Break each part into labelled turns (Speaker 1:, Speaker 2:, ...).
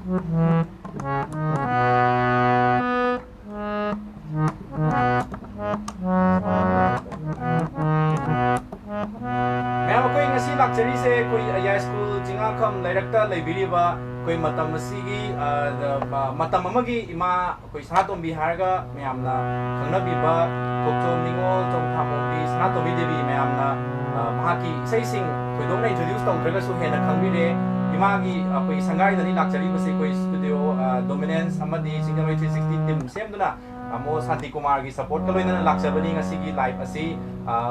Speaker 1: कोई ngasi lakchari se koi Yaiskul Chongtham Nairakta leibiriba koi matam asigi matam amagi ima koi Sanatombi harga mayamna khangleipakki Thokchom Ningol Chongtham Ongbi Sanatombi devi mayamna mahaki esei sing koi dongna introduce tongdraga su hena khangbire imagi koi sangai dani lakchari base koi studio dominance amadi Singjamei 360 team semduna amo Santi Kumar gi support ka loina lakchabani ngasigi live asi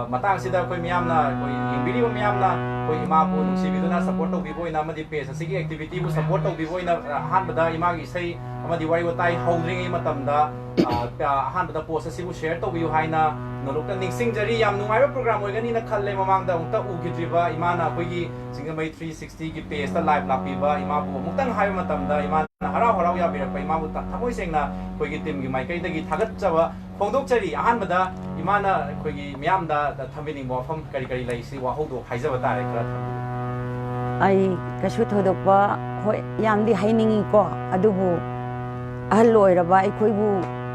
Speaker 1: matang sida koi miyamna koi ingbiriba miyamna koi imabu nungsibiba support tawbibo ina amadi page asigi activity bu support tawbibo ina hanbada imagi sei amadi wari watai howdringi matamda hanbada post asibu share tawbiyu haina nolokta ningsingjari yam nungaiba program oigani na khalle mamangda ungta ugidriba imana koi Singjamei 360 gi page ta live lapiba imabu muktang haiba matamda imana harau harau ya birak pai imabu thamoi sengna koi gi team gi maikai dagi thagat chaba phongdokchari ahanbada imana koi gi miyamda thambining wafam kari kari laisi wahaudo haijaba tare kra
Speaker 2: ai kasu thodokpa hoi yamdi hainingi ko adubu ahalloiraba aikoibu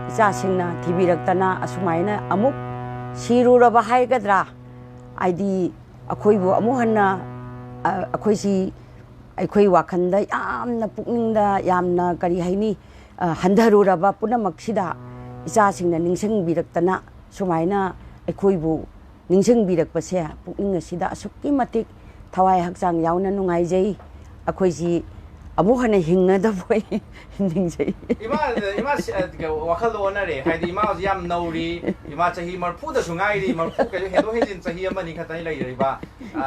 Speaker 2: icha singna thibiraktana asumaina amuk siruraba haigadra aidi akoibu amuhanna akoisi aikoi wakhanda yamna pukningda yamna kari haini handharuraba punamaksida icha singna ningsingbiraktana sumaina aikoibu ningsingbirakpase pukning asida asukki matik thawai hakchang yauna nungaijai akoisi amuhana hingada boy ningjai
Speaker 1: ima wakhal ona re haidi ima yam nauri ima chahi marphu da sungai ri marphu ka hedo hejin chahi amani khatai lai riba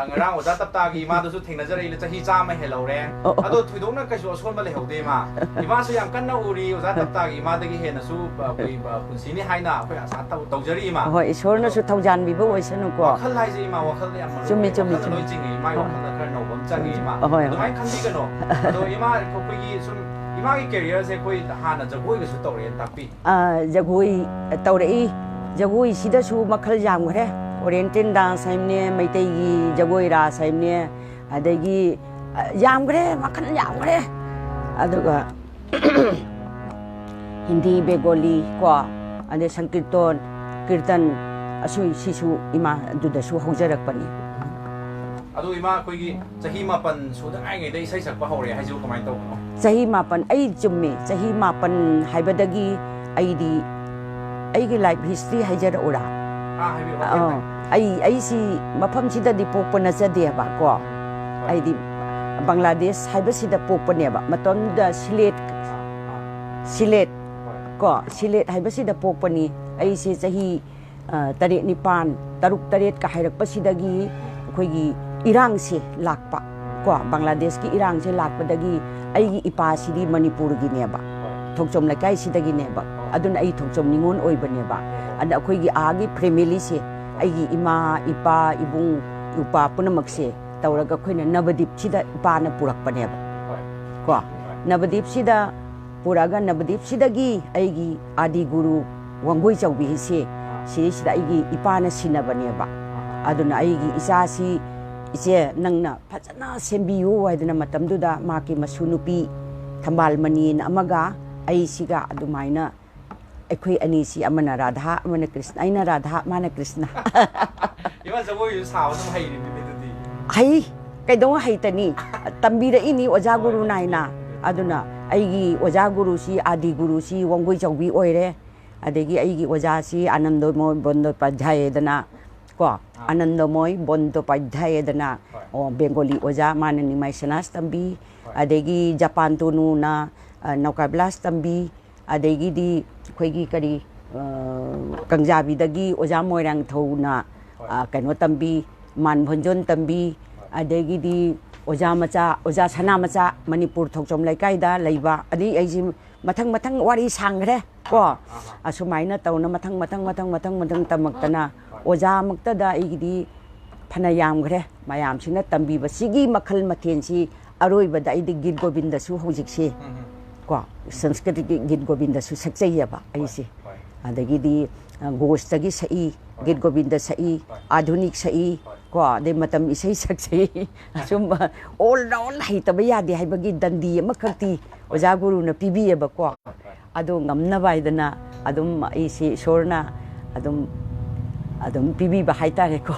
Speaker 1: ngarang oda tapta gi ima da su thengna jare chahi chama helore ado thuidona ka su asol ba le hode ma ima su yam kanna uri oda tapta gi ima da gi hena su koi punsini haina koi asa tawjari ima
Speaker 2: hoi isorna su thawjan bi bo oisanu ko
Speaker 1: wakhal lai ji ima wakhal yam
Speaker 2: chumi
Speaker 1: loi jingi mai wakhal kar no bom changi ima mai khambi kano ado ima koi sum imagi career se koi hana jagoi ga su tawre takpi
Speaker 2: jagoi tawrei jagoi sida su makhal jam gre oriental dance haimne maitai gi jagoi ra haimne adagi jam gre makhal jam gre aduga hindi bengali ko ade sankirtan kirtan asu sisu ima duda su haujarak pani
Speaker 1: adu ima koi gi chahi mapan su da ngai ngai dai sai sakpa hore haiju kamai taw no
Speaker 2: chahi mapan ai jumme chahi mapan haibadagi aidi aigi life history haijara ora ai si mafam sida di pokpana jade ba ko aidi Bangladesh haibasida pokpane ba maton da silet ko silet haibasida pokpani ai si chahi tarik nipan taruk taret ka hairak pasidagi khoigi irang se lakpa ko Bangladesh ki irang se lakpa dagi aigi ipa sidi Manipur gi neba Thokchom laikai sidagi neba adun ai Thokchom Ningol oibane ba ada khoigi agi family se aigi ima ipa ibung upa punamak se tawraga khoina Navadip sida ipa na purakpane ba ko Navadip sida puraga Navadip sidagi aigi adi guru wangoi chawbi se sida aigi ipa na sinabane ba aduna aigi isasi ise nangna phajana sembiyu waidana matamduda maki masunupi thambal mani na amaga ai siga adumaina ekhoi ani si amana radha amana krishna aina radha mana krishna
Speaker 1: ima jagoi saw dum hai ri bidudi
Speaker 2: hai kaidong hai tani tambira ini oja guru naina aduna aigi oja guru si adi guru si wangoi chawbi oire adegi aigi oja si anandomoy bondopadhyay dana ko anandomoy bondopadhyay dana bengali oja manani mai Sanatombi adegi Japan tunu na naukablas tambi adegi di khoigi kari Kangjabi dagi oja moirang thona kaino tambi manbhonjon tambi adegi di oja macha oja sana macha Manipur Thokchom laikai da leiba adi aiji mathang wari sangre ko asumaina tawna mathang tamaktana oja maktada igidi phanayam gre mayam sina tambi basigi makhal mathensi aroibada idi git govinda su hojikse ko sanskrit git govinda su sakchayaba aisi adagi di gostagi sai git govinda sai adhunik sai ko de matam isei saksi sum all round haitaba yade haibagi dandi amakhakti oja guru na pibi ba ko ado ngamna baidana adum isi sorna adum pibi ba haitare ko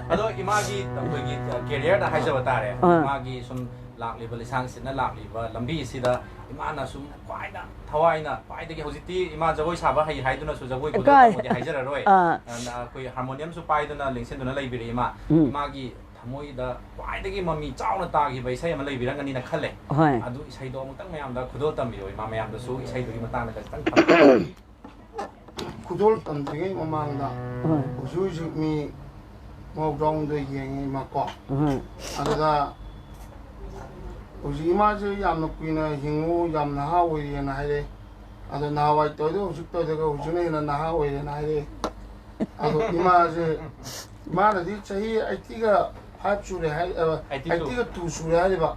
Speaker 1: ado imagi tamgi career da haija batare imagi sum lakli balisang sina lakli ba lambi sida imana sum kwaina thawaina paidagi hojiti ima jagoi saba hai haiduna su jagoi ko tamodi haijara roi koi harmonium su paiduna lingsenduna leibiri ima imagi thamoi da kwaidagi mami chauna tagi ba isai ama leibirangani na khalle adu isai do amutang mayam da khudol tambiyo ima mayam da su isai do matang da tang
Speaker 3: khudol tamdege mamang da uju mi mo rong do yeng ma ko ada uji ima je yam no kuina hingu yam na ha oi na haire ada na wai to do uju to de uju ne na ha oi na haire ada ima je ma da di chahi aitiga hapshure hai aitiga tu shure hai ba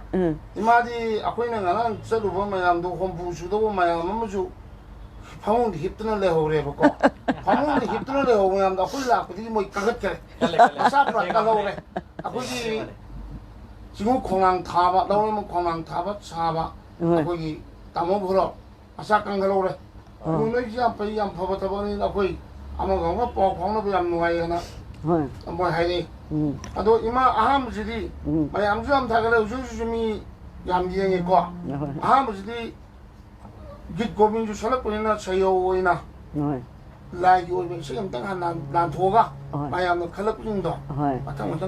Speaker 3: ima di akoina ngana chalu ba mayam do hombu su do mayam ma ju phamong di hiptna le ho re ba ko phamong di hiptna le ho mayam da khoi la ko di moi kagat kare sa pra ka lo re akoi di 지금 공항 타봐 나오면 공항 타봐 차봐 거기 담어 보러 아삭간 가로 그래 오늘 이제 앞에 양 봐봐 보니 나 거기 아마 그거 뭐 공로도 양 누가이나 뭐 하니 아도 이마 아함지리 뭐 양주함 다 그래 우주주미 양기행이 거 아함지리 깃 고민주 설악분이나 저요이나 라이기 오면 시험 땅 난 도가 마야는 칼락분도 마땅 마땅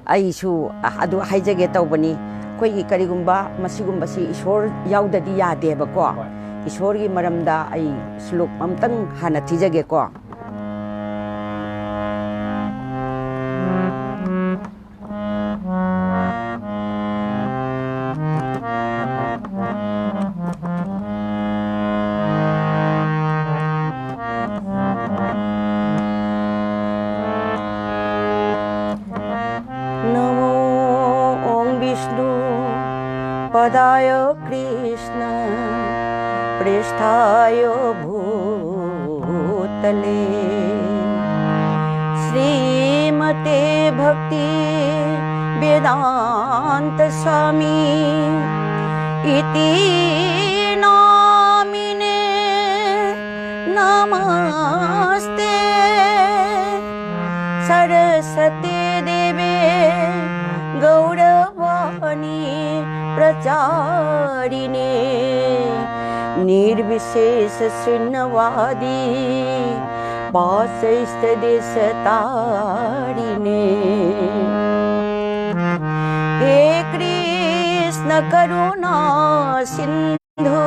Speaker 3: 아이수 아도 하이제게 떠보니 거기 까리군바 마시군바시 이쇼 야우다디 야데바고 이쇼르기 마람다 아이 슬록 맘땅 하나 티제게고 पदाय Krishna पृष्ठाय भूतले श्रीमते भक्ति वेदांत स्वामी इति नामिने नमस्ते सरस्वती देवे गौरवाणी प्रचारिणे निर्विशेष शून्यवादी वासस्थ देश तारिणे हे कृष्ण करुणा सिंधु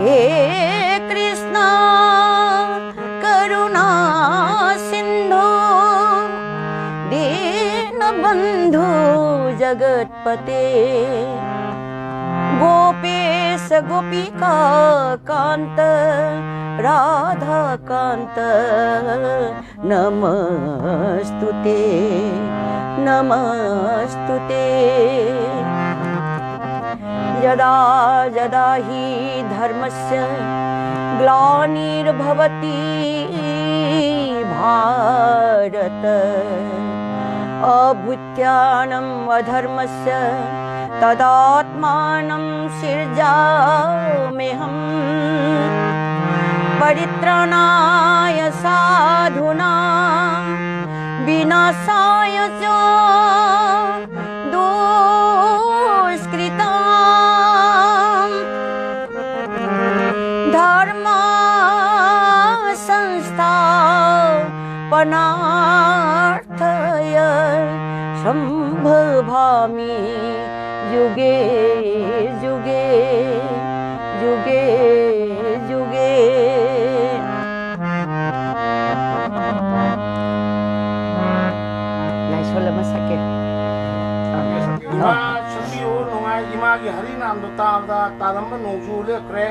Speaker 3: हे कृष्ण करुणा सिंधु दीन बंधु जगतपते गोपेश गोपिका कांत राधा कांत नमस्तुते नमस्तुते यदा यदा हि धर्मस्य ग्लानिर्भवति भारत अभूत्यानम् अधर्मस्य तदात्मानं सृजाम्यहम् परित्राणाय साधूनां विनाशाय च दुष्कृतां धर्म संस्थापनार्थाय संभवामि युगे युगे युगे युगे Yaiskul masakit Sabiyo nungai emagi hari nam do tabda tadamba nongju le kre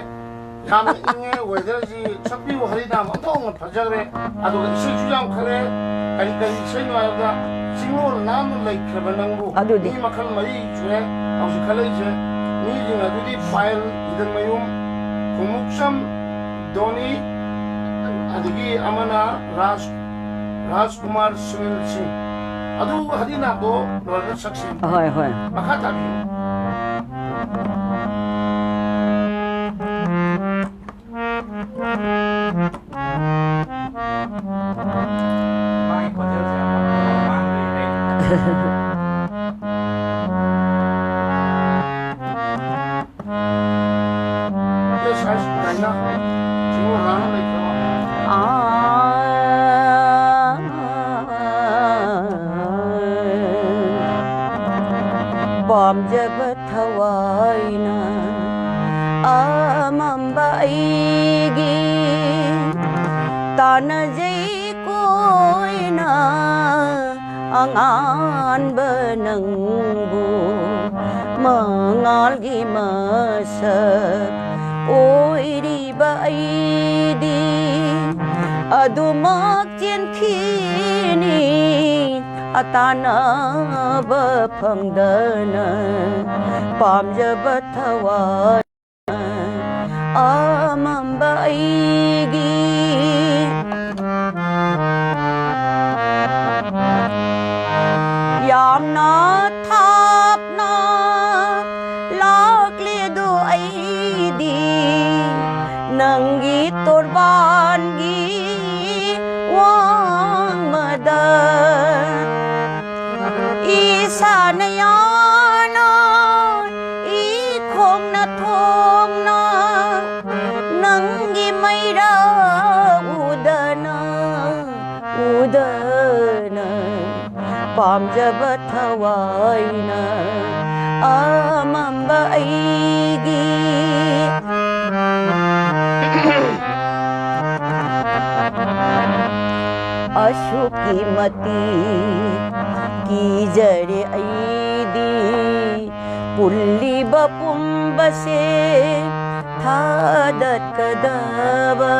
Speaker 3: yam inge weather ji sabiyo hari nam amthong phajagre adu isui jam khare kari kari sei no ayda singol nam lai khrebanangbu ni makhal mari jure ausi khalai je ni jinga dudi file idan mayum kumuksam doni adigi amana Rajkumar Sunil Singh adu hadina ko lorda saksi
Speaker 2: hoi hoi
Speaker 3: makha tabi
Speaker 1: Mai ko jel sa mang le
Speaker 3: yo sai na jiwa rana lai ko
Speaker 2: bom jab thawai na amambagi tana jai koi na angan benangbu mengal gi masak oi di bai di adumak chen khini atana ba phangdana pam jab thawai amambagi yamna thapna lakle do ai di nangi torbangi wang mada isanayana I khong na thong na nangi maira udana pam jab thawai na amambagi ashuki mati ki jare aidi pulli bapumba se thadat kadaba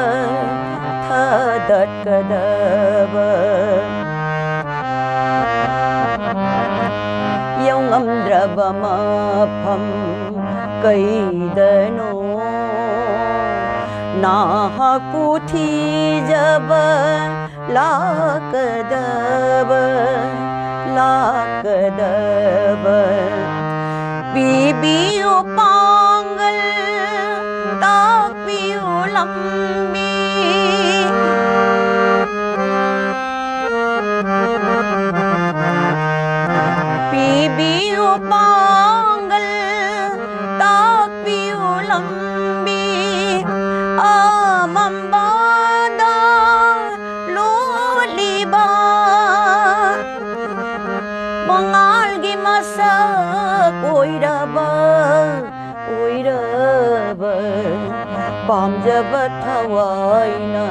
Speaker 2: yung amdraba mapam kaidano nahakuthi jaba lakadaba bibiyu pangal takbiyu lambi bibiyu pangal takbiyu lambi amambada luliba mangal gi masak oiraba pam jab thawai na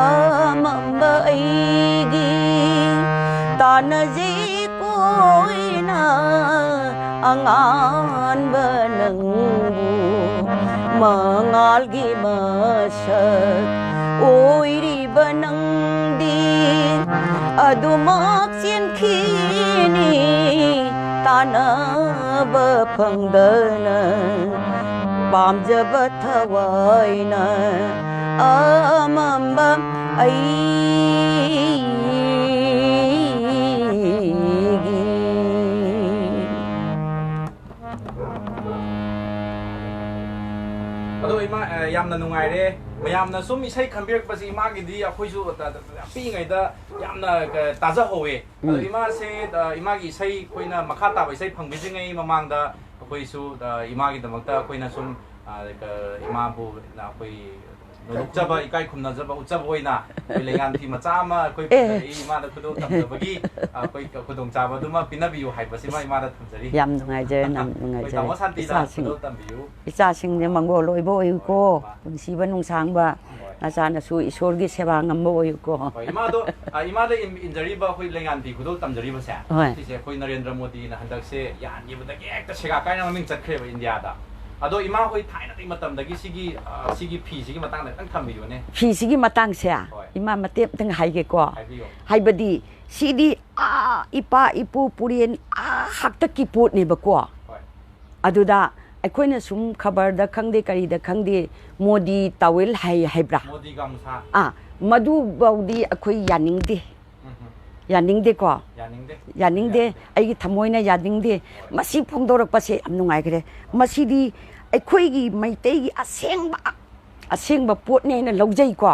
Speaker 2: amambagi tana ji koi na angan benangbu mangal gi masak oiri benangdi adumak chen khini tana ba phangdana pam jab thawai na amamba
Speaker 1: ado ima yamna nungai re mayamna sum isai khambir pasi ima gi di akhoi su pi ngai da yamna taja howe ado ima se ima gi isai koina makha ta ba isai phangbi jingai mamang da akhoi su ima gi damakta koina sum ima bu na akhoi nokjaba ikai khumna jaba uchab hoina lengan thi macha ma koi ima da khudol tamjabagi koi khudong chaba duma pinabiyu haibasi ma ima da thamjari
Speaker 2: yam nungai je nam nungai je
Speaker 1: Oja Shanti da khudol tambiyu
Speaker 2: icha sing ne mangbo loi bo yu ko pungsi ba nung sang ba achana su isor gi seba ngam bo yu ko
Speaker 1: ima da injury ba khoi lengan thi khudol tamjari ba sa ti se khoi Narendra Modi na handak se yan gi ba da ekta sega kai na ming chakre ba India da ado ima khoi thaina ti matam da gi sigi phi sigi matang da tang thambiyu ne
Speaker 2: phi sigi matang se ima matep tang hai ge ko hai badi sidi ipa ipu purien hakta ki put ni ba ko aduda ꯑꯩꯈꯣꯏꯅ ꯁꯨꯝ ꯈꯕꯔꯗ ꯈꯪꯗꯦ ꯀꯔꯤꯗ ꯈꯪꯗꯦ Modi towel ꯍꯥꯏꯕ꯭ꯔꯥ
Speaker 1: ꯃꯣꯗꯤ ꯒꯥꯃꯨꯁꯥ
Speaker 2: ꯃꯗꯨꯐꯥꯎꯗꯤ ꯑꯩꯈꯣꯏ ꯌꯥꯅꯤꯡꯗꯦ ꯌꯥꯅꯤꯡꯗꯦꯀꯣ ꯌꯥꯅꯤꯡꯗꯦ ꯑꯩꯒꯤ ꯊꯃꯣꯏꯅ ꯌꯥꯅꯤꯡꯗꯦ ꯃꯁꯤ ꯐꯣꯡꯗꯣꯔꯛꯄꯁꯦ ꯌꯥꯝ ꯅꯨꯡꯉꯥꯏꯈ꯭ꯔꯦ ꯃꯁꯤꯗꯤ ꯑꯩꯈꯣꯏꯒꯤ ꯃꯩꯇꯩꯒꯤ ꯑꯁꯦꯡꯕ ꯄꯣꯠꯅꯦ ꯍꯥꯏꯅ ꯂꯧꯖꯩꯀꯣ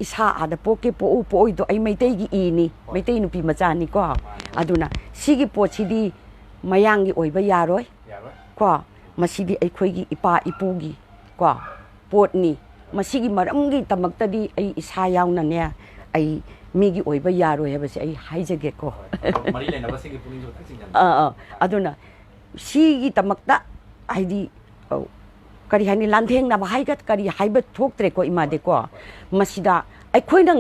Speaker 2: ꯏꯁꯥ ꯑꯥꯗ ꯄꯣꯛꯀꯦ ꯄꯣꯛꯎ ꯄꯣꯛꯑꯣꯏꯗꯣ ꯑꯩ ꯃꯩꯇꯩꯒꯤ ꯏꯅꯤ ꯃꯩꯇꯩ ꯅꯨꯄꯤ ꯃꯆꯥꯅꯤꯀꯣ ꯑꯗꯨꯅ ꯁꯤꯒꯤ ꯄꯣꯠꯁꯤꯗꯤ ꯃꯌꯥꯡꯒꯤ ꯑꯣꯏꯕ ꯌꯥꯔꯣꯏ ꯀꯣ ꯃꯁꯤꯗꯤ ꯑꯩꯈꯣꯏꯒꯤ ꯏꯄꯥ ꯏꯄꯨꯒꯤ ꯀꯣ ꯄꯣꯠꯅꯤ ꯃꯁꯤꯒꯤ ꯃꯔꯝꯒꯤꯗꯃꯛꯇꯗꯤ ꯑꯩ ꯏꯁꯥ ꯌꯥꯎꯅꯅꯦ ꯑꯩ ꯃꯤꯒꯤ ꯑꯣꯏꯕ ꯌꯥꯔꯣꯏ ꯍꯥꯏꯕꯁꯦ ꯑꯩ ꯍꯥꯏꯖꯒꯦꯀꯣ ꯑꯗꯨꯅ ꯁꯤꯒꯤꯗꯃꯛꯇ ꯍꯥꯏꯗꯤ ꯀꯔꯤ ꯍꯥꯏꯅꯤ ꯂꯥꯟꯊꯦꯡꯅꯕ ꯀꯔꯤ ꯍꯥꯏꯕ ꯊꯣꯛꯇ꯭ꯔꯦꯀꯣ ꯏꯃꯥꯗꯤꯀꯣ ꯃꯁꯤꯗ ꯑꯩꯈꯣꯏꯅ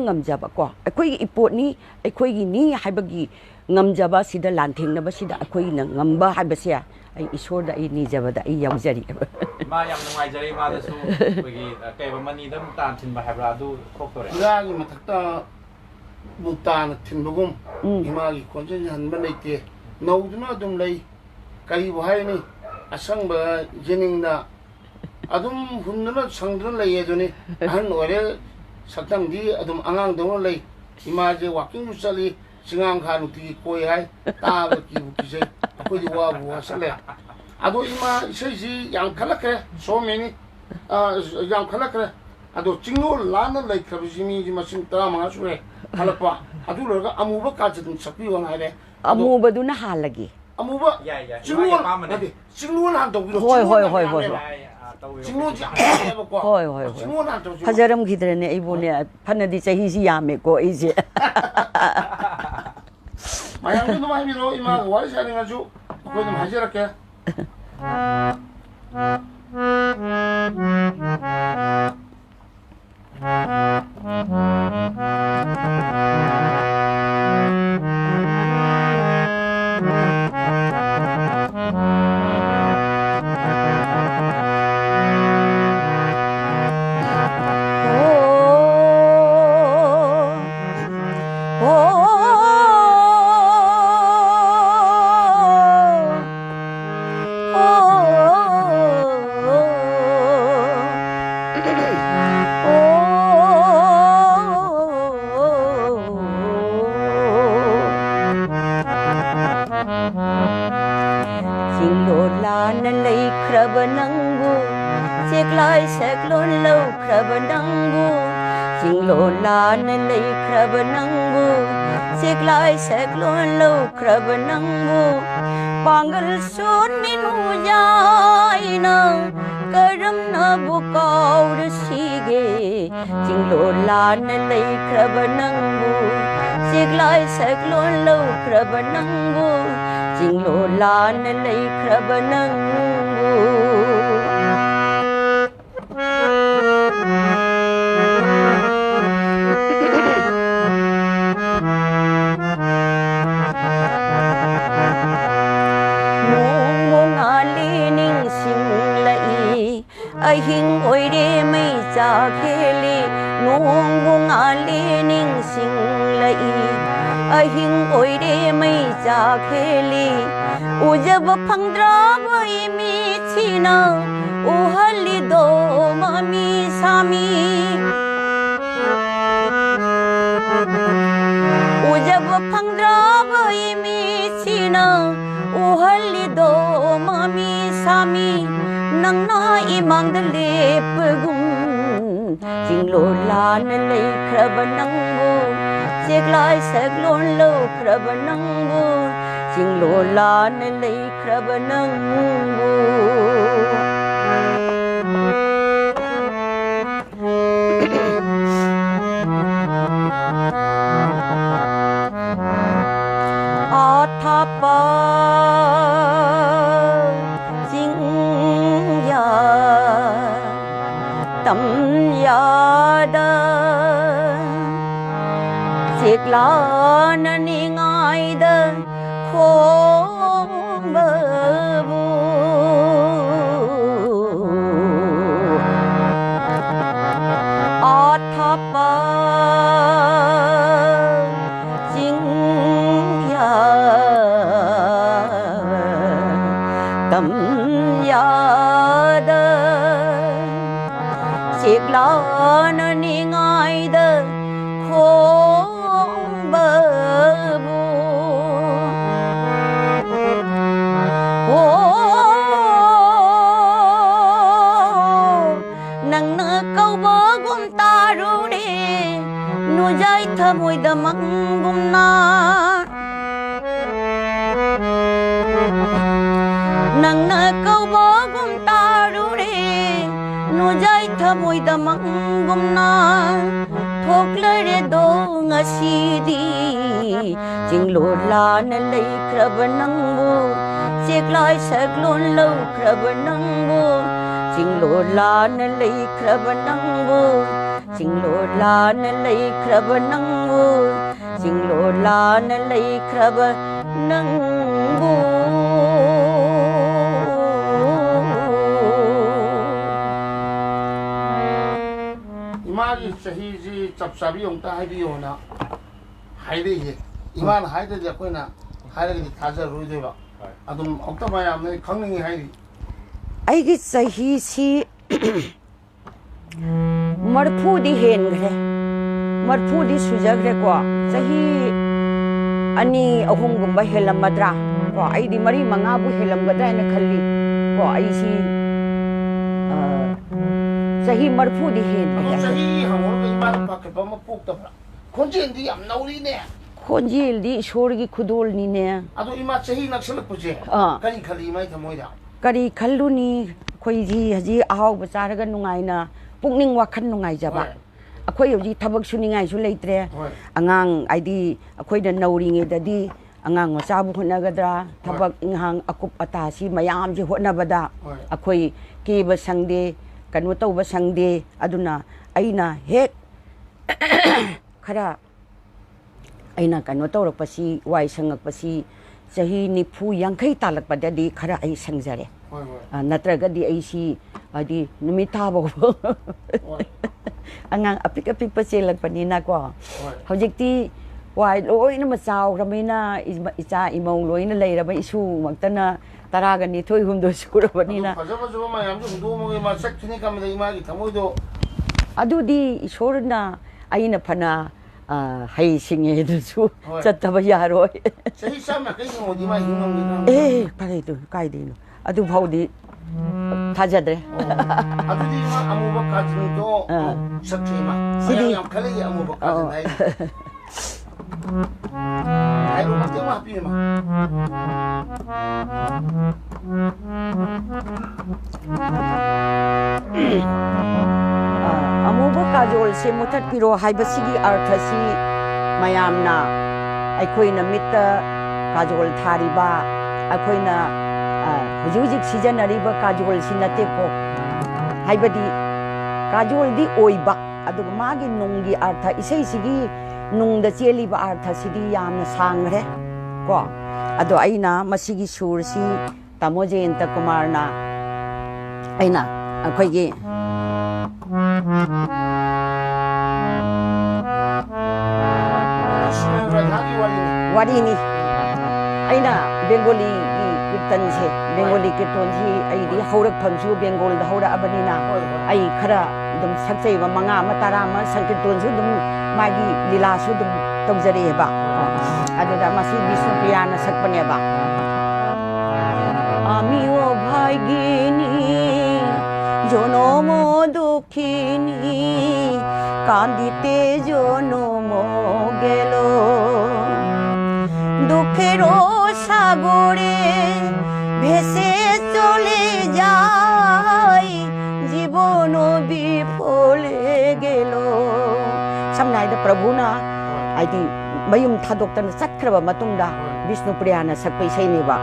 Speaker 2: ꯉꯝꯖꯕꯀꯣ ꯑꯩꯈꯣꯏꯒꯤ ꯏꯄꯣꯠꯅꯤ ꯑꯩꯈꯣꯏꯒꯤꯅꯤ ꯍꯥꯏꯕꯒꯤ ꯉꯝꯖꯕ ꯁꯤꯗ ꯂꯥꯟꯊꯦꯡꯅꯕꯁꯤꯗ ꯑꯩꯈꯣꯏꯅ ꯉꯝꯕ ꯍꯥꯏꯕꯁꯦ ꯑꯩ ꯏꯁꯣꯔꯗ ꯑꯩ ꯅꯤꯖꯕꯗ ꯑꯩ ꯌꯥꯎꯖꯔꯤ
Speaker 1: ꯃꯥ ꯌꯥꯝ ꯅꯨꯡꯉꯥꯏꯖꯔꯦ ꯃꯥꯗꯁꯨ ꯑꯩꯈꯣꯏꯒꯤ ꯀꯩꯕ ꯃꯅꯤꯗ ꯃꯨꯛꯇꯥꯟ ꯊꯤꯟꯕ ꯍꯥꯏꯕ꯭ꯔꯥ ꯑꯗꯨ ꯊꯣꯛꯇꯣꯔꯦ
Speaker 3: ꯏꯔꯥꯒꯤ ꯃꯊꯛꯇ ꯃꯨꯛꯇꯥꯅ ꯊꯤꯟꯕꯒꯨꯝ ꯏꯃꯥꯒꯤ ꯈꯣꯟꯖꯦꯜ ꯍꯟꯕ ꯂꯩꯇꯦ ꯅꯧꯗꯨꯅ ꯑꯗꯨꯝ ꯂꯩ ꯀꯔꯤꯕꯨ ꯍꯥꯏꯅꯤ ꯑꯁꯪꯕ ꯌꯦꯅꯤꯡꯗ ꯑꯗꯨꯝ ꯍꯨꯟꯗꯨꯅ ꯁꯪꯗꯨꯅ ꯂꯩ ꯑꯗꯨꯅꯤ ꯑꯍꯟ ꯑꯣꯏꯔꯦ ꯁꯛꯇꯝꯗꯤ ꯑꯗꯨꯝ ꯑꯉꯥꯡꯗꯧꯅ ꯂꯩ ꯏꯃꯥꯁꯦ ꯋꯥꯛꯀꯤꯡꯁꯨ ꯆꯠꯂꯤ ꯆꯤꯡꯉꯥꯡꯈꯥ ꯅꯨꯡꯇꯤꯒꯤ ꯀꯣꯏ ꯍꯥꯏ ꯇꯥꯕꯗ ꯀꯤꯕꯨ ꯀꯤꯖꯩ ꯑꯩꯈꯣꯏꯗꯤ ꯋꯥꯕꯨ ꯋꯥꯁꯜꯂꯦ ꯑꯗꯣ ꯏꯃꯥ ꯏꯁꯩꯁꯤ ꯌꯥꯝ ꯈꯜꯂꯛꯈ꯭ꯔꯦ ꯁꯣꯃꯦꯅꯤ ꯌꯥꯝ ꯈꯜꯂꯛꯈ꯭ꯔꯦ ꯑꯗꯣ ꯆꯤꯡꯂꯣꯜ ꯂꯥꯟꯅ ꯂꯩꯈ꯭ꯔꯕꯁꯤ ꯃꯤꯁꯤ ꯃꯁꯤꯡ 15 ꯁꯨꯔꯦ ꯈꯜꯂꯛꯄ ꯑꯗꯨ ꯂꯣꯏꯔꯒ ꯑꯃꯨꯕ ꯀꯥꯁꯦ ꯑꯗꯨꯝ ꯁꯛꯄꯤꯌꯣꯅ ꯍꯥꯏꯔꯦ
Speaker 2: ꯑꯃꯨꯕꯗꯨꯅ ꯍꯥꯜꯂꯒꯦ
Speaker 3: ꯑꯃꯨꯕ ꯆꯤꯡꯂꯣꯜ ꯅꯠꯇꯦ ꯆꯤꯡꯂꯣꯜ ꯍꯥꯟꯅ ꯇꯧꯕꯤꯔꯣ
Speaker 2: ꯍꯣꯏ
Speaker 3: ꯆꯤꯡꯂꯣꯜꯁꯤ ꯌꯥꯝ ꯐꯖꯩꯕꯀꯣ
Speaker 2: ꯍꯣꯏ
Speaker 3: ꯆꯤꯡꯂꯣꯜ ꯍꯥꯟꯅ ꯇꯧꯁꯤ
Speaker 2: ꯐꯖꯔꯝꯈꯤꯗ꯭ꯔꯅꯦ ꯑꯩꯕꯨꯅꯦ ꯐꯅꯗꯤ ꯆꯍꯤꯁꯤ ꯌꯥꯝꯃꯦꯀꯣ ꯑꯩꯁꯦ
Speaker 3: ꯃꯌꯥꯝꯁꯨ ꯑꯗꯨꯝ ꯍꯥꯏꯕꯤꯔꯛꯑꯣ ꯏꯃꯥꯒ ꯋꯥꯔꯤ ꯁꯥꯅꯤꯡꯉꯁꯨ ꯑꯩꯈꯣꯏ ꯑꯗꯨꯝ ꯍꯥꯏꯖꯔꯛꯀꯦ
Speaker 2: Pangal son minu jaina karam na bukaur sige jinglo lan lei krabanangu siglai saklon lo krabanangu jinglo lan lei krabanangu Ahing oire mai cha kheli nong ali ning sing lai ahing oire mai cha kheli ujab phangdra bai mi china uhali do mami sami ujab phangdra bai mi china uhali do mami sami Nangna imang da lepagum Jinglo lan lay krabanangu Siglay saglon lo krabanangu Jinglo lan lay krabanangu Athapa tâm yada siết la ni ngai da khom bu athapa jing ya nangna kaubagum tarure nujai thamoida mangumna thoklare do ngasidi jinglor lan leikraba nangbu seklai saklon laukraba nangbu jinglor lan leikraba nangbu jinglor lan leikraba nangbu jinglor lan leikraba nangbu
Speaker 3: imagi sahizi chapsabi ongta haibiyona haideye imana haidede akoina haidege thaja ruideba adum okta mayamne khangningi haidi
Speaker 2: aigi sahi si marfu di hengre marfu di sujagre ko sahi ani ahum gumba helamadra ko ai di mari manga bu helamgadra na khalli ko ai si sahi marfu di hengre
Speaker 3: sahi hamor ke imana pakke pama pokta khonjel di am nauri ne
Speaker 2: khonjel di ishor gi khudol ni ne
Speaker 3: ado ima sahi naksalak puje kani khali mai thamoida
Speaker 2: kari khalluni khoi ji haji ahaw bacharaga nungaina pukning wakhan nungai jaba akhoi hoji thabak suningai su leitre angang aidi akhoi na nauri nge dadi angang macha bu honagadra thabak inghang akup atasi mayam ji honabada akhoi ke ba sangde kanu tauba sangde aduna aina hek khara aina kanu tawrakpasi wai sangakpasi chahi nifu yankai talakpadadi khara ai sangjare natragadi ai si adi numita bo angang apik apik paselakpanina ko hojikti wai loina machaw ramina icha imong loina leiraba isu maktana taraga ni thoi humdo surabanina
Speaker 3: fajabajuba mayam ju hudu mo ma sakthini kamda imagi thamoido
Speaker 2: adudi isorna aina phana hai singe du chattaba yaroi
Speaker 3: sahi samna kai ngodi ma hingam
Speaker 2: ni kai dinu adu bhaudi thajadre
Speaker 3: adudi ma amuba kajni do sakthima sidi yam khale amuba kajnai ai ro mate ma pi ma
Speaker 2: amuba kajol se mutat piro haibasigi arthasi mayamna aikoina mitta kajol thariba aikoina hujujik sijanariba kajol sinate ko haibadi kajol di oiba aduga magi nungi artha isei sigi nungda cheliba artha sidi yamna sangre ko ado aina masigi sursi tamojenta kumarna aina akoigi wari ni aina bengali kirtan se bengali kirtan si ai di haurak phamsu bengal da haura abanina ai khara dum saksai ba manga matara ma sankirtan su dum magi lila su dum tamjari ba aduda masi bisnu priyana sakpane ba ami o bhagini jonomo dukhini kandite jonomo gelo দুঃখেরও সাগরে ভেসে চলে যায় জীবন বিফলে গেল samnaida prabhuna aidi mayum thadoktan sakhraba matungda vishnu priyana sakpai sainiba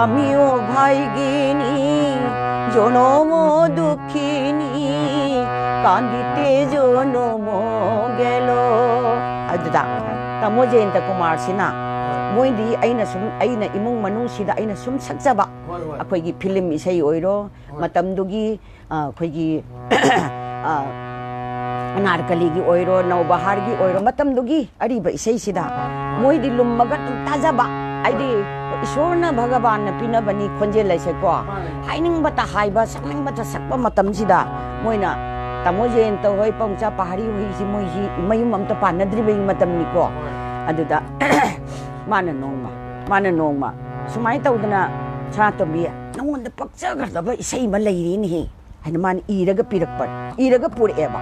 Speaker 2: amiyo bhai gini jonomo dukhini kandite jonomo gelo aduda tamojenta kumar sina moindi aina imung manung sida aina sum sakjaba akoigi film isai oiro matamdugi akoigi anarkali gi oiro naubahar gi oiro matamdugi ariba isai sida moidi lummaga tajaba aidi isorna bhagavan na pinabani khonje laise ko haining bata haiba sakning bata sakpa matam sida moina tamojenta hoi pangcha pahari hoi si moi hi mayum amta panadriba matam ni ko aduda mana nongma sumai tawdana Sanatombi nongonda pakchagadaba isai ma leiri ni haina man iraga pirakpa iraga pureba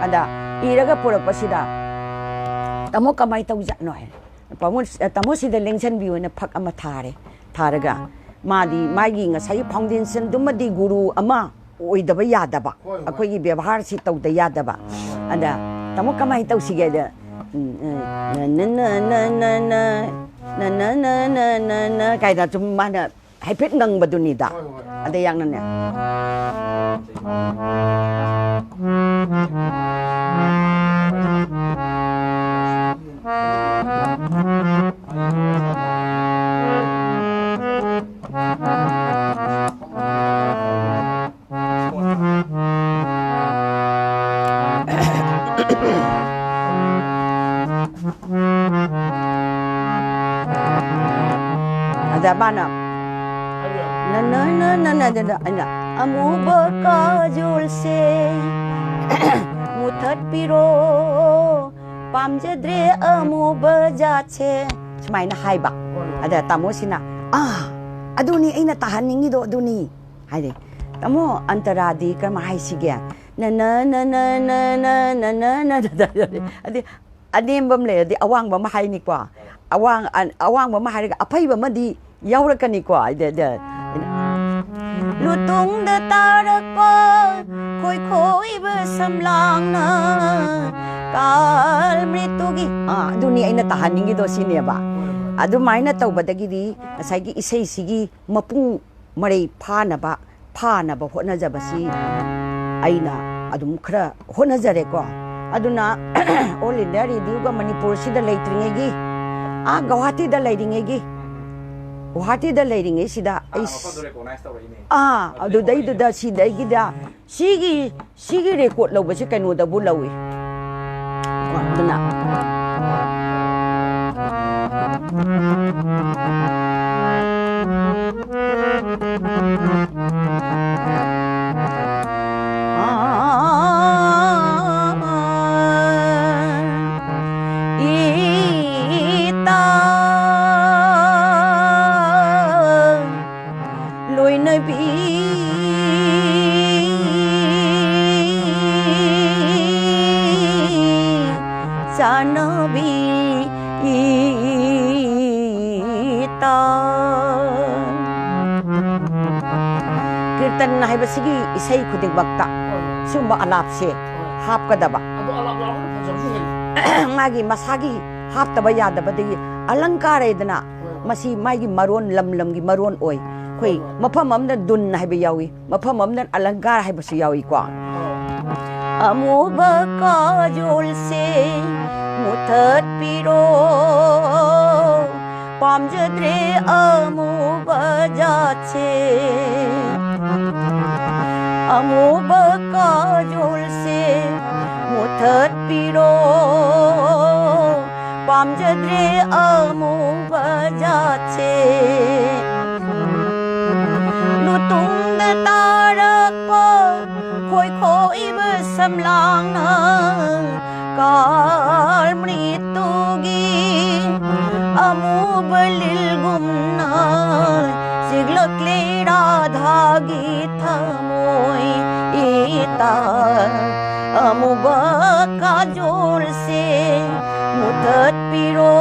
Speaker 2: ada iraga purakpasida tamo kamai tawja no he tamo sida lengchan bi na phak ama thare tharaga मादी मागी ngасai foundation dumadi guru ama oidaba yadaba akhoi gi byavhar si tawda yadaba ada tamo kamai tawsige da na na na na na na na na na na kai da chum mana haipet ngang baduni da ada yang nan ya ada mana na na na na na na amu bakajul se muthat piro pamjadre amu bajache sumaina haiba ada tamosina aduni aina tahaningi do aduni haide tamo antaradi kama haisiga na na na na na na na na adi adembam le adi awang ba mahai ni kwa awang ba mahai ga apai ba madi yaurakani kwa de lutung da tarak pa khoi khoi ba samlang na kal mritugi aduni aina tahaningi do sine ba adu maina tawbadagi di asai isei sigi mapung marei phana ba hona jabasi aina adum khra hona jare ko aduna all india radio ga manipur sida leitringegi Guwahati da leidingegi Guwahati da leidinge sida adu dai da sida gida sigi record law si kaino da bu lawi aduna Kirtan na haibasigi isay kudig bakta sumba alap se hap kadaba magi masagi hap taba yadaba digi alangkara idana masi magi maron lam gi maron oy koi mafam amna dun na haiba yawi mafam amna alangkara haibasi yawi kwa amu bakajul se muthat piro pamjadre amu bajache amu bakajul se muthat piro pamjadre amu bajache lutung da tarak pa khoi khoi ba samlang na kal mritugi amu balil gumna siglak le radhagi thamoi ita amu bakajul se muthat piro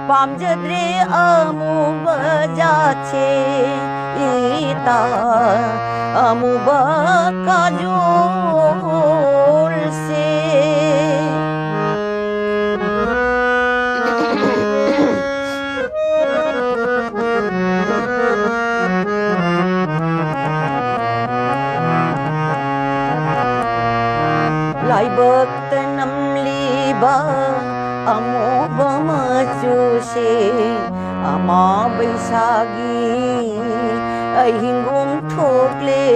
Speaker 2: pamjadre amu bajache ita amu bakajul se lai baktanam liba amu bamachuse ama baisagi ahingum thokle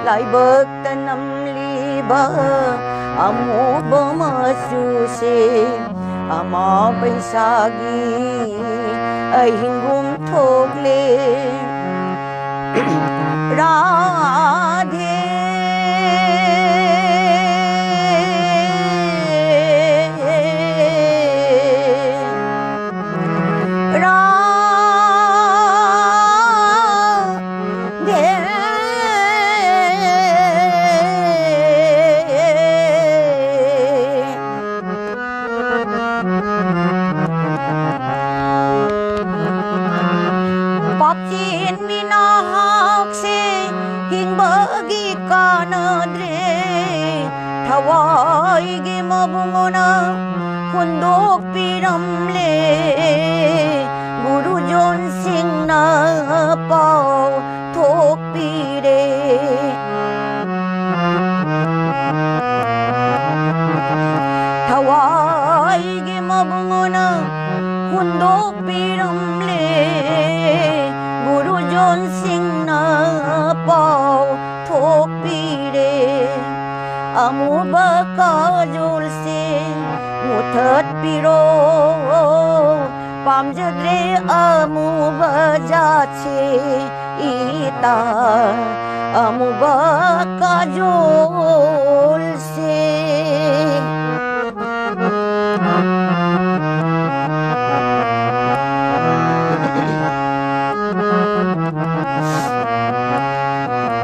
Speaker 2: lai baktanam liba amu bamachuse ama baisagi ahingum thokle radhe ꯐꯣꯡꯗꯣꯛꯄꯤꯔꯝꯂꯦ ꯒꯨꯔꯨꯖꯣꯟ ꯁꯤꯡꯅ ꯄꯥꯎ ꯊꯣꯛꯄꯤꯔꯦ ꯑꯃꯨꯕ ꯀꯥꯖꯣꯜꯁꯦ ꯃꯨꯊꯠꯄꯤꯔꯣ ꯄꯥꯝꯖꯗ꯭ꯔꯦ ꯑꯃꯨꯕ ꯖꯥꯠꯁꯦ ꯏꯇꯥ ꯑꯃꯨꯕ ꯀꯥꯖꯣꯜꯁꯦ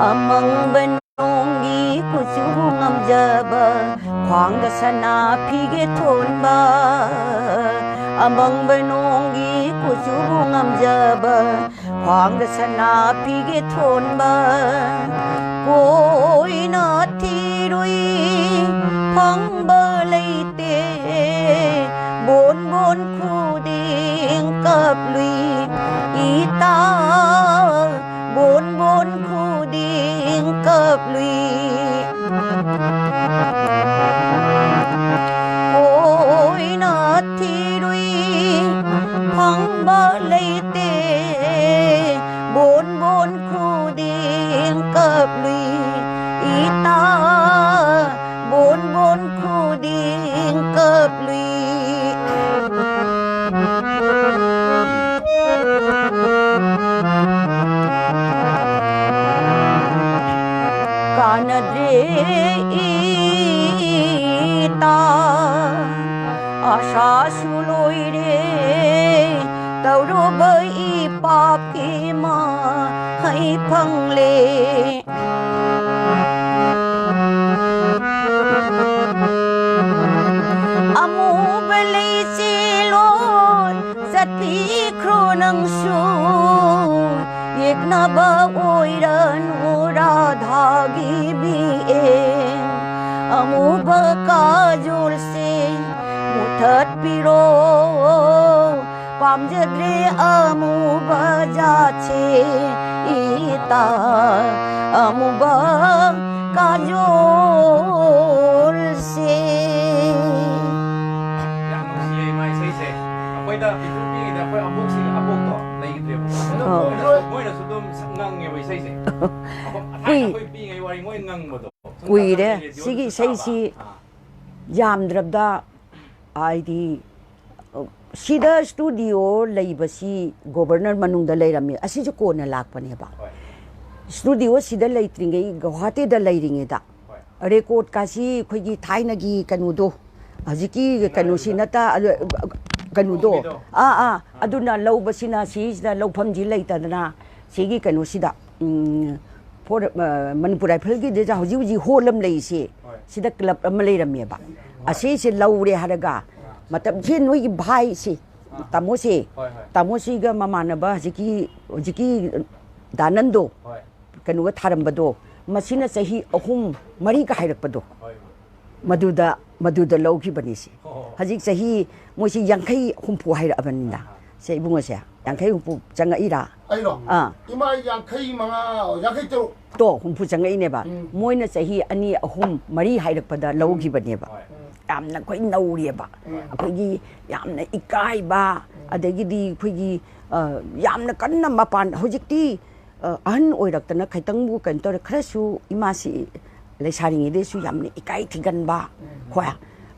Speaker 2: ꯑꯃꯪꯕ ꯅꯣꯡꯒꯤ ꯀꯨꯆꯨ ꯉꯝꯖꯕ ꯈ꯭ꯋꯥꯡꯗ ꯁꯅꯥ ꯐꯤꯒꯦ ꯊꯣꯟꯕ ꯑꯃꯪꯕ ꯅꯣꯡꯒꯤ ꯀꯨꯆꯨ ꯉꯝꯖꯕ ꯈ꯭ꯋꯥꯡꯗ ꯁꯅꯥ ꯐꯤꯒꯦ ꯊꯣꯟꯕ ꯀꯣꯏꯅ ꯊꯤꯔꯨꯏ ꯐꯪꯕ ꯂꯩꯇꯦ ꯕꯣꯟ ꯕꯣꯟ ꯈꯨꯗꯤꯡ ꯀꯞꯂꯨꯏ ꯏꯇꯥ ꯕꯣꯟ ꯕꯣꯟ khuding kapluy oi na thirui phangba leite bon bon khuding kapluy ita bon bon khuding kapluy kanadre ita asha suloire tauroba ipap ki ma hai phangle amu belai silon zatpi khronang su yekna ba oiran radhagi bi amuba kajol se muthat piro pamjadre amuba jache ita amuba kajol se
Speaker 1: mai sei se apoi da pitu da apoi abok si abok to lai tre moi da sudum ngang nge bai sei se apoi pi ngai wari moi ngang mo to
Speaker 2: kuire sigi sei si yamdrabda aidi sida studio leibasi governor manungda leirami asi jo kona lakpane ba studio sida leitringai guwahati da leiringe da record kasi khoigi thainagi kanudo haziki kanusi nata kanudo aduna laubasina sida lauphamji leitadana sigi kanusida for manipur rifle gi deja hoji hoji holam leise sida club am leirami ba asi se laure haraga matam je noi gi bhai si tamosi ga mamanaba haziki danando kanuga tharambado masina sahi ahum mari ka hairakpado maduda lawki banisi hajik sahi moisi yankai humpu haira abaninda se ibunga se yankai humpu changa ira
Speaker 3: airo ima yankai manga yankai
Speaker 2: to humpu changa ine ba moina sahi ani ahum mari hairakpada lawki baneba yamna koi nauri ba akoigi yamna ikai ba adagidi khoigi yamna kanna mapan hojikti ahn oiraktana khaitangbu kantor khrasu imasi lesaringi de su yamne ikai thigan ba khoya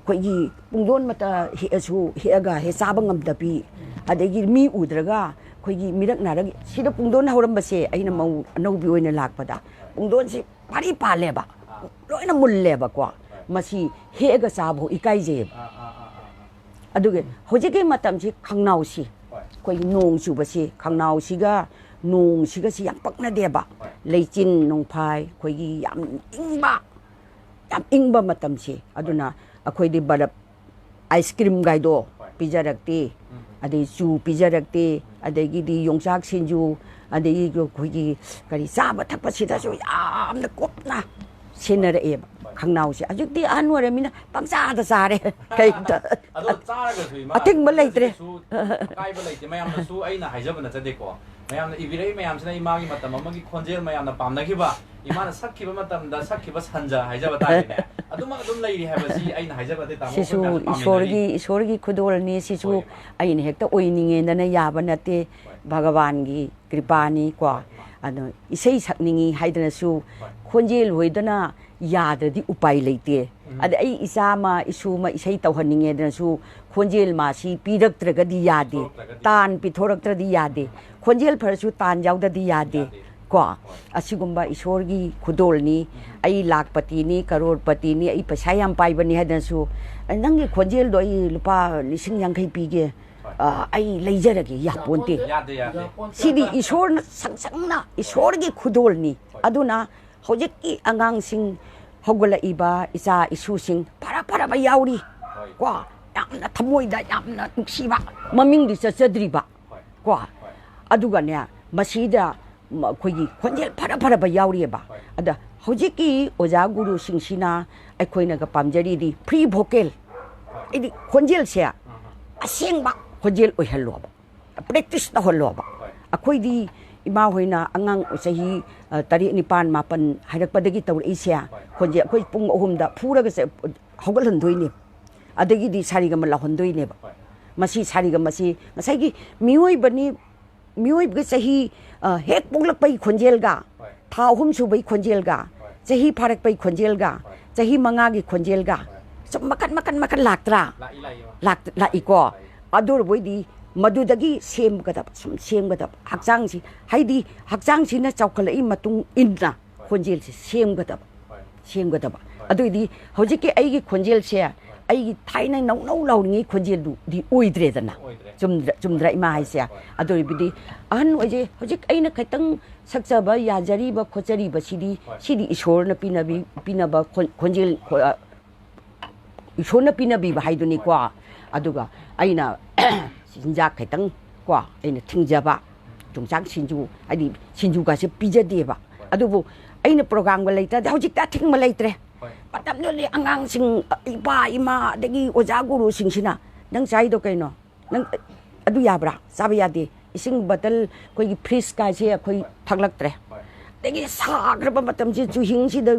Speaker 2: khoigi pungdon mata he asu he aga he sabangam dapi adagi mi udraga khoigi mirak narag sida pungdon hauram base aina mau anaubi oina lakpada pungdon si pari pale ba loina mulle ba kwa masi he aga sabu ikai je aduge hojike matam si khangnau si khoi nong chu base khangnau siga nong siga si yam pakna de ba leichin nong phai khoi gi yam ingba matam si aduna akhoi di barap ice cream gaido pijarakti adai chu pijarakti adai di yongsak sinju adai khoi gi kari saba thakpa sida su yam na kopna senara e khangnau si ajukti anware mina pangsa da sare kai da
Speaker 1: ado chara ga sui ma
Speaker 2: ating ba leitre
Speaker 1: su kai ba leite mayam su aina haijaba na chade ko mayamna ibirei mayamsina imagi matam amagi khonjel mayamna pamnakiba imana sakkiba matamda sakkiba sanja haijaba taine aduma adum leiri habasi aina haijaba de tamo
Speaker 2: sisu ishorgi khudol ni sisu aina hekta oininge dana yaba nate bhagavan gi kripani kwa ado isei sakningi haidana su khonjel hoidana yadadi upai leite ad ai isama isuma isei tawhaninge dana su khonjel ma si piraktragadi yade tan pithoraktradi yade khonjel pharasu tan jaudadi yade kwa asigumba ishorgi khudol ni ai lakpati ni karorpati ni ai paisa yam paibani hadana su nangi khonjel do ai lupa lising yang kai pige ai leijarage ya ponte sidi ishor sangsangna ishorgi khudol ni aduna hojeki angang sing hogala iba isa isu sing para ba yauri kwa yamna thamoida yamna nuksiba maming di sajadriba kwa aduga ne masida khoigi khonjel para ba yauri ba ada hojeki oja guru singsina aikoina ga pamjari di free vocal idi khonjel se aseng ba khonjel oi hello ba practice ta hollo ba akoi di ima hoina angang sahi tari nipan mapan hairak padagi tawr isia khonje akoi pung ohumda phuraga se hogal handoi adagi di sari ga mala hondoi ne ba masi sari ga masi ngasai gi mioi bani mioi ga sahi hek punglak pai khonjel ga tha hum su bai khonjel ga sahi pharak pai khonjel ga sahi manga gi khonjel ga makan laktra la iko adur boi di madudagi semgadab sum semgadab hakjang si haidi hakjang si na chaukalai matung inna khonjel si semgadab aduidi hojiki aigi khonjel se aigi thaina nau launi khonjel du di oidre dana chumdra ima haisia aduri bidi ahan oje hojik aina khaitang sakjaba yajari ba khochari ba sidi ishor na pinaba khonjel ishor na pinabi ba haiduni kwa aduga aina sinjak khaitang kwa aina thingjaba tungchang sinju adi sinju ga se pijadeba adubu aina program ga leita hojik ta thingma leitre patam no angang sing ipa ima dagi oja guru singsina nang chai do kaino nang adu yabra sabi yade ising batal koi freeze ka se koi thaglaktre dagi sagraba matam ji juhing si da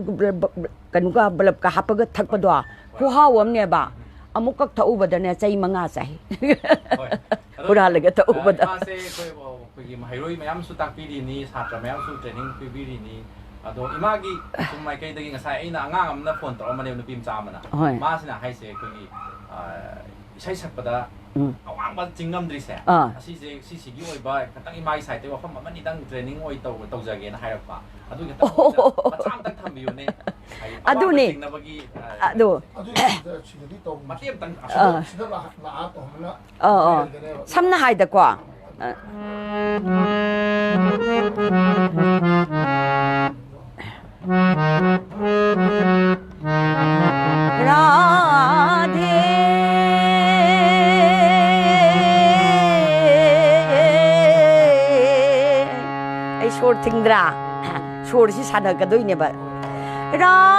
Speaker 2: kanuga balap ka hapaga thakpado ko hawam ne ba amuk kak thau badane chai manga chai pura laga thau bada
Speaker 1: se koi mahairoi mayam su takpiri ni satra mayam su training pibiri ni ado imagi sumai kai dagi ngasai aina angang amna phone to amane nupi mchamana masina haise koi isai sakpada awang ba chingam dri se asi gi oi ba katang imagi sai te wa pham amani dang training oi tawjage na hairakpa adu ga macham tak thambiu ne
Speaker 2: adu ni adu
Speaker 1: matiam tang
Speaker 3: sida la to na
Speaker 2: samna haida kwa Radhe ai shor thingdra shor si sana ka doi ne ba Radhe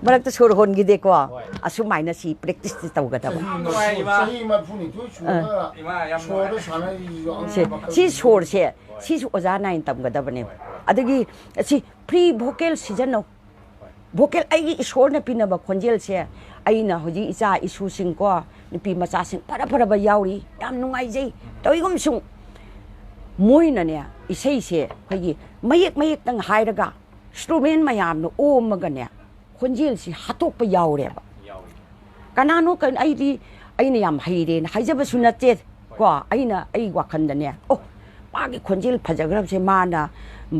Speaker 2: barak to shor hon gi de ko asumai na si practice ti tawga da
Speaker 3: sahi ma phuni tu chura shor sana
Speaker 2: si shor se si oja nain tamga da bane adagi si pre vocal season no vocal ai shor na pinaba khonjel se aina hoji icha isu sing ko nipi macha sing para ba yauri yam nungai jai toigum sung moina ne isei se khagi mayek tang hairaga instrument mayam no omaga ne khonjel si hatok pa yaure ba kanano kan aina yam haire na haijaba sunate ko aina ai wakanda ne oh pagi khonjel phajagrab se mana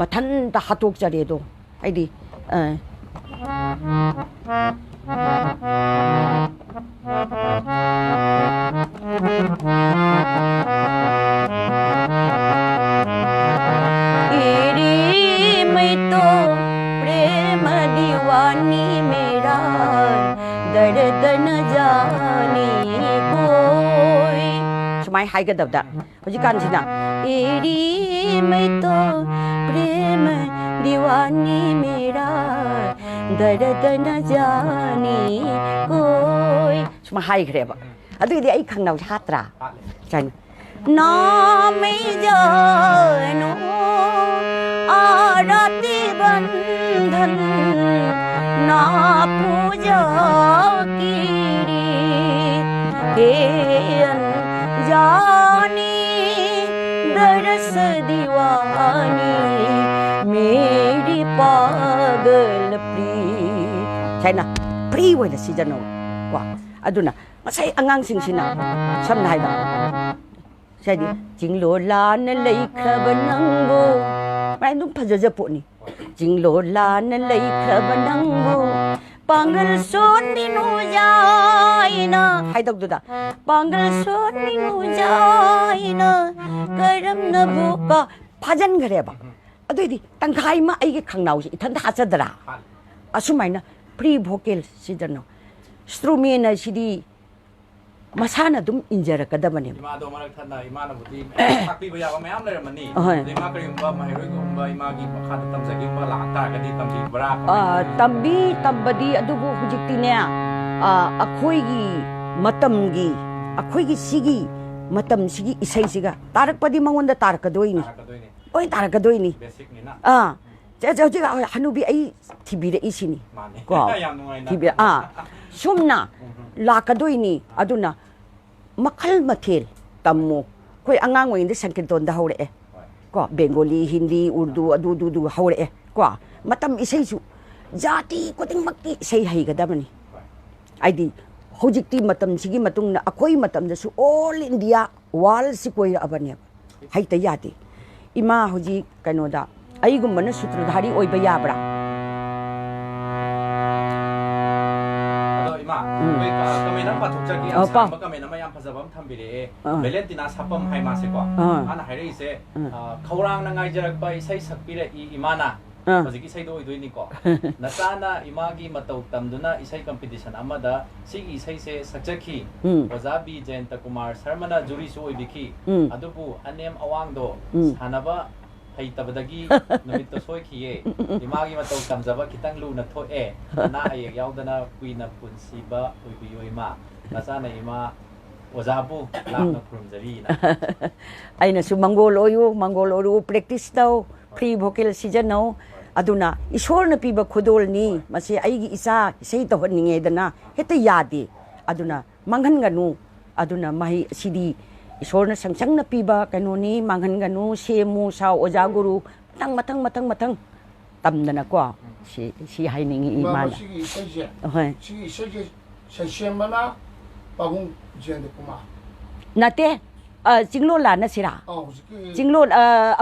Speaker 2: mathan ta hatok jare do aidi iri mai to prema diwani mera dard n jane koi sumai hai ga dabda hoji kan sina iri mai to prema diwani mera Daradana jani koi Suma hai kreba Adu di ai khang nau hatra Chan Na me janu Arati bandhan Na puja kiri Kean jani Daras diwani Meri pagal pri China pri wala si jano Wah aduna masay angang sing sina sam na haida Jadi jinglo la na lai khabanango Mai dum phajaja po ni jinglo la na lai khabanango Pangal son minu jaina haidok duda Pangal son minu jaina Karam na buka phajan gare ba Adoi tangkai ma ai ge khangnau si ithan da chadra Asumaina pre vocal si jano Strumena sidi masana dum injara kadamani
Speaker 1: ima do marak thana imana buti takpi baya ba mayam le mani lema karim ba mahiroi ko ba imagi pakha tamjagi ba la ta gadi tamji bara
Speaker 2: tambi tambadi adubu hujikti ne akhoi gi matamgi akhoi gi sigi matam sigi isai siga tarak padi mangonda tarakadoi ni oi tarakadoi ni
Speaker 1: basic ni na
Speaker 2: Jadi hanubi ai tibira isini ko tibira sumna lakadoi ni aduna makal mathil tammo koi angang wing de sankirton da hore ko Bengali Hindi Urdu adu hore ko matam isai su jati koting makki sei hai gadamani aidi hojikti matam sigi matung na akoi matam da su all India wal si koi abani hai ta yati ima hoji kanoda aigumana sutradhari oiba yabra
Speaker 1: ado ima koi kamena pa thokchagi asam kamena mayam phajabam thambire Valentina sapam hai ma se ko ana haire se khaurang na ngai jarak ba isai sakpire imana hojiki sai do idoi ko nasana imagi matau tamduna isai competition amada sigi isai se sakjaki Ojabi Jayanta Kumar Sarmana juri su oibiki adubu anem awang do sanaba hay tabadagi namito soy kiye imagi matau tamjaba kitang lu na thoe na ay yaudana kuina punsiba oibiyo ima nasana ima Ojabu lakna kurumjari na
Speaker 2: aina su mangol oyu practice daw pre vocal season no aduna isor na piba khudol ni masi aigi isa sei to ninge dana heta yadi aduna manghan ganu aduna mahi sidi isor na sangsang na piba kanoni manghan ganu semu sa oja guru matang tamdana ko si hainingi imana
Speaker 3: si shemana bagong jende kuma
Speaker 2: nate jinglo la na sira jinglo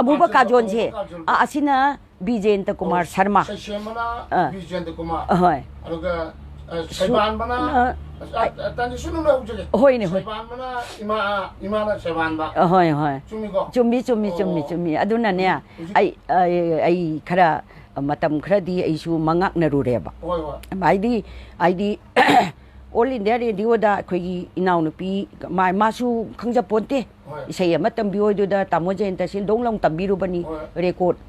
Speaker 2: abuba kajon je asina Bijayanta Kumar Sharma
Speaker 3: Shemana Bijayanta Kumar aluga Saiban bana tanji sunu na ujage
Speaker 2: hoi ne
Speaker 3: Saiban bana imana Saiban ba
Speaker 2: hoi chumi aduna ne ai khara matam khara di ai su mangak na ru reba ai All India Radio da khoi inau nu pi mai masu khangja ponte isai ama tambi oi da tamojen ta sin donglong tambiru bani record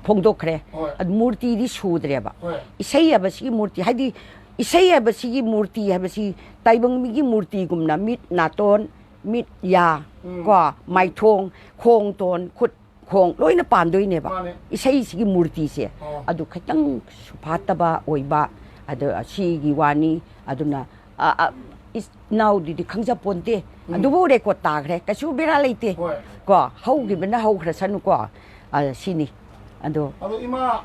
Speaker 2: phongdokre ad murti di sudreba isai abasi murti haidi isai abasi murti habasi taibang mi murti gumna mit naton mit ya ko mai thong khong ton khut khong loina pandoi ne ba isai sigi murti se adu khatang suphataba oiba adu asigi wani aduna now di khangja ponte adubu record tagre kasu bera leite ko haugi bena hau khra sanu ko sini ado
Speaker 3: ima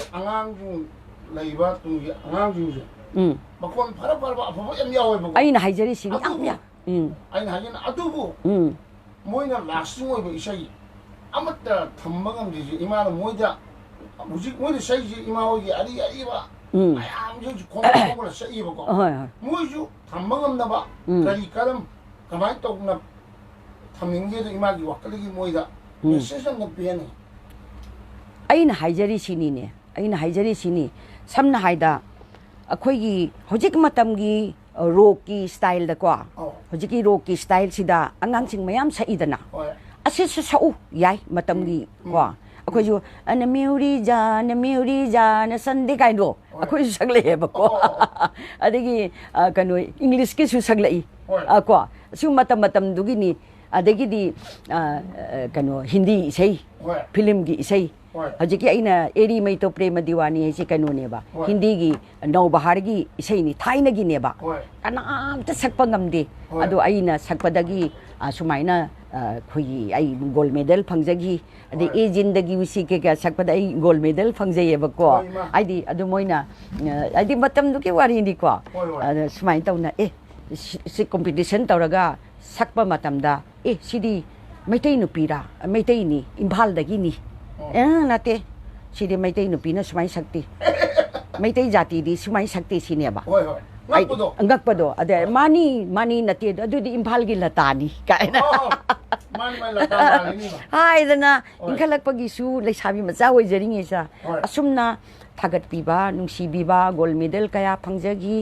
Speaker 3: angang ju leiba tu angang ju bakon phara afabu em yawe ba
Speaker 2: aina haijari sini amya
Speaker 3: aina hajina adubu moina lasting oiba isai amata thambagam ji ima na moida music moida sai ji ima hogi ari ba ayam ju khong sai ba ko moiju thambagam na ba kari karam kamai tok na thamingge de ima gi wakali moida session na piani
Speaker 2: aina haijari sini samna haida akhoi hojik matam gi rocky style da ko hojik rocky style sida angang sing mayam sa idana asis sa u yai matam gi ko ꯑꯩꯈꯣꯏꯁꯨ ꯅꯃꯤꯎꯔꯤꯖꯥꯅ ꯁꯟꯗꯦ ꯀꯥꯏꯗꯣ ꯑꯩꯈꯣꯏꯁꯨ ꯁꯛꯂꯛꯑꯦꯕꯀꯣ ꯑꯗꯒꯤ ꯀꯩꯅꯣ ꯏꯪꯂꯤꯁꯀꯤꯁꯨ ꯁꯛꯂꯛꯏ ꯀꯣ ꯁꯤ ꯃꯇꯝꯗꯨꯒꯤꯅꯤ ꯑꯗꯒꯤꯗꯤ ꯀꯩꯅꯣ ꯍꯤꯟꯗꯤ ꯏꯁꯩ ꯐꯤꯂꯝꯒꯤ ꯏꯁꯩ ꯍꯧꯖꯤꯛꯀꯤ ꯑꯩꯅ ꯑꯦꯔꯤ ꯃꯩꯇꯣ ꯄ꯭ꯔꯦꯃ ꯗꯤꯋꯥꯅꯤ ꯍꯥꯏꯁꯤ ꯀꯩꯅꯣꯅꯦꯕ ꯍꯤꯟꯗꯤꯒꯤ ꯅꯧꯕꯍꯥꯔꯒꯤ ꯏꯁꯩꯅꯤ ꯊꯥꯏꯅꯒꯤꯅꯦꯕ ꯀꯅꯥꯝꯇ ꯁꯛꯄ ꯉꯝꯗꯦ ꯑꯗꯣ ꯑꯩꯅ ꯁꯛꯄꯗꯒꯤ ꯁꯨꯃꯥꯏꯅ ꯑꯩꯈꯣꯏꯒꯤ ꯑꯩ ꯒꯣꯜ ꯃꯦꯗꯜ ꯐꯪꯖꯈꯤ ꯑꯗꯩ ꯑꯦꯖꯤꯟꯗꯒꯤ ꯎꯁꯤ ꯀꯩꯀꯥ ꯁꯛꯄꯗ ꯑꯩ ꯒꯣꯜ ꯃꯦꯗꯜ ꯐꯪꯖꯩꯌꯦꯕꯀꯣ ꯍꯥꯏꯗꯤ ꯑꯗꯨ ꯃꯣꯏꯅ ꯍꯥꯏꯗꯤ ꯃꯇꯝꯗꯨꯒꯤ ꯋꯥꯔꯤꯅꯤꯀꯣ ꯑꯗ ꯁꯨꯃꯥꯏꯅ ꯇꯧꯅ ꯁꯤ ꯀꯣꯝꯄꯤꯇꯤꯁꯟ ꯇꯧꯔꯒ ꯁꯛꯄ ꯃꯇꯝꯗ ꯁꯤꯗꯤ ꯃꯩꯇꯩ ꯅꯨꯄꯤꯔꯥ ꯃꯩꯇꯩꯅꯤ ꯏꯝꯐꯥꯜꯗꯒꯤꯅꯤ ꯅꯠꯇꯦ ꯁꯤꯗꯤ ꯃꯩꯇꯩ ꯅꯨꯄꯤꯅ ꯁꯨꯃꯥꯏꯅ ꯁꯛꯇꯦ ꯃꯩꯇꯩ ꯖꯥꯇꯤꯗꯤ ꯁꯨꯃꯥꯏꯅ ꯁꯛꯇꯦ ꯁꯤꯅꯦꯕ ꯉꯛꯄꯗꯣ ꯑꯗ ꯃꯥꯅꯤ ꯅꯠꯇꯦ ꯑꯗꯨꯗꯤ ꯏꯝꯐꯥꯜꯒꯤ ꯂꯇꯥꯅꯤ ꯀꯥꯏꯅ ꯍꯥꯏꯗꯅ ꯏꯟꯈꯠꯂꯛꯄꯒꯤꯁꯨ ꯂꯩꯁꯥꯕꯤ ꯃꯆꯥ ꯑꯣꯏꯖꯔꯤꯉꯩꯁꯥ ꯑꯁꯨꯝꯅ ꯊꯥꯒꯠꯄꯤꯕ ꯅꯨꯡꯁꯤꯕꯤꯕ ꯒꯣꯜ ꯃꯦꯗꯜ ꯀꯌꯥ ꯐꯪꯖꯈꯤ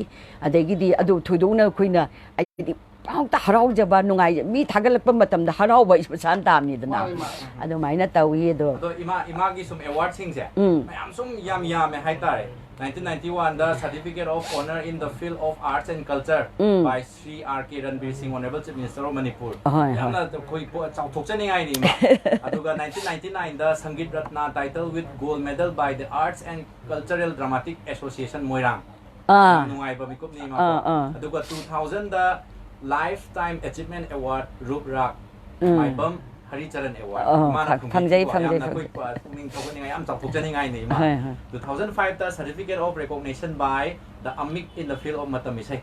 Speaker 2: ꯑꯗꯒꯤꯗꯤ ꯑꯗꯨ ꯊꯣꯏꯗꯣꯛꯅ ꯑꯩꯈꯣꯏꯅ ꯑꯩꯗꯤ ꯄꯥꯎꯇ ꯍꯔꯥꯎꯖꯕ ꯅꯨꯡꯉꯥꯏ ꯃꯤ ꯊꯥꯒꯠꯂꯛꯄ ꯃꯇꯝꯗ ꯍꯔꯥꯎꯕ ꯏꯁꯥꯅ ꯇꯥꯕꯅꯤꯗꯅ ꯑꯗꯨꯃꯥꯏꯅ ꯇꯧꯏ ꯑꯗꯣ
Speaker 1: 이마기 좀 awardꯁꯤꯡꯁꯦ ꯃꯌꯥꯝ ꯁꯨꯝ ꯌꯥꯝꯃꯦ ꯍꯥꯏꯇꯥꯔꯦ 1991ꯗ Certificate of Honor in the Field of Arts and Culture by Sri R.K. Ranbir Singh Honorable Chief Minister of Manipur ꯌꯥꯝꯅ ꯑꯩꯈꯣꯏ ꯆꯥꯎꯊꯣꯛꯆꯅꯤꯡꯉꯥꯏꯅꯤ ꯏꯃꯥ ꯑꯗꯨꯒ 1999ꯗ Sangeet Ratna title with gold medal by the Arts and Cultural Dramatic Association Moirang ꯅꯨꯡꯉꯥꯏꯕ ꯃꯤꯀꯨꯞꯅꯤ ꯏꯃꯥ ꯑꯗꯨꯒ 2000ꯗ Lifetime Achievement Award Rup Rak Maibam Haricharan Award
Speaker 2: ꯐꯪꯖꯩ
Speaker 1: 2005ꯗ Certificate of Recognition by the Amik in the field of Matamisay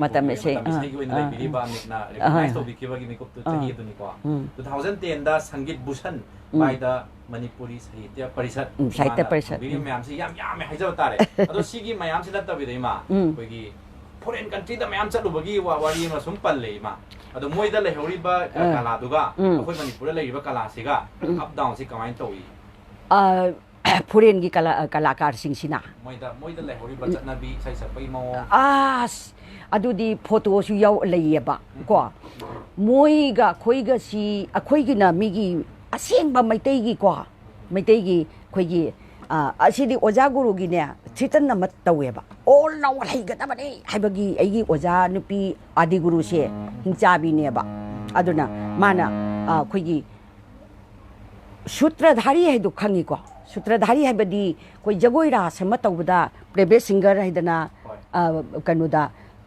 Speaker 2: Matamisay
Speaker 1: Tabiriba Amikna recognized tobikibagi mikuptu chahi aduniko 2010ꯗ Sangeet Bhushan by the Manipuri Sahitya Parishad
Speaker 2: Sahitya Parishad
Speaker 1: video mayamsi yam haijaba tare ado sigi mayamsi nattabida ima koigi foreign country da mayam chalubagi wari ma sum palle ima ado moida lehoriba kala duga akoi Manipur la leriba kala siga up down si kamai towi
Speaker 2: foreign gi kalakar singsina
Speaker 1: moida lehoriba chatnabi sai sapai mo
Speaker 2: adudi photo su yaw leyeba ko moiga khoiga si akhoi na migi asengba maitai gi ko maitai gi khoi gi asidi oja guru gi ne thitan na mat taweba all now haigadabani haibagi aigi oja nupi adi guru se hingchabi neba aduna mana khoi gi sutradhari haidu khangi ko sutradhari haibadi koi jagoi ra sama tawda private singer haidana kanuda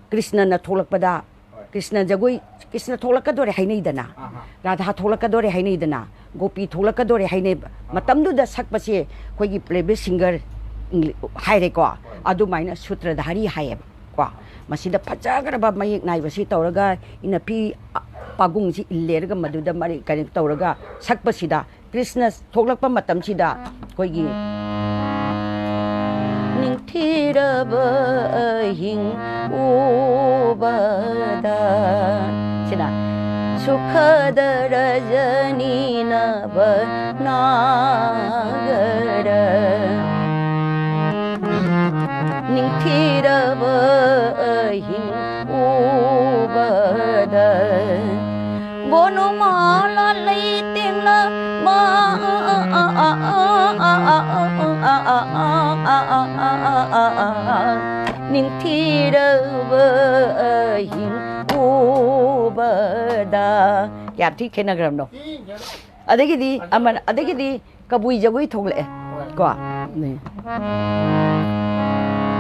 Speaker 2: krishna na tholakpada krishna jagoi krishna tholakadore hainaidana radha tholakadore hainaidana gopi tholakadore hainai matamdu da sakpase koi gi private singer haire ko adu maina sutradhari haib ko masida phajagraba mayek naibasi tawraga inapi pagung si illerga maduda mari kan tawraga sakpasida krishna tholakpa matam sida koi gi ningthiraba hing ubada sina sukhada rajani nagara ningthiraba hing ubada bonumala leitingla ma ningthiraba hing ubada ya thi khenagram no adagidi aman adagidi kabui jagoi thongle ko ni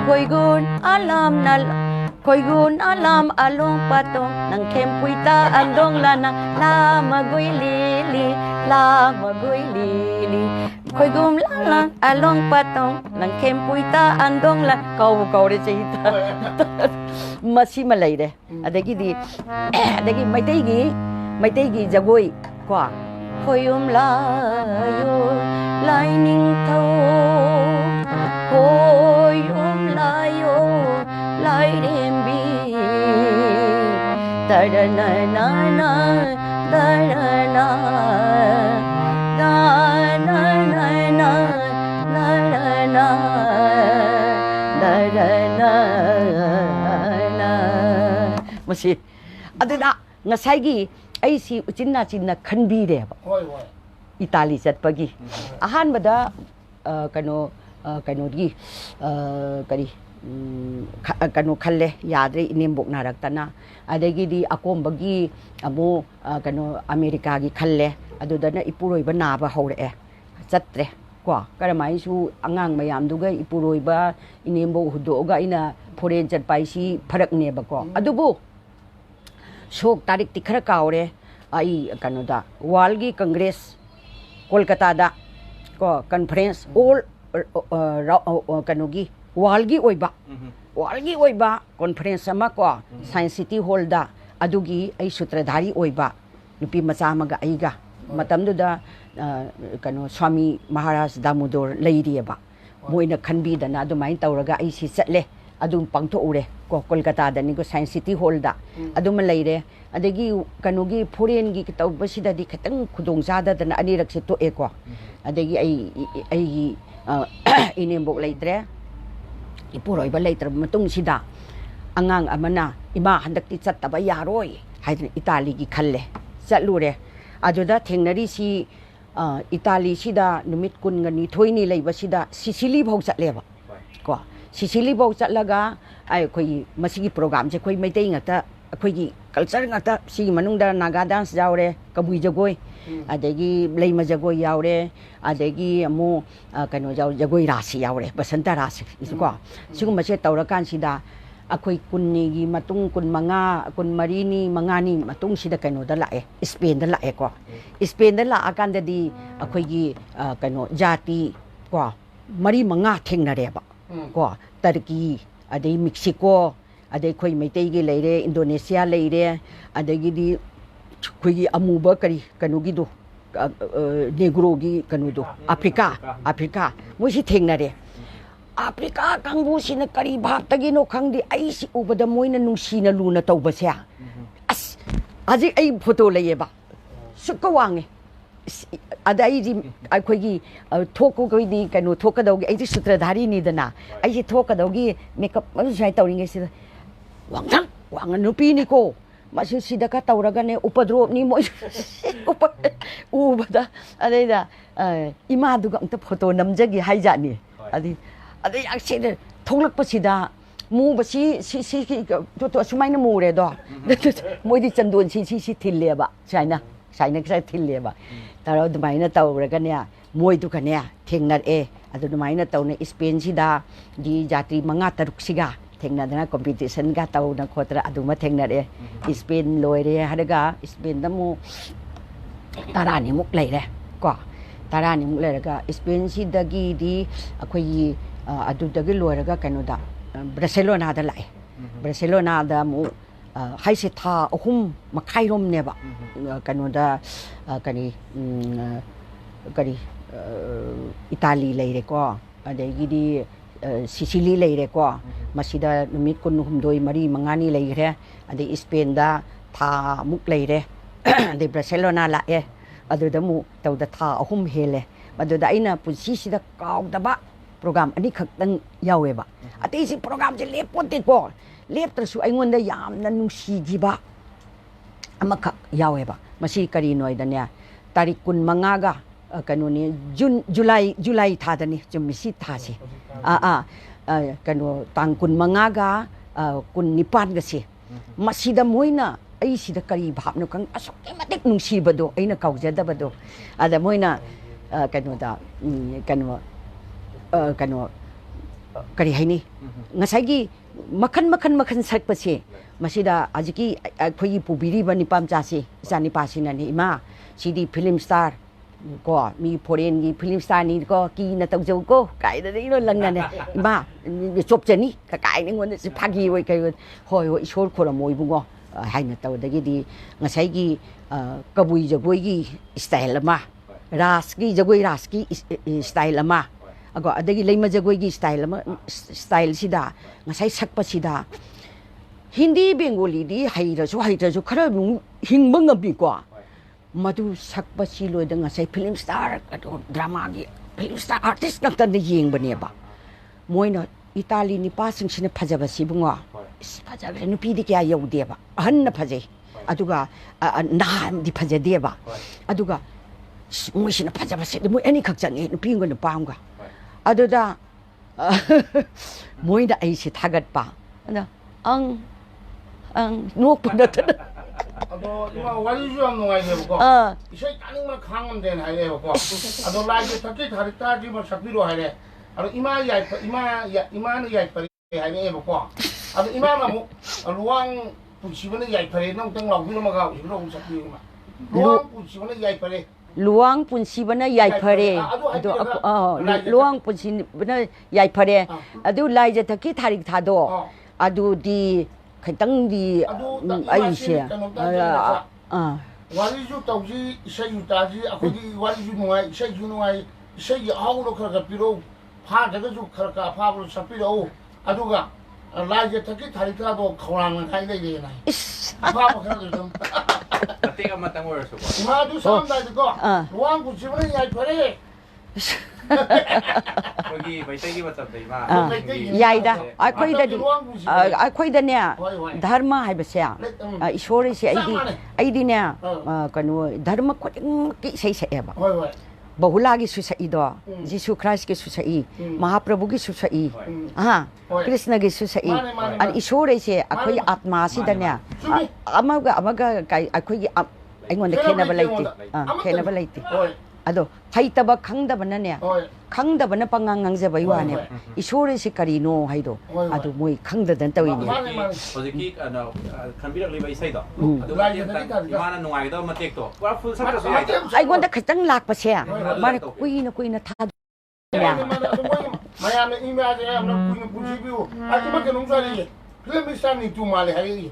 Speaker 2: koigun alam along patong nang kempuita andong lana la magui lili koigum lala along patong nang kempuita andong la kau re chita masi malai de adagi maitai gi jagoi ko koyum layo lining thau koyum layo lai rembi tarana na na darana darana na darana darana na masi aduna ngasai gi ai si uchinna chinna khanbi re ba Italy chatpagi ahan bada kano gi kari kano khalle yadre inembok naraktana adagi di akombagi amu kano America gi khalle adudana ipuroiba naba hore chatre ko karamai su angang mayam duga ipuroiba inembo hudoga ina foreign chatpai si pharak neba ko adubu sok tarik ti khara kaure ai kano da world gi congress Kolkata da ko conference all kano gi world gi oiba conference sama ko science city hall da adugi ai sutradhari oiba nupi macha maga aiga matamdu da kano Swami Maharaj Damodar leirieba moina khanbi da na adumai tawraga ai si chatle adum pangtho ure ko Kolkata da ni ko science city hall da adum leire adagi kano gi foreign gi tawbasida di khatang khudong jada da ani rak se to e ko adagi ai inembok leitre ipuroi ba leitre matung sida angang amana ima handakti chattaba yaroi haidna Italy gi khalle chatlure aduda thengnari si Italy sida numit kun ngani thoini leiba sida Sicily bhau chatleba ko Sicily bhau chatlaga ai khoi masigi program je khoi maitai ngata khoi gi culture ngata sigi manungda naga dance jaure kabui jagoi adagi leima jagoi yaure adagi amu kano jagoi rasi yaure basanta rasi ko sigu mache tawrakan sida akhoi kunni gi matung kun manga kun marini mangani matung sida kano da lae Spain da lae ko Spain da la akan da di akhoi gi kano jati ko mari manga thengnareba ko Turkey adai Mexico adai khoi maitai gi leire Indonesia leire adagi di khoi gi amuba kari kano gi do negro gi kano do Africa moi si thengnare Africa kangbu sina kari bhaktagi no khangdi ai si ubada moina nungsina luna tawbasya as aji ai photo leyeba sukka wange adai ji akhoi gi thoko gi di kano thokadawgi ai ji sutradhari ni dana ai ji thokadawgi makeup sai tawringe sida wangan nupi ni ko masu sida ka tawraga ne upadrop ni moi ubada adaida ima duga amta photo namjagi haija ni adi adai aksida thoglakpasida mu basi si to sumaina mu re do moi di chandon si thilleba chaina sai thilleba taro dumaina tawraga ne moi du kane thengnar e adu dumaina tawne Spain sida di jatri manga taruk siga thengnadana competition ga tawna khotra aduma thengnare Spain loire hadaga Spain da mu tarani muk leire ko tarani muk leiraga Spain sidagi di akhoi adudagi loiraga kanoda Barcelona da lai Barcelona da mu haise tha ahum makhairom neba kanoda kani Italy leire ko adagi di Sicily leire ko masida numit kun humdoi mari mangani leire ade Spain da tha muk leire de Barcelona la e aduda mu tawda tha ahum hele aduda aina punsi sida kaudaba program ani khaktang yaweba ate si program je lepote ko leptrasu aingonda yamna nungsigiba amaka yaweba masi kari noidanya tarik kun mangaga kanoni July thadani chumisi thasi kano tangkun mangaga kun nipan gasi masida moina ai sida kari bhapno kang asoke matik nungsibado aina kaujadabado ada moina kano da kano kari haini ngasagi makan sakpase masida ajiki khoi pubiriba nipam chasi isani pasina ni ima sidi film star ko mi foreign gi film star ni ko ki na tau jau ko kai da dei no langna ne ima chop chani ka kai ni ngon si phagi wai kai hoi isor khora moi bungo haina tau da gi di ngasai gi kabui jagoi gi style ma ras gi jagoi ras gi style ma ago adagi leima jagoi gi style sida ngasai sakpa sida Hindi Bengali di hairasu khara hingba ngami ko madu sakpa si loida ngasai film star ado drama gi film star artist nakta ni yengbane ba moina Italy ni pasing sine phajaba si bungo phajaba nu pi di kya yaude ba ahan na phajai aduga nahan di phajade ba aduga ꯃꯣꯏꯁꯤꯅ ꯐꯖꯕꯁꯦ ꯃꯣꯏ ꯑꯅꯤꯈꯛ ꯆꯪꯉꯦ ꯅꯨꯄꯤꯒ ꯅꯨꯄꯥꯝꯒ ꯑꯗꯨꯗ ꯃꯣꯏꯗ ꯑꯩꯁꯦ ꯊꯥꯒꯠꯄ ꯑꯗ ꯅꯣꯛꯄ ꯅꯠꯇꯅ
Speaker 3: ꯑꯗꯣ 이마 와리주 ꯌꯥꯝ ꯅꯨꯡꯉꯥꯏꯅꯦꯕꯀꯣ 이ꯁꯩ ꯇꯥꯅꯤꯡꯕ ꯈꯥꯡꯉꯝꯗꯦꯅ ꯍꯥꯏꯔꯦꯕꯀꯣ ꯑꯗꯣ ꯂꯥꯏꯒꯤ ꯊꯛꯀꯤ ꯊꯥꯔꯤꯛꯇꯥꯗꯤ ꯃ ꯁꯛꯄꯤꯔꯣ ꯍꯥꯏꯔꯦ ꯑꯗꯣ 이마는 야이파레 하네ꯕꯀꯣ ꯑꯗꯣ 이마는 ꯑꯃꯨꯛ 루왕 ꯄꯨꯟꯁꯤꯕꯅ 야이파레 ꯅꯪꯇꯪ ꯂꯥꯎꯕꯤꯔꯝꯃꯒ ꯍꯧꯖꯤꯛ ꯑꯃꯨꯛ ꯁꯛꯄꯤꯌꯨ 루왕 ꯄꯨꯟꯁꯤꯕꯅ 야이파레
Speaker 2: 루왕 punsibana Yaiphare luang punsibana Yaiphare adu laija thaki tharik thado adu di khitang di aise
Speaker 3: 와리주 tauji isai utaji akhodi 와리주 nungai isai nungai isai ahaulo khara piro pha daga ju khara pha bro sapiro aduga laija thaki tharik thado khawang khai dei nai pha pha khara dum
Speaker 1: Ating amatang oras ko.
Speaker 3: 이마도 사람들 거 루왕 부지분은 야이파레
Speaker 1: 거기 바이타기 맞았다 이마.
Speaker 2: 야이다 아코이다네 dharma 하이버세 이쇼리시 아이디네 그노 dharma 코딩기 세세에바 बहुलागी सुसई दो जीसु Christ की सुसई महाप्रभु की सुसई कृष्ण की सुसई और ईश्वर से अखोई आत्मा सिदने अखोई अखोई खेनब लेती अदो हैतब खंगदबनने खंगदबन पंगांग ngangजबई वाने ईश्वर से करिनो हाइदो अदो मोई खंगददन तविने
Speaker 1: होजिकी खनबिरकलिबा इसाइदो अदो इमाना नुंगाइदो मतेक्तो पुरा फुल सक्तसु याइदो
Speaker 2: आइगोंदा खतंग लाकपसे माने कुइना थाद
Speaker 3: mayamna image amna kuina punjibiu atima ke nungzari film isani tu male hari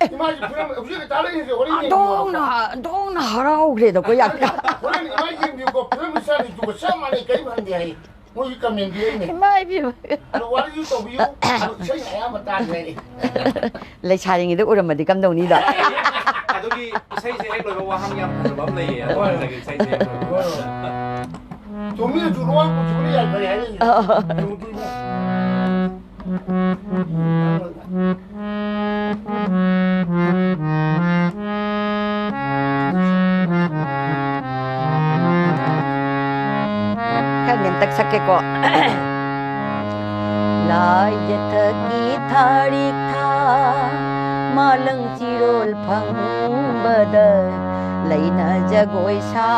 Speaker 3: image film ujike tala ni ori ni
Speaker 2: dongna harau gredo ko yak
Speaker 3: ori image ni ko film isani tu sa male kai bhandi hai mo yi comment di ne
Speaker 2: mai bi
Speaker 3: aro wari yu toubiyu aro sei aya mata ne
Speaker 2: lai charing idu uramadi kam dongni da
Speaker 1: adugi isai se ek loba wahang yam bam lei ado lagi isai se
Speaker 3: Tommy tu ruang pun cuma ya beri hari ni.
Speaker 2: Kan yang tak sakit kok. Layat ki tharik tha malang cirol phang badar laina jagoi sa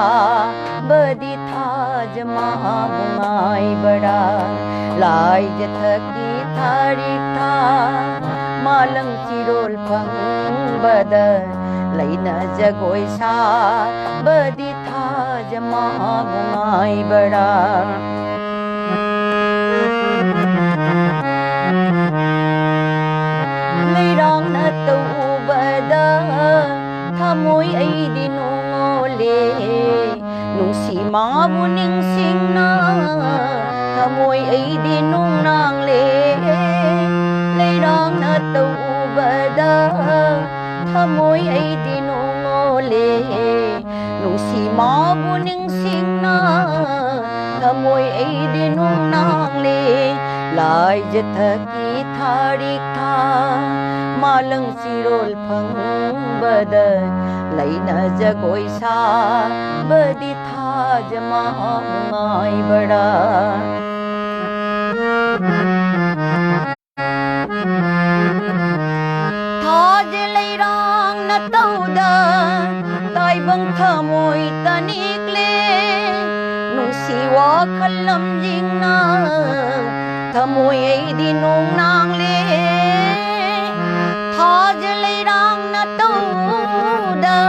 Speaker 2: badi tha jama bungai bada lai jathaki tharik tha malang cirol phang badar laina jagoi sa badi tha jama bungai bada leirang na tu bada thamoi ai di nungole nungsi ma buning sing na thamoi ai di nung nang le leirang na tu bada thamoi ai di nungole nungsi ma buning sing na thamoi ai di nung nang le lai jathaki tharik tha malang sirol phang badar laina jagoi sa badi tha jama ngai bada thaj leirang na tauda tai bang thamoi tanikle nung siwa khalam jingna thamoi ai di nung nang le thaj leirang na tauda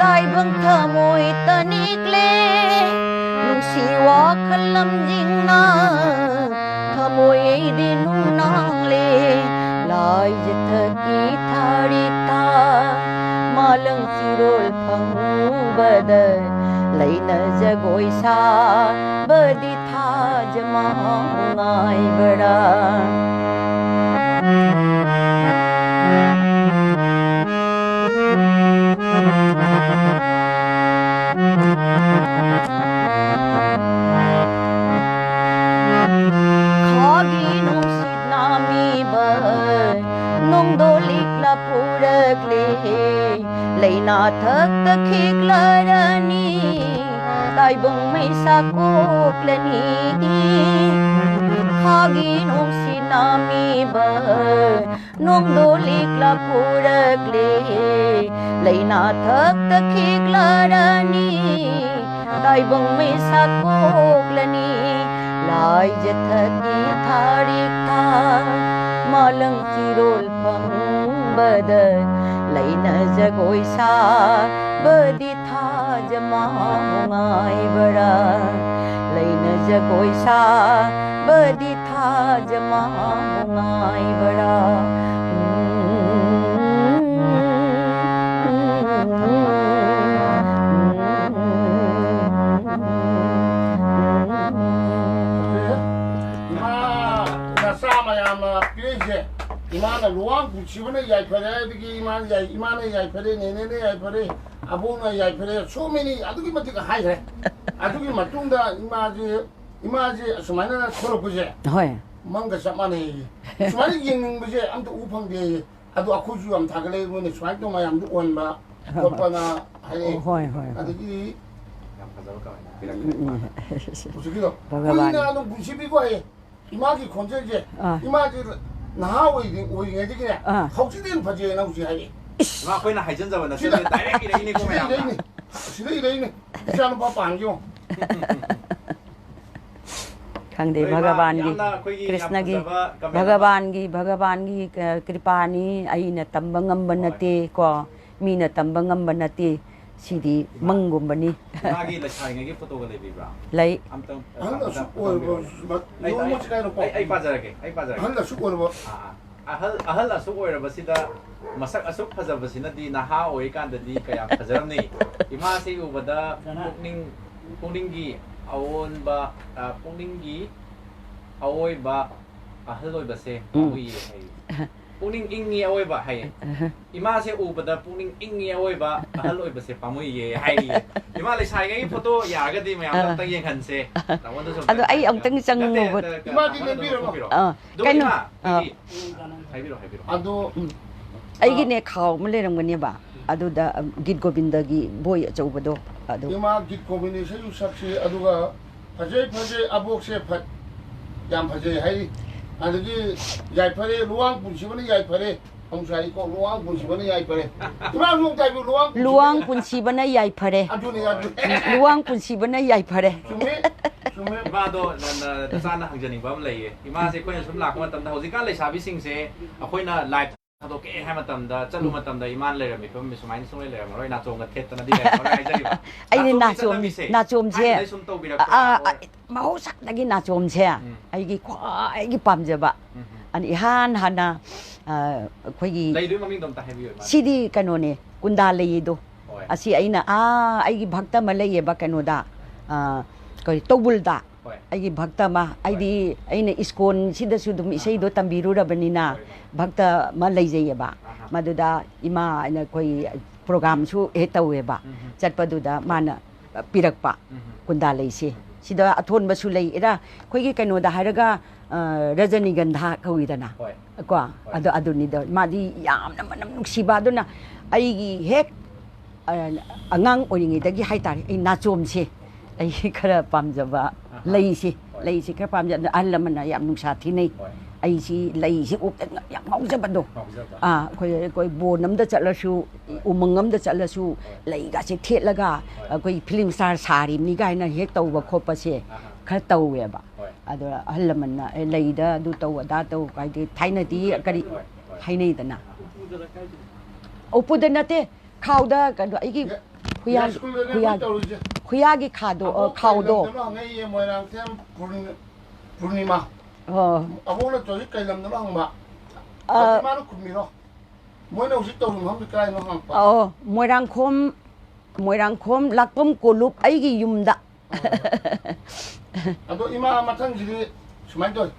Speaker 2: tai bang thamoi tanikle nung siwa khalam jingna thamoi ai di nung nang le lai jathaki tharik tha malang sirol phang badar laina jagoi sa badi tha jama ngai bada khagi nung sit nami bar nung dolik la purak le leina thak takhik larani mai sakuklani khagi nong sinamiba nong dolik la purakle leina thak takhiklarani daibang mai sakuklani lai jathaki tharik thang malang chirol phangbada leina jagoi sa badi tha jama ngai bara leina jagoi sa badi tha jama ngai bara
Speaker 3: Imana luang kuchibana Yaiphare digi imana Yaiphare nene Yaiphare abona Yaiphare so many adugi matika haire adugi matungda imaji sumaina thorokuje
Speaker 2: hoi
Speaker 3: manga samane sumaina yingbuje amta upangde adu akhuju am thagale ngone sumaina to mayam du onba topana haire
Speaker 2: hoi
Speaker 3: adugi
Speaker 1: yam phajaba ka baina
Speaker 3: usikido
Speaker 2: Bhagavan
Speaker 3: kuina adu kuchibigo hai imagi khonjeje imaji 나하 오이게 되게 혹시든 바지에 나오지 하니
Speaker 1: 마 거기나 하이전자보다 진짜 다이렉트 이네 보면
Speaker 3: 시대 이래 이사는 봐 방죠
Speaker 2: khangde bhagavan gi krishna gi bhagavan gi kripani aina tambangam banate ko mina tambangam banate sidi mangum bani
Speaker 1: magi la chai ngi photo ga lebi bra
Speaker 2: lai
Speaker 1: amtam
Speaker 3: 한다 숙고를 뭐 너무 지가는 거
Speaker 1: ai pazarage
Speaker 3: 한다 숙고를 뭐
Speaker 1: ahal asuk oiraba sida masak asuk phajaba sinadi naha oi kandadi kaya phajaramni ima se ubada pungningi awonba pungningi awoiba ahal oiba se ui hai pungning ingi awoiba hai ima se ubada pungning ingi awoiba ahal oiba se pamui ye hai ima le sai ngai photo yaragadi mayam tang yeng khanse tawonda so
Speaker 2: ado ai ong tang chang mo
Speaker 3: 이마디 내비로
Speaker 2: kaino
Speaker 1: haibiro
Speaker 3: 아도
Speaker 2: ai gi ne khaw ma leram gani ba adu da git govinda gi boy achobado adu
Speaker 3: 이마 깃고민이 세주 삭시 아두가 파제 아복세 파 얌파제 하이 아두기 야이파레 루앙 분시번에 야이파레 ông ko luang pun sibana Yaiphare luang lung tai
Speaker 2: luang pun sibana Yaiphare luang pun sibana Yaiphare
Speaker 3: chume
Speaker 1: ima do na sana hangjani bam lei ima se koina sum lak matam da hojika le sabi sing se akoina live thado ke ha matam da chalu matam da iman le rami pam sumain sum le ram roi na chong ga thet na di le ai jari ba
Speaker 2: ai ni na chom che mau sak lagi na chom che ai gi kwa ai gi pam je ba an i han hana khoi
Speaker 1: lai du maming dom ta heavy
Speaker 2: sidi kanone kunda lei do asi aina ai gi bhakta ma lei ba kanoda koi tobul da ai gi bhakta ma ai di aina iskon sida su dum isei do tambiru ra banina bhakta ma lei jei ba maduda ima aina koi program su e tawe ba chatpadu da mana pirakpa kunda lei se sida athon ba su lei era khoi gi kanoda haraga Rajanigandah kawidana kwa ado ni do madi yamna manam nuksiba aduna aigi hek angang oringi dagi haitari ai nachom se ai khara pamjaba leisi khara pamjaba allamana yam nungsa thinai ai si leisi up yam ngaujaba do koi bonam da chalasu umangam da chalasu leiga se thetlaga koi film star sari ni gaina hek tawba khopa se khara tawwe ba ado alamana leida du taw da taw kai di thaina di kari hainai dana opuda nate khawda ka ai gi khuya gi khado khawdo
Speaker 3: ngai moirang tem purnima abona to kai lam na hang ba ma no kumiro moina usi to hum kai no hang
Speaker 2: moirang khom lakpum kolup ai gi yumda
Speaker 3: 아도 이마 마찬가지로 수만도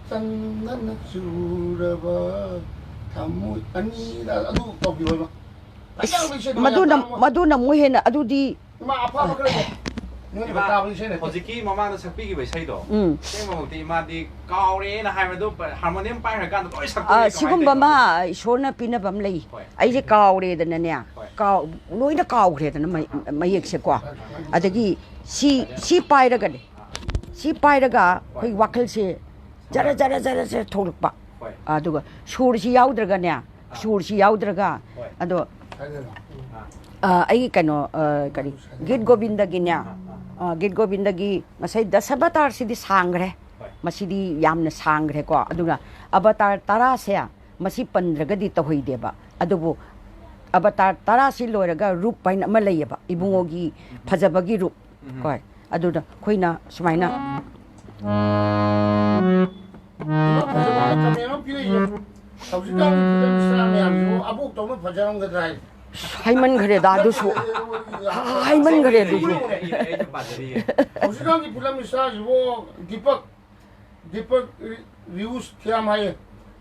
Speaker 3: 산난 수라바 담무 아니라 아도 또 비워봐
Speaker 2: maduna muhena adudi
Speaker 3: 이마 아파 그래 너는 다 버리시네
Speaker 1: hojiki mamang da sakpi gi bai sai do sema moti ma di kaure na hai ma do harmonium pai ha kan do sakpi
Speaker 2: sigumba ma shona pina bam lei ai je kaure da na ne loina kaugredana mayek se ko adagi si pairaga si pairaga koi wakal se jara se thorpa aduga sur si yaudraga ne sur si yaudraga ado ai kano kari git govinda gi nya git govinda gi masai dasavatar sidi sangre masidi yamna sangre ko aduga avatar tara se masi pandraga di tohoideba adubu avatar tara si loiraga rup paina ama layeba ibungogi phajabagi rup ko aduda khoina sumaina Haiman gare da dusu haiman gare dusu
Speaker 3: Hausigang ki film star wo Deepak views kya hai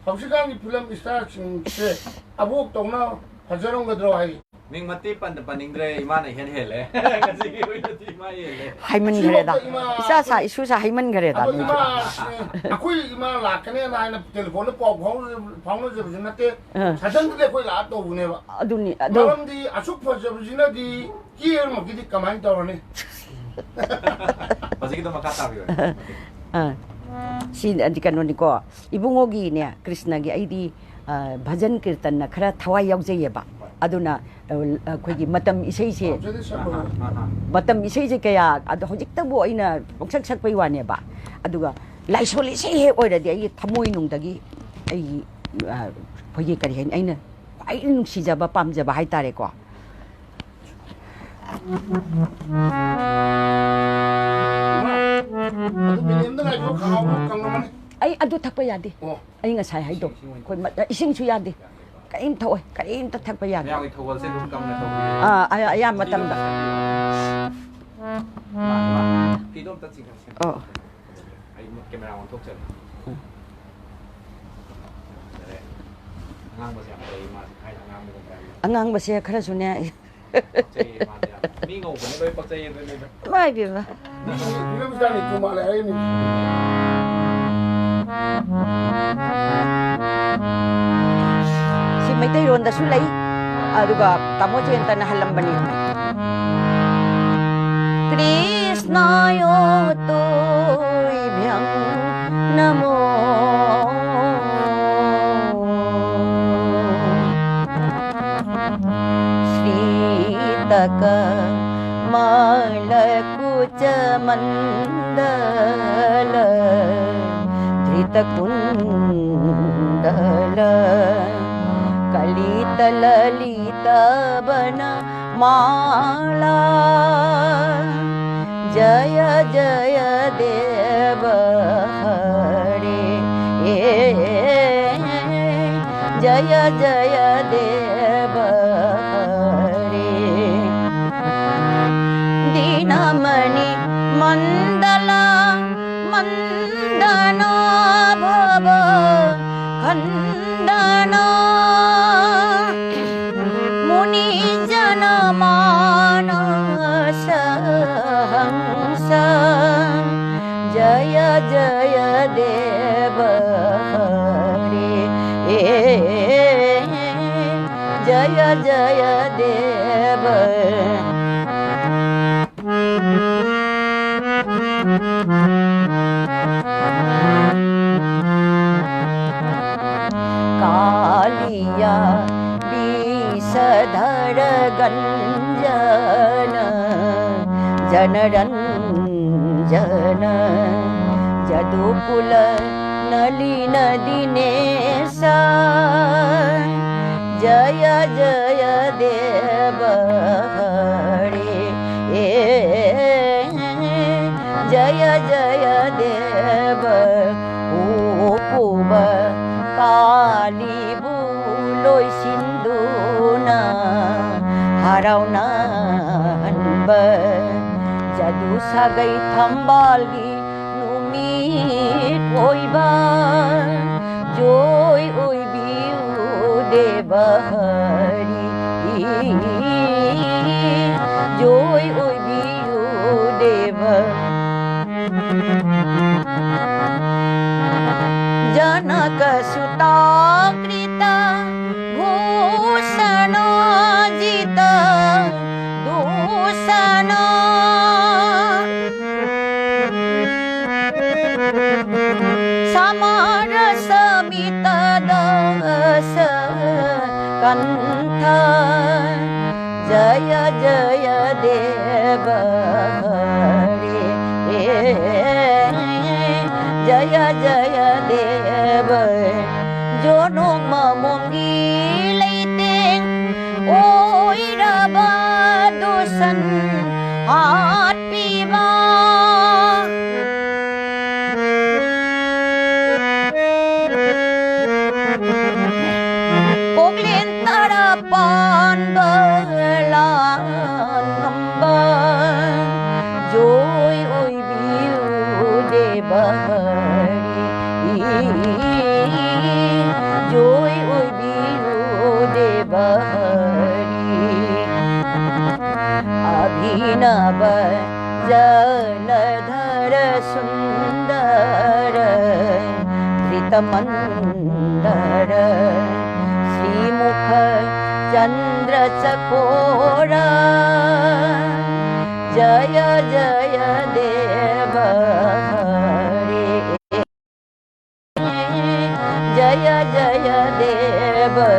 Speaker 3: Hausigang ki film star se abuk tongna hajarong gadro hai
Speaker 1: Ning mati paningdre imana hen hele ngasi ki witi ma hele
Speaker 2: haiman gare da isa sa isu sa haiman gare da
Speaker 3: akui ima lakane na na telephone po phone je jinate sajan de koi la to bune ba
Speaker 2: aduni
Speaker 3: malam di asuk phajab jina di kier ma gidi kamai to ne
Speaker 1: pasti kita makata bi
Speaker 2: si adikano ni ko ibungogi ne krishna gi aidi bhajan kirtan na khara thawai yaujeye ba aduna khoigi matam isei se matam isei je kaya adu hojik tabu aina boksak sak pai wane ba aduga laisol isei he oiradi ai thamoi nungdagi ai khoigi kari hen aina ai nungsi jaba pamjaba hai tare ko ai adu thakpa yade ai ngasai hai do khoi ising chu yade kaim thoi kaim ta thakpa yade
Speaker 1: yang thawal se dum kam na to
Speaker 2: aya matam da
Speaker 1: ki dom ta sing ai camera on thok chen ngang ba se ai ma ai ngang mo ka
Speaker 2: angang ba se khara sune
Speaker 1: mi ngau ba ne pak chai ne
Speaker 2: mai bi ba
Speaker 3: film star ni kuma la hai ni
Speaker 2: si mai tai ron da su lai aduga tamo chen ta na halam bani krishna yo to ibhyam namo shri taka malakucha mandala Kundala Kalita Lalita Bana Mala Jaya Jaya Deva Hare Jaya Jaya Deva Hare Dinamani Mandala Mandana Bhava Khandana Muni Jana Manasa Hamsa Jaya Jaya Deva Hare Jaya Jaya Deva Kaliya Visadhar Ganjana Janaranjana Jadukula Nalina Dinesa Jaya Jaya Deva Hare Jaya Jaya Deva Upuba Kali Buloi Sinduna Harauna Hanba Jadu Sagai Thambalgi Numit Oiba Joy Oibiu Deva Hari Joy Oibiu Deva Janaka Suta Krita Bhusana Jita Samitadasa Kantha Jaya Jaya Deva Hari Jaya Jaya Deva Jonong Mamom Leiting Oi Rabadusan Hat Piba Koglin Tarapan Balan Namban Joy Oi Biu Deva Joy Oi Biu Deva Abhinava Jaladhara Sundara Dhritamandara Srimukha Chandra Chakora Jaya Jaya Deva Hari Jaya Jaya Deva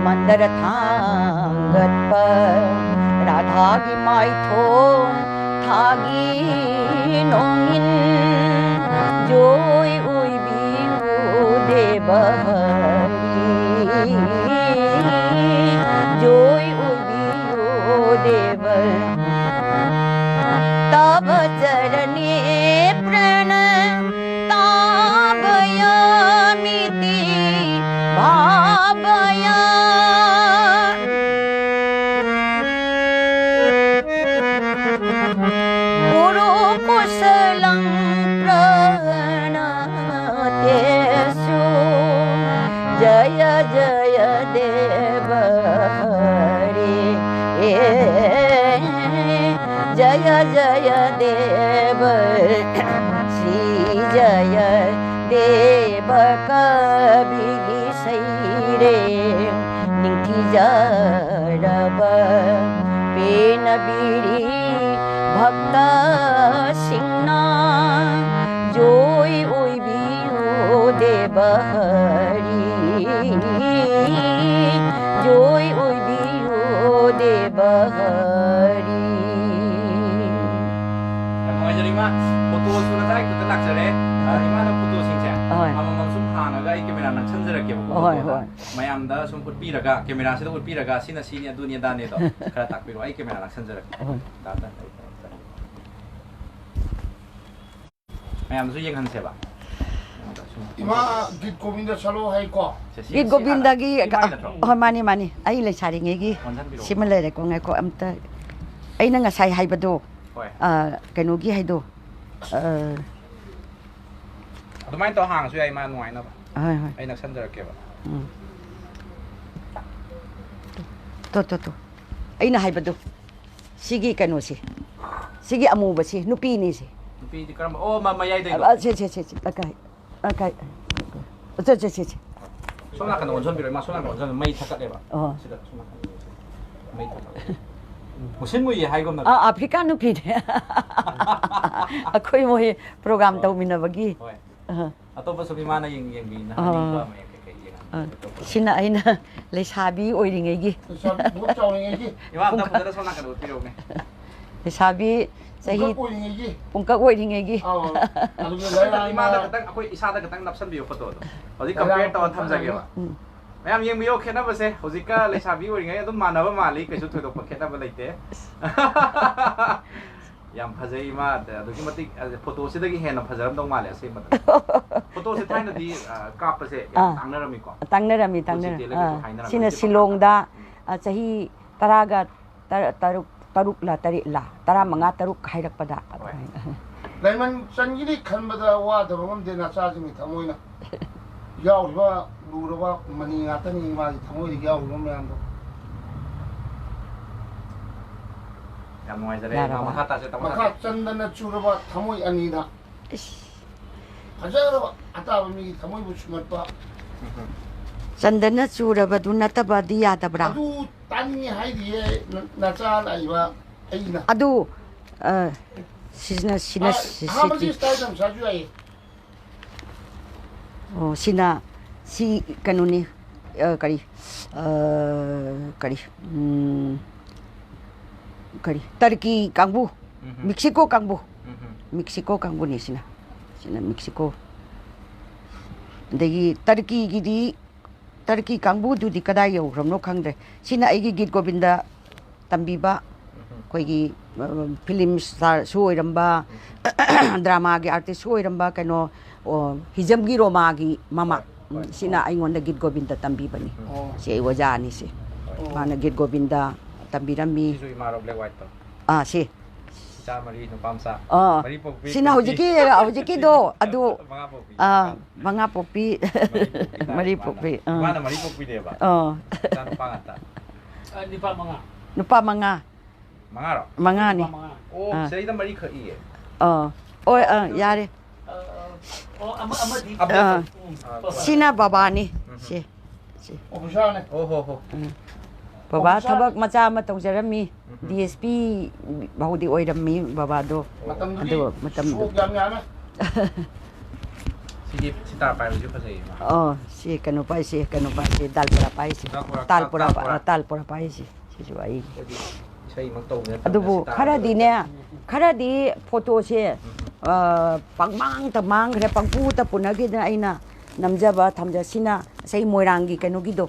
Speaker 2: Mandara thangat pa Radha gi mai thong thagi nongin joy oi biu deva hari joy oi biu deva tab charane prana tabayamiti bhavaya Guru kusalang pranatesu Jaya Jaya Deva Hari Jaya Jaya Deva Sri Jaya Deva Kabigi Saire Ningti Jaraba Penabiri Bhakta Singna Joy Oi Biu Deva Hari Joy Oi Biu Deva Hari
Speaker 1: Mga jarima foto sudah tarik kita nak cere ima na foto singcang Mamom sum hana ga kamera nang sanjara ke ko mayamda sum putpi raga kamera se to putpi raga sina sini dunia dane to kara takpiro ai kamera nang sanjara da mayam su yeng han se ba
Speaker 3: Ima Git Govinda Salo hai ko
Speaker 2: Git Govinda gi mani mani ai le sari nge gi simale re ko ngai ko amta ai na nga sai hai bado kano gi hai do
Speaker 1: adumai to hang su ai ma nuai na ba ai nak sanjara ke ba
Speaker 2: to ai na hai bado sigi kano si sigi amu ba si nupi ni si
Speaker 1: nupi di karam oh ma mayai dai
Speaker 2: che akai che
Speaker 1: sona kan onson biro ma sona kan onson mai thakat le ba sida sona mai thakat musin mu ye hai gom na
Speaker 2: Africa nupi ne akoi mo program tau mina bagi
Speaker 1: atopa su bimana yeng bi na ni ba mai ke
Speaker 2: sina aina lesabi oiringai gi
Speaker 3: Bo chau ngai gi
Speaker 1: ima ta pudara sona kan utiro me
Speaker 2: lesabi sahi
Speaker 3: ngai gi
Speaker 2: pungka oiringai gi
Speaker 3: adu lai
Speaker 1: ima da katang akoi isa da katang napsan biyo photo do hoji compare to tham jage ba mayam yeng biyo khena ba se hoji ka lesabi oiringai adum manaba mali kaisu thodo pa khena ba laite yam phajai ima adugi matik photo se dagi hena phajaram dong male ase mat photo se thaina di kap pa se tangnarami ko tangnarami
Speaker 2: sina silong da sahi taraga taruk la tari la tara manga taruk hairak pada
Speaker 3: Laiman Sanjiri Kanbada wa the Mamom de Nasazimi Tamoina Yawa Lurawa Mani Atani Mali Tamoi Yaw Romando
Speaker 1: ꯌꯥꯝ ꯅꯨꯡꯉꯥꯏꯖꯔꯦ ꯃꯈꯥ ꯇꯥꯁꯦ ꯇꯥꯃꯣ
Speaker 3: ꯃꯈꯥ ꯆꯟꯗꯅ ꯆꯨꯔꯕ ꯊꯃꯣꯏ ꯑꯅꯤꯗ ꯐꯖꯔꯕ ꯑꯇꯥꯕ ꯃꯤꯒꯤ ꯊꯃꯣꯏꯕꯨ ꯁꯨꯝꯍꯠꯄ
Speaker 2: ꯆꯟꯗꯅ ꯆꯨꯔꯕꯗꯨ ꯅꯠꯇꯕꯗꯤ ꯌꯥꯗꯕ꯭ꯔꯥ
Speaker 3: ꯑꯗꯨ ꯇꯥꯅꯤꯡꯉꯦ ꯍꯥꯏꯔꯤꯌꯦ ꯅꯆꯥ ꯂꯩꯕ ꯑꯩꯅ
Speaker 2: ꯑꯗꯨ ꯁꯤꯅ
Speaker 3: ꯑꯍꯥꯟꯕꯁꯤ ꯁ꯭ꯇꯥꯏꯜ ꯁꯥꯁꯨ ꯌꯥꯏꯌꯦ
Speaker 2: ꯑꯣ ꯁꯤꯅ ꯁꯤ ꯀꯩꯅꯣꯅꯤ ꯀꯔꯤ ꯀꯔꯤ ꯀꯔꯤ ꯇꯔꯀꯤ ꯀꯥꯡꯕꯨ ꯃꯦꯛꯁꯤꯀꯣ ꯀꯥꯡꯕꯨ ꯃꯦꯛꯁꯤꯀꯣ ꯀꯥꯡꯕꯨꯅꯤ ꯁꯤꯅ ꯃꯦꯛꯁꯤꯀꯣ ꯑꯗꯒꯤ ꯇꯔꯀꯤ ꯀꯥꯡꯕꯨꯗꯨꯗꯤ ꯀꯗꯥꯏ ꯌꯧꯈ꯭ꯔꯕꯅꯣ ꯈꯪꯗ꯭ꯔꯦ ꯁꯤꯅ ꯑꯩꯒꯤ ꯒꯤꯠ ꯒꯣꯕꯤꯟꯗ ꯇꯝꯕꯤꯕ ꯑꯩꯈꯣꯏꯒꯤ ꯐꯤꯂꯝ ꯁ꯭ꯇꯥꯔꯁꯨ ꯑꯣꯏꯔꯝꯕ ꯗ꯭ꯔꯥꯃꯥꯒꯤ ꯑꯥꯔꯇꯤꯁꯁꯨ ꯑꯣꯏꯔꯝꯕ ꯀꯩꯅꯣ ꯍꯤꯖꯝꯒꯤ ꯔꯣꯃꯥꯒꯤ ꯃꯃꯥ ꯁꯤꯅ ꯑꯩꯉꯣꯟꯗ ꯒꯤꯠ ꯒꯣꯕꯤꯟꯗ ꯇꯝꯕꯤꯕꯅꯤ ꯁꯤ ꯑꯩ ꯑꯣꯖꯥꯅꯤꯁꯦ ꯃꯥꯅ ꯒꯤꯠ ꯒꯣꯕꯤꯟꯗ ꯇꯝꯕꯤꯔꯝꯃꯤ ꯁꯤ
Speaker 1: ꯏꯆꯥ ꯃꯔꯤ ꯅꯨꯄꯥ ꯃꯆꯥ ꯃꯔꯤ ꯄꯣꯛꯄꯤ
Speaker 2: ꯁꯤꯅ ꯍꯧꯖꯤꯛꯀꯤꯗꯣ ꯑꯗꯨ ꯃꯉꯥ ꯄꯣꯛꯄꯤ ꯃꯔꯤ ꯄꯣꯛꯄꯤ
Speaker 1: ꯃꯥꯅ ꯃꯔꯤ ꯄꯣꯛꯄꯤꯅꯦꯕ ꯏꯆꯥ ꯅꯨꯄꯥ ꯉꯥꯛꯇ
Speaker 2: ꯅꯨꯄꯥ ꯃꯉꯥ
Speaker 1: ꯃꯉꯥꯔꯣ
Speaker 2: ꯃꯉꯥꯅꯤ
Speaker 1: ꯑꯣ ꯁꯤꯗꯩꯗ ꯃꯔꯤ ꯈꯛ ꯏꯌꯦ
Speaker 2: ꯍꯣꯏ ꯌꯥꯔꯦ ꯁꯤꯅ ꯕꯕꯥꯅꯤ ꯁꯤ
Speaker 3: ꯑꯣꯐꯤꯁꯥꯔꯅꯦ
Speaker 1: ꯍꯣ
Speaker 2: ꯕꯕꯥ ꯊꯕꯛ ꯃꯆꯥ ꯑꯃ ꯇꯧꯖꯔꯝꯃꯤ DSP ꯐꯥꯎꯗꯤ ꯑꯣꯏꯔꯝꯃꯤ ꯕꯕꯥꯗꯣ
Speaker 3: ꯃꯇꯝꯗꯨꯗꯤ
Speaker 2: ꯃꯇꯝꯗꯣ
Speaker 3: ꯁꯣꯛ ꯌꯥꯝ ꯌꯥꯝꯃꯦ
Speaker 1: ꯁꯤꯒꯤ ꯁꯤꯇꯥꯔ ꯄꯥꯏꯕꯁꯨ ꯐꯖꯩꯌꯦ
Speaker 2: ꯁꯤ ꯀꯩꯅꯣ ꯄꯥꯏꯁꯤ ꯗꯥꯜꯄꯨꯔꯥ ꯄꯥꯏꯁꯤ ꯇꯥꯜꯄꯨꯔꯥ ꯄꯥꯏꯁꯤ ꯁꯤꯁꯨ ꯑꯩ
Speaker 1: ꯏꯁꯩꯃꯛ ꯇꯧꯕ
Speaker 2: ꯑꯗꯨꯕꯨ ꯈꯔꯗꯤ ꯐꯣꯇꯣꯁꯦ ꯄꯪꯃꯥꯡꯇ ꯃꯥꯡꯈ꯭ꯔꯦ ꯄꯪꯄꯨꯇ ꯄꯨꯅꯈꯤꯗꯅ ꯑꯩꯅ ꯅꯝꯖꯕ ꯊꯝꯖꯁꯤꯅ ꯉꯁꯥꯏ ꯃꯣꯏꯔꯥꯡꯒꯤ ꯀꯩꯅꯣꯒꯤꯗꯣ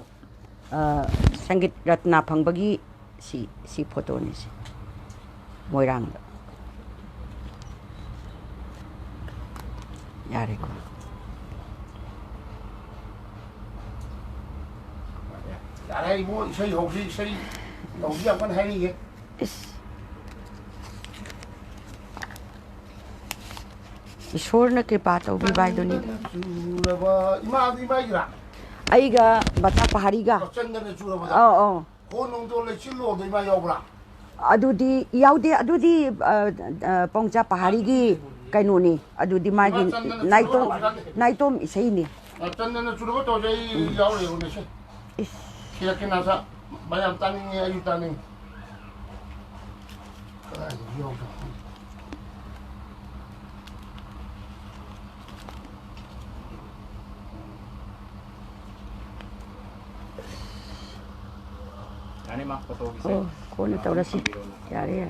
Speaker 2: ꯁꯪꯒꯤꯠ ꯔꯠꯅꯥ ꯐꯪꯕꯒꯤ ꯁꯤ ꯐꯣꯇꯣꯅꯤ ꯁꯤ ꯃꯣꯏꯔꯥꯡꯗ ꯌꯥꯔꯦꯀꯣ
Speaker 3: ꯌꯥꯔꯦ 이모 이세이 혹시 이세이 너무 약간 해리게
Speaker 2: ꯏꯁꯣꯔꯅ ꯀ꯭ꯔꯤꯄꯥ ꯇꯧꯕꯤꯕ ꯍꯥꯏꯗꯨꯅꯤ
Speaker 3: ꯆꯨꯔꯕ 이마도 이마이라
Speaker 2: ꯑꯩꯒ ꯕꯆꯥ ꯄꯍꯥꯔꯤꯒ
Speaker 3: ꯆꯟꯗꯅ ꯆꯨꯔꯕꯗ ꯍꯣꯟꯅꯨꯡꯗꯣ ꯂꯩꯆꯤꯜꯂꯣꯗꯣ 이마 ꯌꯥꯎꯕ꯭ꯔꯥ
Speaker 2: ꯑꯗꯨꯗꯤ ꯌꯥꯎꯗꯦ ꯑꯗꯨꯗꯤ ꯄꯣꯡꯆꯥ ꯄꯍꯥꯔꯤꯒꯤ ꯀꯩꯅꯣꯅꯤ ꯑꯗꯨꯗꯤ ꯃꯥꯒꯤ ꯅꯥꯏꯇꯣꯝ ꯏꯁꯩꯅꯤ
Speaker 3: ꯆꯟꯗꯅ ꯆꯨꯔꯕ ꯇꯧꯁꯦ ꯑꯩ ꯌꯥꯎꯔꯦꯕꯅꯦ ꯁꯤ ꯁꯤꯔꯛꯀꯦ ꯅꯥꯁꯥ ꯃꯌꯥꯝ ꯇꯥꯅꯤꯡꯉꯦ ꯑꯩꯁꯨ ꯇꯥꯅꯤꯡꯉꯦ ꯀꯗꯥꯏꯗꯒꯤ ꯌꯥꯎꯗꯣ
Speaker 1: Yani mak foto bisa.
Speaker 2: Kona taurasi. Yare.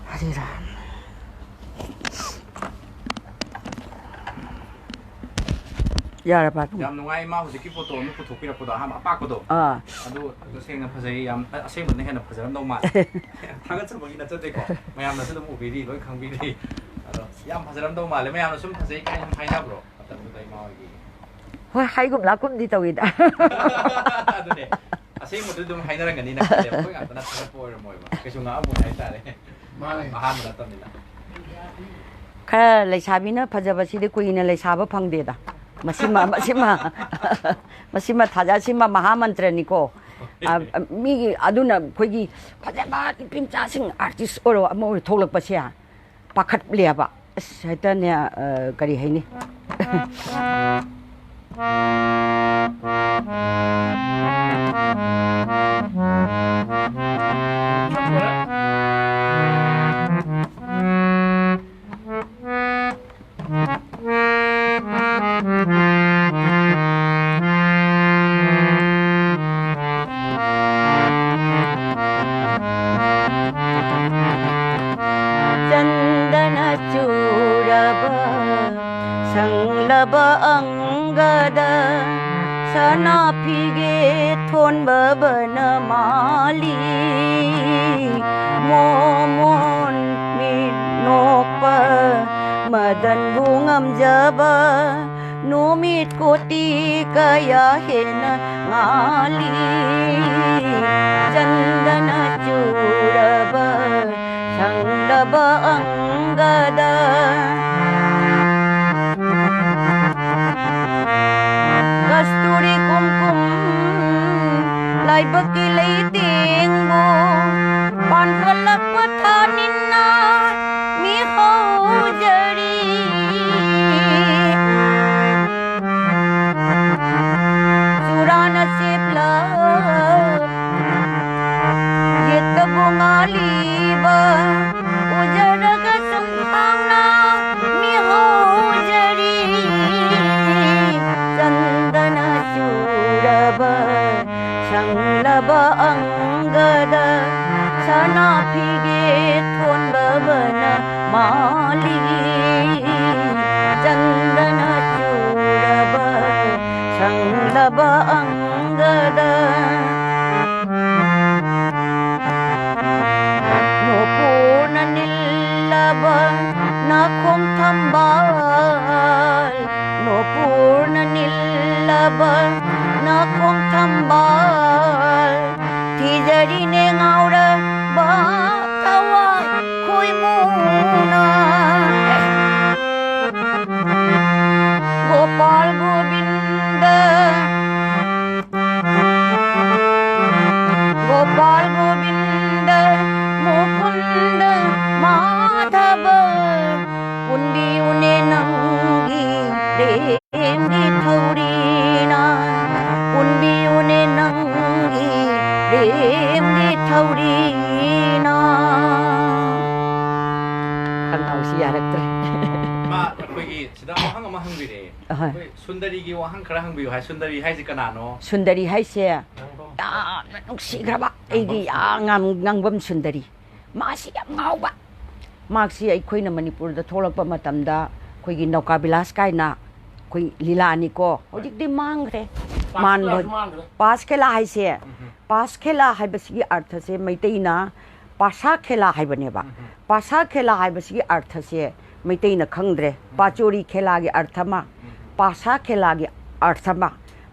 Speaker 2: Hari Ram. Yara pa.
Speaker 1: Yam nungai ma hujiki photo nu puthokpirakodo ham apakkodo. Adu sengna phajai yam asengmane hena phajaram dau ma. Thagatsamagi nachadeko. Mayamna sudum ubiri loi khangbiri. Ado yam phajaram dau ma le mayamna sum phajai kai ham haina bro. Atam dai ma gi.
Speaker 2: Hoi haigum lakum di tawida.
Speaker 1: Adune. Asengmudu dum hainarangani na kale koi ngata na thagat poiramoi ba. Kesu nga amu hai tare. Mane. Ahamna tamina.
Speaker 2: Khara leisabina phajabasidi kuina leisaba phangdeda. masima thajasima mahamantrani ko mi aduna khoi phajaba pimcha sing artist oro amo tholak pasia pakhat leba saita ne kari haini Chandana churaba sanglaba angada sana pige thon babana mali momon minokpa madan bungam jaba numit koti kaya hena ngali chandana churaba sanglaba angada kasturi kumkum Haibaki leitingbo Panhalak pathanina Mi haujari Surana sipla Yetta bungaliba Ujaraga sumphangna Mi haujari Chandana suraba Sanglaba angada Sana pige thonbabana mali Chandana suraba Sanglaba angada Nopurna nillaba na Chongtham bal Nopurna nillaba na Chongtham bal Tijari ne ngaura ba thawai khoi muna Gopal Govinda Gopal Govinda Mukunda Madhava Pundi une nangi Remgi thaurina Pundi une nangi Remgi thaurina Ang tao siya nagtre
Speaker 1: Ma kogi sida wahang ama hangbire. Sundari gi wahang kara hangbiyo hai sundari hai si kanano.
Speaker 2: Sundari hai se nungsigraba aigi ngangbam sundari masi yam ngauba maksi aikoina Manipurda tholakpa matamda koigi nauka bilas kaina koi lila ni ko hojikdi mangre man pas khela hai se pas khela hai basi artha se maiteina pasa khela hai bane ba pasa khela hai basi artha se maiteina khangdre pachori khela gi artha ma pasa khela gi artha ma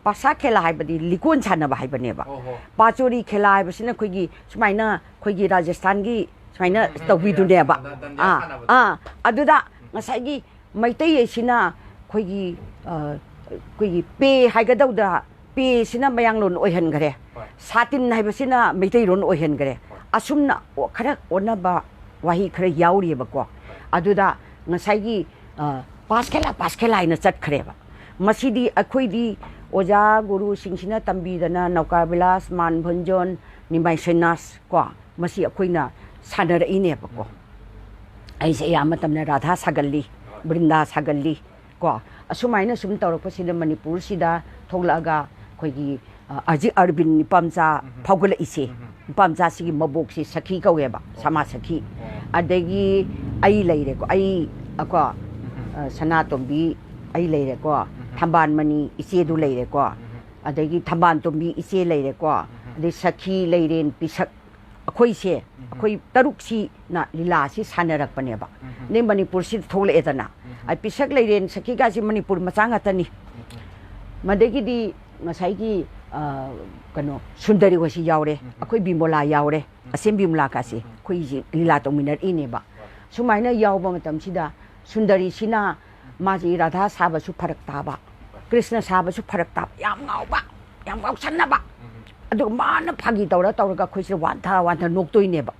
Speaker 2: Pasa khela haibadi likon chana ba haibane ba Pachori khela haibasina khoigi sumaina khoigi Rajasthan gi sumaina toubiyu ne ba aduda ngasai gi maitai esina khoigi khoigi pe haigadauda pe sina mayanglon oihan gare satin haibasina maitai ron oihan gare asumna khara onaba wahi khara yauri ba ko aduda ngasai gi pas khela ina chat khare ba masidi akhoidi Oja Guru Singsina Tambidana Nauka Bilas Man Bhanjon Nimai Senas Kwa Masi Akoina Sanara Ine Bako Aise Yamatamna Radha Sagali Brinda Sagali Kwa Asumaina Sum Taurapasida Manipur Sida Thoglaga Koigi Aji Arbin Pamza Paugala Ise Pamza Sigi Maboksi Saki Kaweba Sama Saki Adegi Ai Leire Ai Akwa Sanatombi Ai Leire Kwa Thamban mani ise du leire ko adagi thamban tombi ise leire ko ade sakhi leiren pisak akhoi se akhoi taruk si na lila si sanarak pane ba ne Manipur si thole etana ai pisak leiren sakhi ga si Manipur machanga tani madagi di ngasai gi kano sundari wasi yaure akhoi bimola yaure asem bimla ka si khoi ji lila tominar ine ba sumaina yawba matam sida sundari sina maji Radha saba su pharak ta ba Krishna saba su pharak ta yam ngauba yam gausanna ba adu mana phagi tawraga khoisi wantha noktoi ba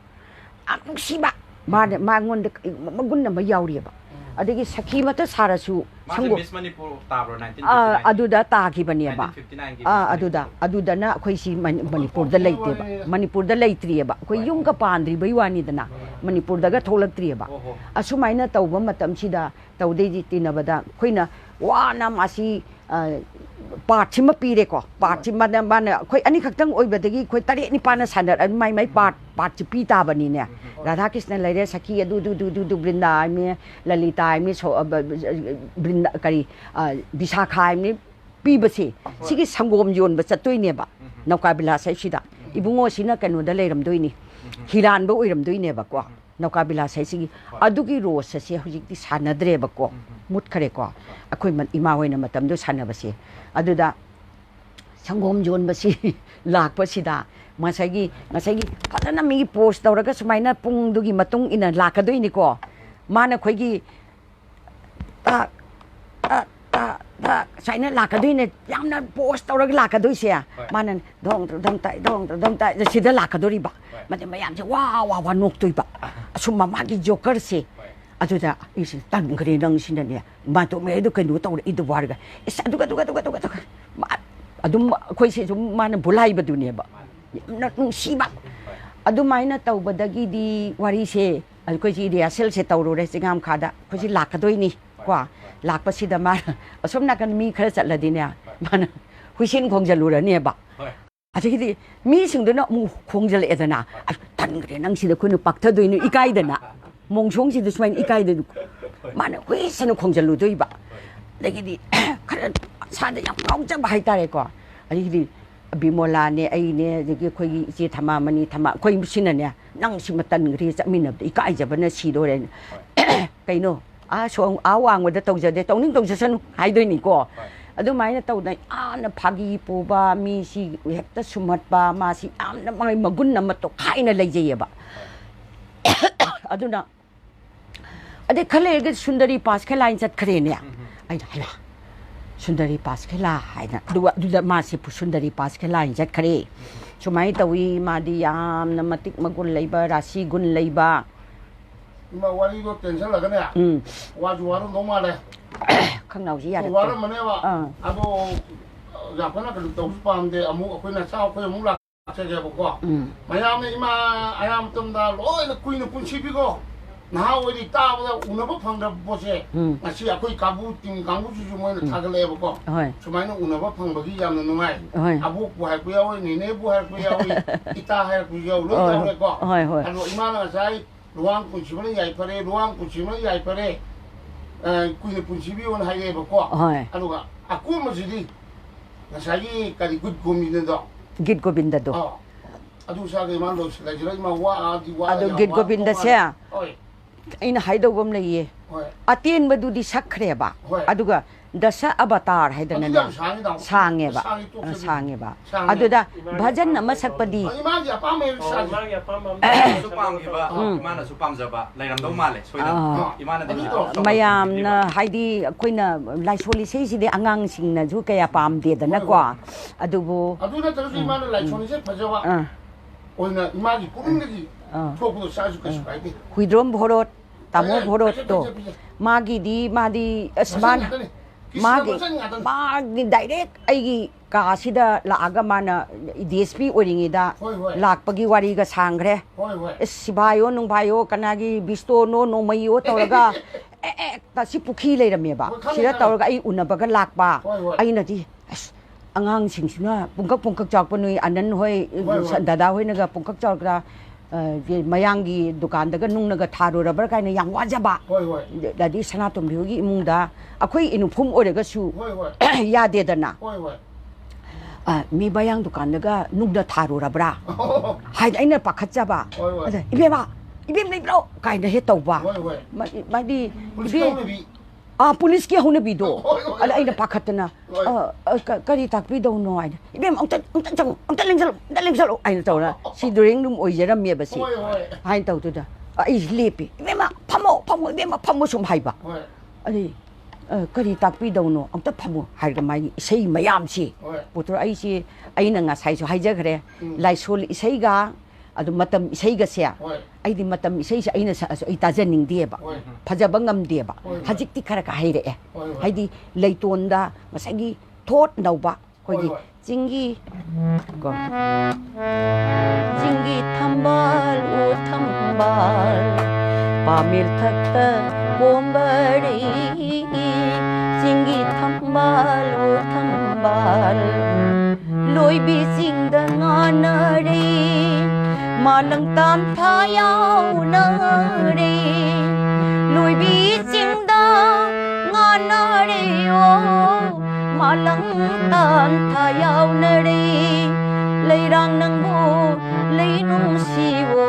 Speaker 2: amsiba mangon magunna ma yauri ba adagi sakhi mata sarasu
Speaker 1: sango Miss Manipur tabro 1959
Speaker 2: aduda taagi bani ba aduda na khoisi Manipur da leite ba Manipur da leitri ba khoi yung ka pandri bai wani dana Manipur daga tholaktri ba asumaina tawba matam sida tawdei tinabada khoina wana masi part sima pire ko part sima bana khoi ani khaktang oibadagi khoi tare ni pana sanar mai part chi pi ta bani ne Radha Krishna leire sakhi du Brinda me Lalita me so Brinda kari Bisakha me pi basi sigi sangom yon ba chatoi ne ba nauka bilas sida ibungo sina kanu da leiram doini hiran ba oiram doine ba ko nauka bilas sigi adugi rose se hujik ti sanadre ba ko mut khare ko akhoi man ima hoina matam do sanabase aduda sangom jon basi lakpa sida masagi padana mi post tawraga sumaina pung dugi matung ina lakadoini ko mana khoigi ta ꯃꯊꯛꯇ ꯁꯨꯃꯥꯏꯅ ꯂꯥꯛꯀꯗꯣꯏꯅꯦ ꯌꯥꯝꯅ ꯄꯣꯁ ꯇꯧꯔꯒ ꯂꯥꯛꯀꯗꯣꯏꯁꯦ ꯃꯥꯅ ꯗꯣꯡ ꯇꯥꯏ ꯁꯤꯗ ꯂꯥꯛꯀꯗꯣꯔꯤꯕ ꯃꯗꯤ ꯃꯌꯥꯝꯁꯦ ꯋꯥ ꯋꯥ ꯋꯥ ꯅꯣꯛꯇꯣꯏꯕ ꯑꯁꯨꯝ ꯃꯥꯒꯤ ꯖꯣꯀꯔꯁꯦ ꯑꯗꯨꯗ ꯑꯩꯁꯦ ꯇꯟꯈ꯭ꯔꯦ ꯅꯪꯁꯤꯅꯅꯦ ꯃꯥꯗꯣ ꯀꯩꯅꯣ ꯇꯧꯔꯛꯏꯗꯨꯕ ꯍꯥꯏꯔꯒ ꯏꯁ ꯑꯗꯨꯒ ꯑꯗꯨꯝ ꯑꯩꯈꯣꯏꯁꯦ ꯁꯨꯝ ꯃꯥꯅ ꯕꯨꯜꯍꯥꯏꯕꯗꯨꯅꯦꯕ ꯌꯥꯝꯅ ꯅꯨꯡꯁꯤꯕ ꯑꯗꯨꯃꯥꯏꯅ ꯇꯧꯕꯗꯒꯤꯗꯤ ꯋꯥꯔꯤꯁꯦ ꯑꯩꯈꯣꯏꯁꯤ ꯔꯤꯍꯔꯁꯦꯜꯁꯦ ꯇꯧꯔꯨꯔꯦ ꯆꯤꯡꯉꯥꯝꯈꯥꯗ ꯑꯩꯈꯣꯏꯁꯤ ꯂꯥꯛꯀꯗꯣꯏꯅꯤ ꯀꯣ ꯂꯥꯛꯄꯁꯤꯗ ꯃꯥꯅ ꯑꯁꯣꯝ ꯅꯥꯀꯟ ꯃꯤ ꯈꯔ ꯆꯠꯂꯗꯤꯅꯦ ꯃꯥꯅ ꯍꯨꯏꯁꯤꯟ ꯈꯣꯡꯖꯜꯂꯨꯔꯅꯦꯕ ꯑꯗꯒꯤꯗꯤ ꯃꯤꯁꯤꯡꯗꯨꯅ ꯑꯃꯨꯛ ꯈꯣꯡꯖꯜꯂꯛꯑꯦꯗꯅ ꯇꯟꯈ꯭ꯔꯦ ꯅꯪꯁꯤꯗ ꯑꯩꯈꯣꯏꯅ ꯄꯥꯛꯊꯗꯣꯏꯅꯣ ꯏꯀꯥꯏꯗꯅ ꯃꯣꯡꯁꯣꯡꯁꯤꯗ ꯁꯨꯃꯥꯏꯅ ꯏꯀꯥꯏꯗꯅ ꯃꯥꯅ ꯍꯨꯏꯁꯤꯅ ꯈꯣꯡꯖꯜꯂꯨꯗꯣꯏꯕ ꯑꯗꯒꯤꯗꯤ ꯈꯔ ꯁꯥꯗ ꯌꯥꯝ ꯉꯥꯎꯖꯕ ꯍꯥꯏꯇꯥꯔꯦꯀꯣ ꯑꯗꯒꯤꯗꯤ ꯕꯤꯃꯣꯂꯥꯅꯦ ꯑꯩꯅꯦ ꯑꯗꯒꯤ ꯑꯩꯈꯣꯏꯒꯤ ꯏꯆꯦ ꯊꯃꯥꯃꯅꯤ ꯑꯩꯈꯣꯏ ꯁꯤꯅꯅꯦ ꯅꯪ ꯁꯤꯃ ꯇꯟꯈ꯭ꯔꯦ ꯆꯠꯃꯤꯟꯅꯕꯗ ꯏꯀꯥꯏꯖꯕꯅ ꯁꯤꯗꯣꯔꯦ ꯀꯩꯅꯣ ꯋꯥꯡꯕꯗ ꯇꯧꯖꯗꯦ ꯇꯧꯖꯁꯅꯨ ꯍꯥꯏꯗꯣꯏꯅꯤꯀꯣ ꯑꯗꯨꯃꯥꯏꯅ ꯇꯧꯗꯅ ꯌꯥꯝꯅ ꯐꯥꯒꯤ ꯄꯨꯕ ꯃꯤꯁꯤ ꯍꯦꯛꯇ ꯁꯨꯝꯍꯠꯄ ꯃꯥꯁꯤ ꯌꯥꯝꯅ ꯃꯥꯒꯤ ꯃꯒꯨꯟ ꯑꯃ ꯇꯣꯈꯥꯏꯅ ꯂꯩꯖꯩꯑꯕ ꯑꯗꯨꯅ ꯑꯗꯩ ꯈꯔ ꯂꯩꯔꯒ ꯁꯨꯟꯗꯔꯤ ꯄꯥꯁꯈꯦꯂꯥꯏꯅ ꯆꯠꯈ꯭ꯔꯦꯅꯦ ꯑꯩꯅ ꯍꯩꯃꯥ ꯁꯨꯟꯗꯔꯤ ꯄꯥꯁꯈꯦꯂꯥ ꯍꯥꯏꯅ ꯑꯗꯨꯗ ꯃꯥꯁꯤ ꯁꯨꯟꯗꯔꯤ ꯄꯥꯁꯈꯦꯂꯥꯏꯅ ꯆꯠꯈ꯭ꯔꯦ ꯁꯨꯃꯥꯏꯅ ꯇꯧꯏ ꯃꯥꯗꯤ ꯌꯥꯝꯅ ꯃꯇꯤꯛ ꯃꯒꯨꯟ ꯂꯩꯕ ꯔꯥꯁꯤ ꯒꯨꯟ ꯂꯩꯕ
Speaker 3: ꯏꯃꯥ ꯋꯥꯔꯤꯗꯣ ꯇꯦꯟꯁꯜꯂꯒꯅꯦ ꯋꯥꯁꯨ ꯋꯥꯔꯝꯗꯧ ꯃꯥꯜꯂꯦ
Speaker 2: ꯈꯪꯅꯥꯎꯁꯤ ꯌꯥꯔꯛꯇꯦ
Speaker 3: ꯋꯥꯔꯝꯃꯅꯦꯕ ꯑꯗꯣ ꯌꯥꯝ ꯀꯟꯅ ꯀꯩꯅꯣ ꯇꯧꯕꯁꯨ ꯄꯥꯝꯗꯦ ꯑꯃꯨꯛ ꯑꯩꯈꯣꯏꯅ ꯑꯩꯈꯣꯏ ꯑꯃꯨꯛ ꯂꯥꯛꯆꯒꯦꯕꯀꯣ ꯃꯌꯥꯝꯅ ꯏꯃꯥ ꯑꯌꯥꯝꯕ ꯃꯇꯝꯗ ꯂꯣꯏꯅ ꯀꯨꯏꯅ ꯄꯨꯟꯁꯤꯕꯤꯀꯣ ꯅꯍꯥ ꯑꯣꯏꯔꯤ ꯇꯥꯕꯗ ꯎꯅꯕ ꯐꯪꯗ꯭ꯔꯕ ꯄꯣꯠꯁꯦ ꯉꯁꯤ ꯑꯩꯈꯣꯏ ꯀꯥꯡꯕꯨ ꯇꯤꯝ ꯀꯥꯡꯕꯨꯁꯤꯁꯨ ꯃꯣꯏꯅ ꯊꯥꯒꯠꯂꯛꯑꯦꯕꯀꯣ ꯁꯨꯃꯥꯏꯅ ꯎꯅꯕ ꯐꯪꯕꯒꯤ ꯌꯥꯝꯅ ꯅꯨꯡꯉꯥꯏ ꯑꯕꯣꯛꯄꯨ ꯍꯥꯏꯔꯛꯄ ꯌꯥꯎꯏ ꯅꯦꯅꯦꯕꯨ ꯍꯥꯏꯔꯛꯄ ꯌꯥꯎꯏ ꯏꯇꯥ ꯍꯥꯏꯔꯛꯄꯁꯨ ꯌꯥꯎꯏ ꯂꯣꯏ ꯌꯥꯎꯔꯦꯀꯣ ꯑꯗꯣ ꯏꯃꯥꯅ ꯉꯁꯥꯏ luang punchibana Yaiphare luang punchibana Yaiphare kuina punchibiona hayeebako aduga akumajidi ngasagi kari gud gominda do
Speaker 2: git govinda do
Speaker 3: adu sa ge man lo lajira ma wa adi wa
Speaker 2: adu git govinda se aina haidogom leye aten badudi sakreba aduga dasa avatar haidana ne sangeba sangeba aduda bhajan nama sakpadi
Speaker 3: imagi apam
Speaker 1: supamgiba imana supamjaba lairamdau male soida imana de
Speaker 2: mayamna haidi koina laisoli seiside angang singna ju kaya pamde dana kwa adubu
Speaker 3: aduna taru imana laisoli se phajawa oina imagi kurunggi thokdo saju kasu kaide
Speaker 2: huidrom bhorot tamo bhorot to magi di madi asman magi direct aigi kaasida laaga mana DSP oringida lakpagi wari ga sangre sibayo nungbayo kanagi bisto no mayo tawraga ta si pukhi leirameba sira tawraga ai unabaga lakpa aina di angang singsina pungkak chakpa nui anan hoi dada hoi naga pungkak chakra mayamgi dukan daga nung naga tharu rubber kaina yang wajaba dadi Sanatombi gi imungda akhoi inufum oraga su yade dana mi bayang dukan daga nugda tharu rubber hai aina pakhatjaba ibem nei bro kaina he tawba madi police के होने भी दो अल आइना पाखतना करी ताकपी दो no आइना इबेम अंत लेंजलो आइना तौना सी दुरिंग दुम ओइजरम मे बसी हाइन तौतुदा आई लेपी इबेम फमो इबेम फमो सुम हाइबा अरे करी ताकपी दो नो अंत फमो हाइगा माई इसै मयाम सी पुत्र आई सी आइना nga sai su haijagre laisol isaiga adu matam isaiga se aidi matam isai se aina sa ai tajaning dieba phajaba ngam dieba hajikti khara ka haire haidi leitonda masagi thot nauba hoigi jingi ko jingi thambal o thambal pamil thakta kombari jingi thambal o thambal loi bi singda nganare malang tam thayau na re loi bi singda ngana re o malang tam thayau na re leirang nang bu leinung si wo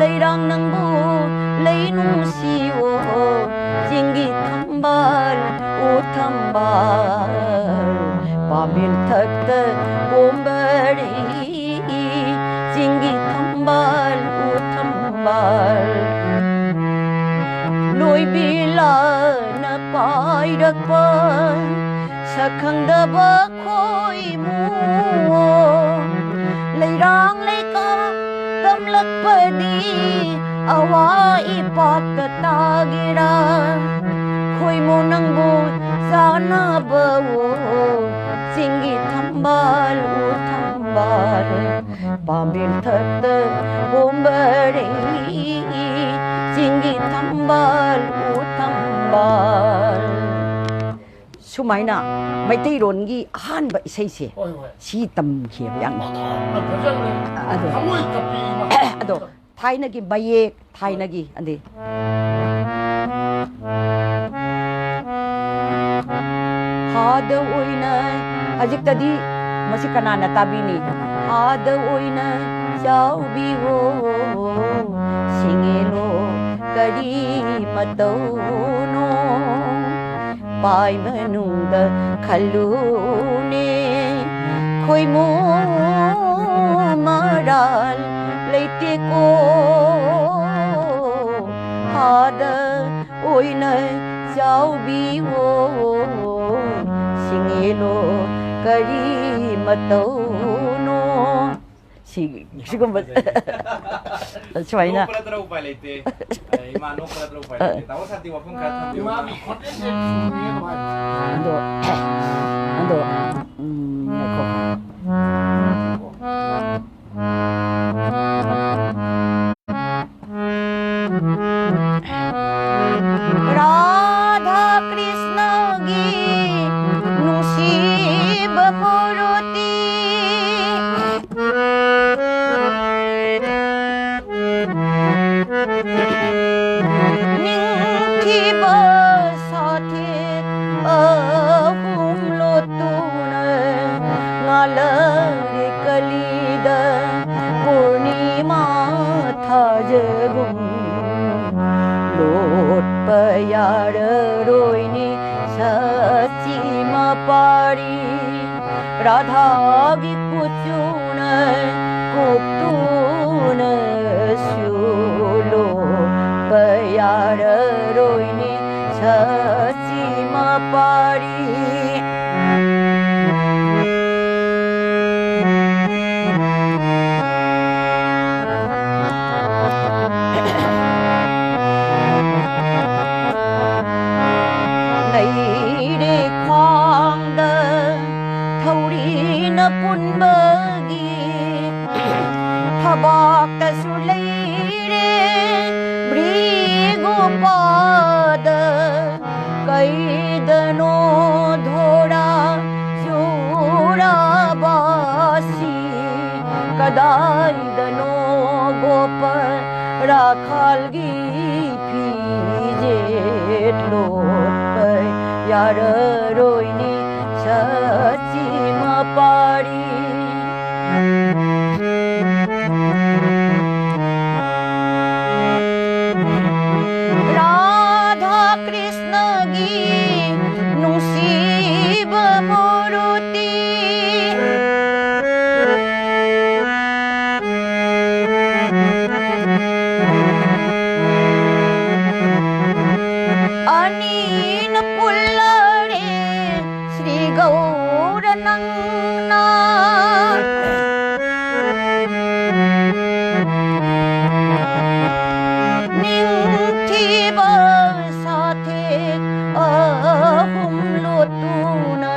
Speaker 2: leirang nang bu leinung si wo jingi thambal o thambal pamil thakta kombari jingi thambal o thambal loi bila na pai ꯀꯣꯏꯔꯛꯄ ꯁꯛꯈꯪꯗꯕ ꯈꯣꯏꯃꯨ ꯂꯩꯔꯥꯡ ꯂꯩꯀꯥꯛ ꯇꯝꯂꯛꯄꯗꯤ ꯑꯋꯥ ꯏꯄꯥꯛꯇ ꯇꯥꯒꯦꯔꯥ ꯈꯣꯏꯃꯨ ꯅꯪꯕꯨ ꯆꯥꯅꯕꯋꯣ ꯆꯤꯡꯒꯤ ꯊꯝꯕꯥꯜ ꯎ ꯊꯝꯕꯥꯜ ꯄꯥꯝꯕꯤꯜ ꯊꯛꯇ ꯍꯣꯝꯕꯔꯦ ꯆꯤꯡꯒꯤ ꯊꯝꯕꯥꯜ ꯎ ꯊꯝꯕꯥꯜ ꯁꯨꯃꯥꯏꯅ ꯃꯩꯇꯩꯔꯣꯟꯒꯤ ꯑꯍꯥꯟꯕ ꯏꯁꯩꯁꯦ ꯁꯤ ꯇꯝꯈꯤꯕ ꯌꯥꯝꯅ ꯑꯗꯣ ꯊꯥꯏꯅꯒꯤ ꯃꯌꯦꯛ ꯊꯥꯏꯅꯒꯤ ꯑꯗꯤ ꯍꯥꯗ ꯑꯣꯏꯅ ꯍꯧꯖꯤꯛꯇꯗꯤ ꯃꯁꯤ ꯀꯅꯥꯅ ꯇꯥꯕꯤꯅꯤ ꯍꯥꯗ ꯑꯣꯏꯅ ꯆꯥꯎꯕꯤꯋꯣ ꯁꯤꯡꯉꯦꯂꯣ ꯀꯔꯤ ꯃꯇꯧꯅꯣ ꯄꯥꯏ ꯃꯅꯨꯡꯗ ꯈꯜꯂꯨꯅꯦ ꯈꯣꯏꯃꯨ ꯃꯔꯥꯜ ꯂꯩꯇꯦꯀꯣ ꯍꯥꯗ ꯑꯣꯏꯅ ꯆꯥꯎꯕꯤꯋꯣ ꯁꯤꯡꯉꯦꯂꯣ ꯀꯔꯤ ꯃꯇꯧꯅꯣ sigumba suaina
Speaker 1: nokra upay leite ima nokra upay leite tawo sati wapung ka tham ima mi khote se
Speaker 2: ando ngako Radha Krishna gi nunsibiba muruti ningtiba sathit ahum lotuna ngalari kalida purnima thajagum lot payar roini sachima pari radha gi puchuna kuptuna syulo payar roini sachima pari phangbibagi thabakta suleire brigopada kaidano dhora chura basi kadaidano gopa rakhalgi phijet lot yar roini sachima pari Radha Krishna gi nunsibiba muruti anin pullare Sri Gauranangna ningtiba sathit ahum lotuna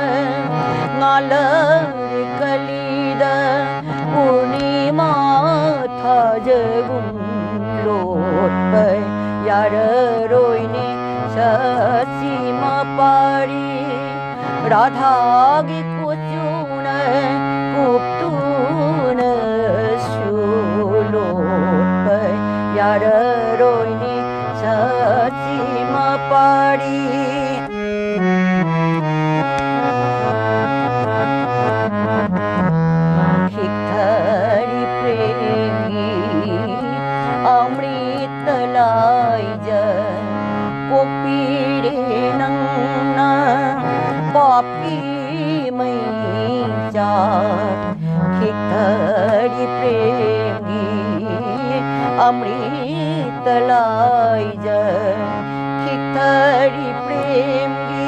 Speaker 2: ngalari kalida purnima thajagum lot payar roini sachima pari radha gi kuchuna kuptuna syulo payar roini sachima pari khikthari premi amrit laija popire nangna papi mai cha khikthari premi amrit laija khikthari premi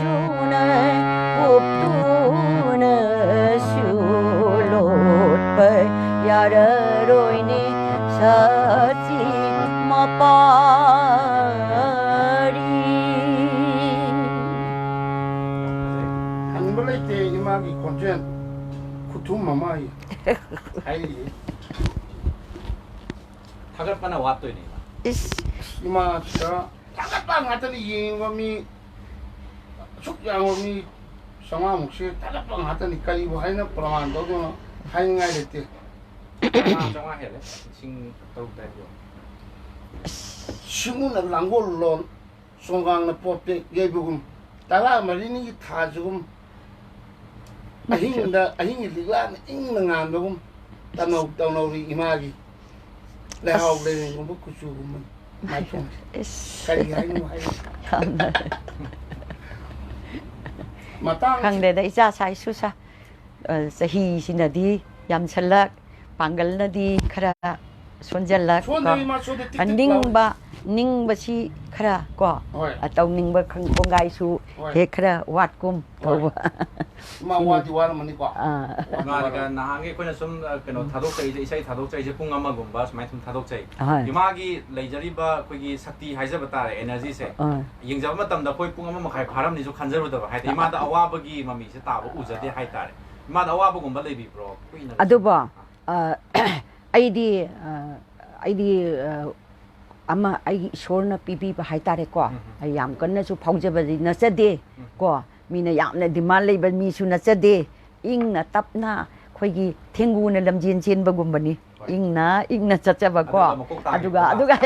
Speaker 2: juna kuptuna sulot pe yara roini sachi mapari
Speaker 3: 한벌레 때 이마기 콘전 쿠툼 마마이 하이
Speaker 1: 타글빠나 왔더니
Speaker 3: 이마 진짜 따갑빵 하더니 이행범이 숙장범이 성화 묵시 따갑빵 하더니 까이고 하이나 프라만 너도 하잉아이 됐대
Speaker 1: 정화해래 싱 더욱다이고
Speaker 3: 신문을 랑골로 송강나 뽑대 예비금 따라 말이니 다 지금 아hinda ahingi ligla ing nangan dogum tanaw imagi lehaw le ngum kuchu gum mai chong kari hai nu hai matang
Speaker 2: khangde da icha sai su sa sahi sinadi yam chalak pangal nadi khara sonjalak ningba si khara ko atau ningba khongai su he khara wat kum to
Speaker 3: ma wati war mani ko
Speaker 1: 마가 나항에 코나 좀 그노 타독자이 이제 타독자이 이제 뿡 아마곰바 스마이 좀 타독자이 이마기 레저리바 거기 삭티 하이자바 따레 에너지세 잉자바 마탐다 코이 뿡 아마 마카이 바람니 좀 칸저르다 하이데 이마다 아와버기 마미세 따보 우자데 하이따레 이마다 아와버곰바 레비 브로
Speaker 2: aduba aidi ama ai sorna pipi ba haitare ko ai yam kanna su phaujaba na chade ko mina yamna dimal leiba mi su na chade ingna tapna khoigi thengu na lamjin chen bagum bani ingna chachaba ko aduga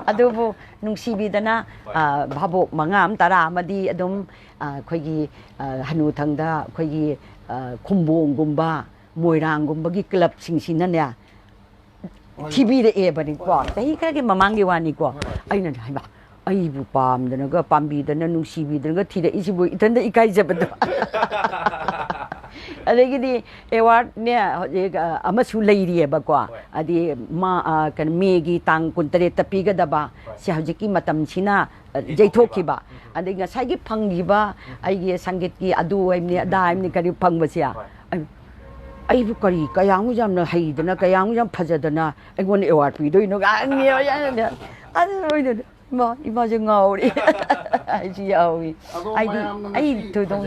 Speaker 2: adubu nungsibidana bhabok mangam tara amadi adum khoigi hanu thangda khoigi kumbongumba moiranggumbagi club singsinane TV de ebani ko tahi ka ge mamangi wani ko aina haiba ai bu pam dana ga pambi dana nungsibi dana ga thida isibu itanda ikai jabado adegi di award ne amasu leiri ba ko adi ma kan megi tang kuntare tapi ga daba si hajiki matam china jaithoki ba adegi nga sagi phangi ba ai ge sangit ki adu aimni da aimni kari phangba sia ai bu kari kayang jam na haidana kayang jam phajadana aigon award pi doi no ga ngi ya adu ma ima je ngauri ai ji yawi ai to dong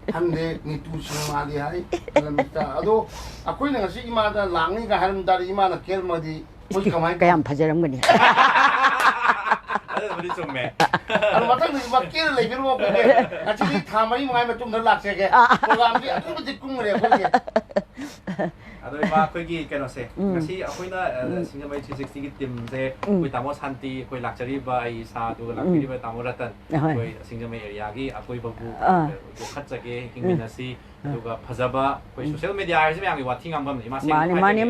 Speaker 3: 한데 니 두신 말이 하이 그럽니다. 아도 아코이는 것이 이마다 랑이가 하는 달이 이마나 겔마디 뭐지 가만히
Speaker 2: kayam phajaramgani
Speaker 1: 우리 좀매
Speaker 3: 맞다 막 끼를 내기로 그게 같이 다마이 뭐하면 좀더 락세게 그거함지 아주 짓궁을 거기
Speaker 1: 아도 마 거기 깨놓세 같이 아코이나 싱가마이 360기 팀세 거기 다모 산티 거기 락자리바 이 사도 락비리바 다모라탄 거기 싱가마이 에리아기 아코이 바부 똑같게 킹미나시 누가 파자바 거기 소셜 미디어 에서 양이 와팅 한번 이마세
Speaker 2: 많이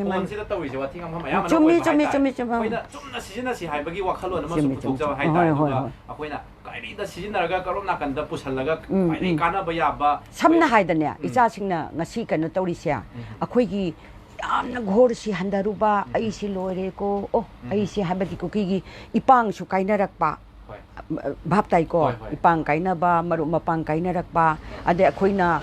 Speaker 1: 원시다 또 이제 와팅 한번 야만
Speaker 2: 좀미
Speaker 1: 거기다 좀나 시즌나시 하이버기 와칼로 너무 독자와 하이다 누가 아코이나 까이리다 시즌나가 까롬 나간다 부살라가 까이리 까나바 야바
Speaker 2: samna haidane icha singna ngasi kanu tawrisia akhoi yamna ghorsi handaruba ai si loire ko ai si habadi ko ki ipang su kainarakpa bhaptai ko ipang kainaba maru mapang kainarakpa ade akhoina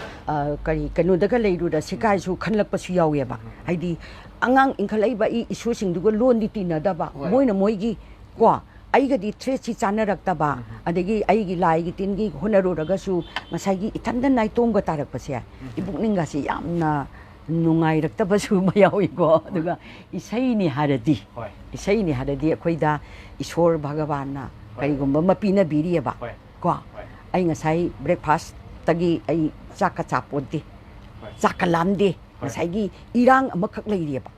Speaker 2: kari kanu daga leiru da sikai su khanlakpa su yawe ba haidi angang inkhalaiba i isu singdugo lon di tinadaba moina moigi ko aigadi threchi chanarakta ba adegi aigi laigi tingi honaruragasu ngasagi itanda naitomga tarakpase ibukninga si yamna nungai raktaba su mayawi ko aduga isai ni haradi akoida isor bhagavanna kaigumba mapina biriya ba ko ai ngasai breakfast tagi ai chaka chapodi chakalamdi ngasai irang amakak leiriya ba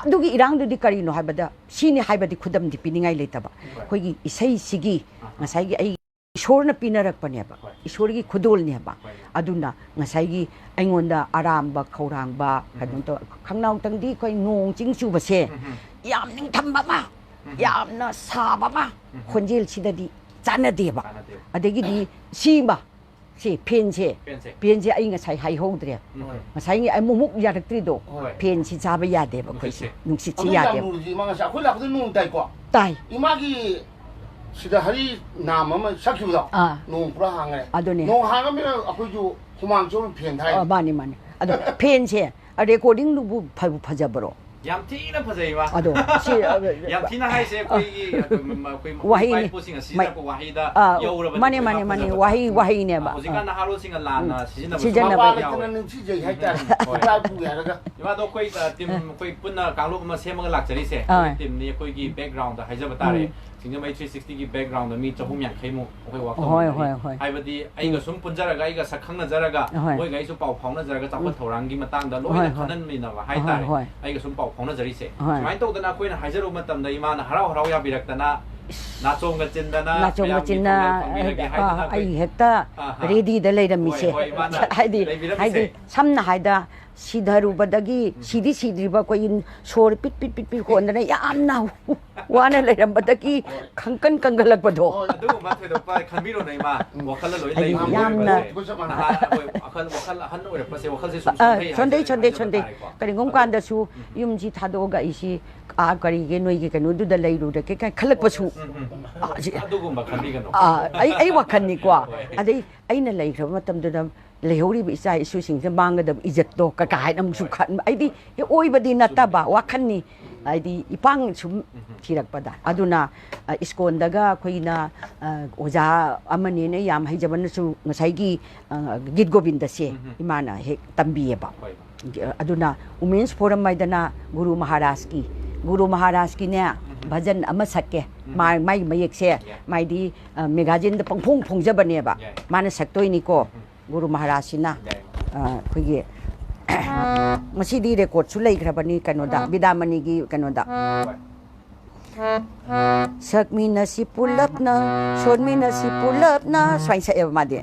Speaker 2: adugi irang du di karino haibada sini haibadi khudam di piningai leitaba koigi isai sigi ngasai gi ai ishorna pinarakpane ba ishorgi khudol ne ba aduna ngasai gi aingonda aramba khaurangba kadunto khangnaw tangdi koi nong chingchu base yam ning thamba ma yamna saba ma khonjel sidadi chanade ba adegi di sima si penche ai ngasai hai hodre ngasai ai mumuk yaraktrido penchi chaba yade ba khoi nungsi chi yade
Speaker 3: mang sa khula khudun nung dai ko
Speaker 2: tai
Speaker 3: imagi sida hari nam ama sakhibuda nong pura hangare
Speaker 2: adone
Speaker 3: nong hangame akoi ju humang chom phen thai
Speaker 2: mani mani ado phen che recording lu phajabro
Speaker 1: yam thina phajai ba
Speaker 2: ado si
Speaker 1: yam thina hai se koi
Speaker 2: wahi
Speaker 1: posing asida ko wahi da yora
Speaker 2: mani wahi ne ba
Speaker 1: hojika na halo singa lana
Speaker 2: sijana
Speaker 3: ba tana ning si jai hai ta ba bu ya ga
Speaker 1: ima do koi team koi punna kanglo ma semaga lakchari se team ni koi gi background da haijaba tare Singjamei 360 की background में चहुम यांखैमु ओइ वाखम हाइबदी आइगा सुम पुंजरगा आइगा सखंगना जरगा ओइ गाइसु पाउ fauna जरगा चापा थौरांगी मतंगदा लोइना खनन मिनवा हाइतारे आइगा सुम पाउ fauna जरी से सुमाइन तौदना कोइना हाइजरो मतमदा इमाना हराव हराव या बिरक्तना नाचोंगा चिन्ना
Speaker 2: आई हेक्ता रेडी द लेरमी से हाइदी समना हाइदा सिधरुबदगी सिद्रिबा कोइ सोर पिट पिट पिट पिट होनना यामना वाना लेरमबदगी खंकन कंगलकबदो
Speaker 1: अदु माथेदो पा खनबिरो नैमा वखल लोइ लै
Speaker 2: यामना
Speaker 1: वखल हन ओरे पसे वखल से सुम
Speaker 2: चोंदे करिंगोम कांदसु युमजी थादोगा इसी आ करिगे नोइगे कनुदुदा लैरुदा के खलकपसु
Speaker 1: अदुगुम्बा खनबिगनो
Speaker 2: आई वखननी को अदे अइना लैखरब मतमदुदा लेहौरी इचा इशुसिंग मांगदब इज्जतो कका हाइनमसु खन आइदी ओइबदी नतबा वाखननी आइदी इपांग सुम थिरकपदा अदुना इस्कोनदगा खोइना ओजा अमनेने याम हैजबनसु ngsaigi गीत गोविंद से इमाना हे तंबिएबा अदुना वुमेन्स फोरम माइदना गुरु महाराज की ने भजन अमा सके माई मयेक से माइदी मैगजीन द पंगफोंग फोंगजबनेबा माना सक्तोइनिको गुरु महाराज सिना खुगे मसीदी रेकॉर्ड सु लेख्रबनी कनोदा विदामनी की कनोदा सकमिनसी पुलपना सोनमिनसी पुलपना स्वाइसा एव मादे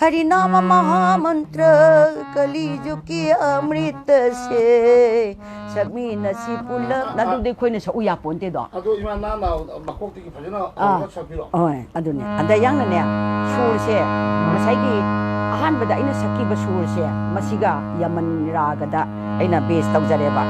Speaker 2: हरिनाम महामंत्र कलिजुग की अमृत से सकमिनसी पुलपना दु देखोइने स उया पोन्ते दो
Speaker 3: अदो इमाना ना मकोक्ति की फजना अ सबिरो
Speaker 2: ओय अदुने अदा यांगने सुर से मसाइगी अहानबदा इना सकीबा सुर से मसिगा यमन रागदा इना बेस तौजरेबा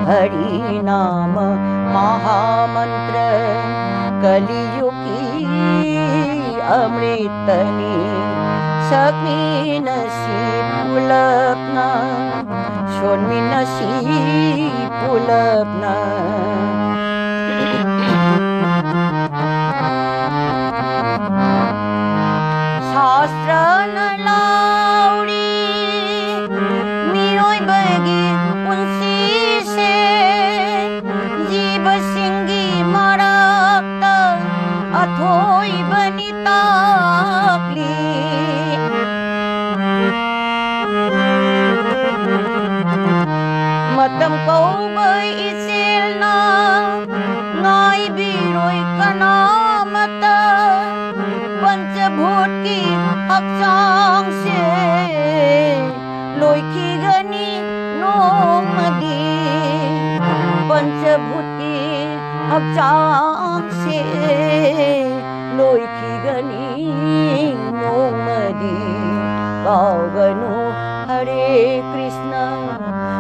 Speaker 2: हरिनाम महामंत्र कलियुग की अमृतनी सकमिनसी पुलपना शोनमिनसी पुलपना शास्त्र नलाउड़ी मिरोई बगी पुंसी से जीव सिंगी मरक्त अथोई बनिताकली मतम कौबई इसेलना नाई बिरोई कनामत पंचभूत की हक्सांग से लोइखी गनी नोमदी पंचभूत की हक्सांग से लोइखी गनी नोमदी गावगनु हरे Krishna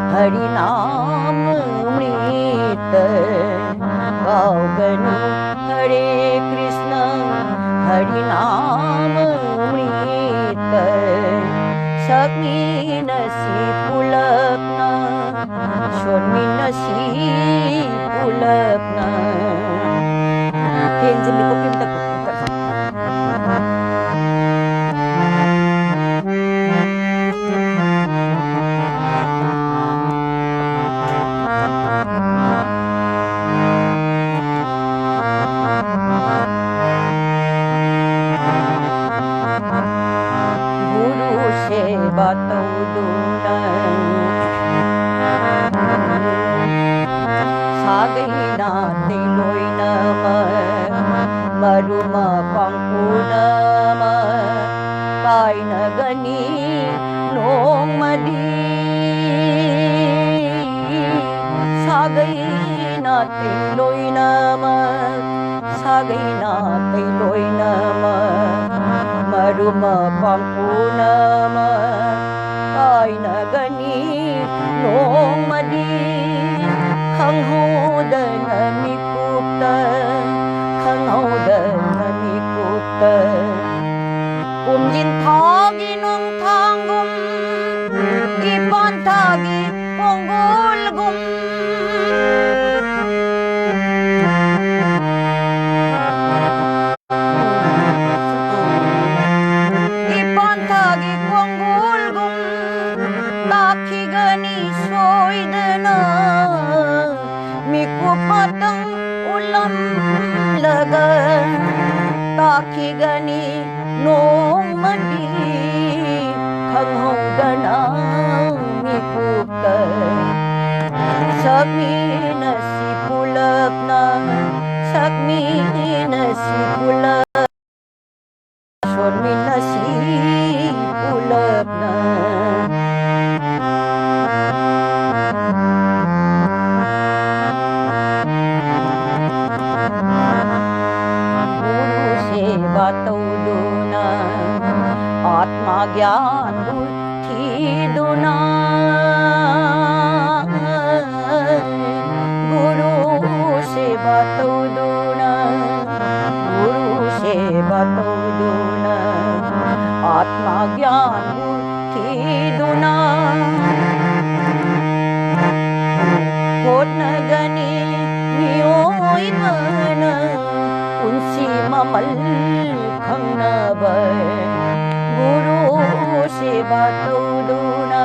Speaker 2: Hari Naam Amrit Gauganu Hare Krishna Hari Naam Amrit Sakmi Nasi Pulapna Shormi Nasi Pulapna Penzi mikup yung takot. Maruma pangpunama kay nagani nung madi sagay natin loy naman sagay natin loy naman maruma pangpunama kay nagani nung madi kang hoda na mikupta Umjin thagi nung thanggum Ipan thagi ponggol gum Ipan thagi ponggol gum Takhi gani soy dana Mikup matang ulam laga Takhi gani nung mandi khang hong dana mikup sakmi nasi pulak na sakmi nasi pulak shormi nasi pulak na guru seva tauduna atma gyan buddhi duna guru seva tauduna atma gyan buddhi duna kotna gani niyoy mana unsi mamal khangna bai guru seva tauduna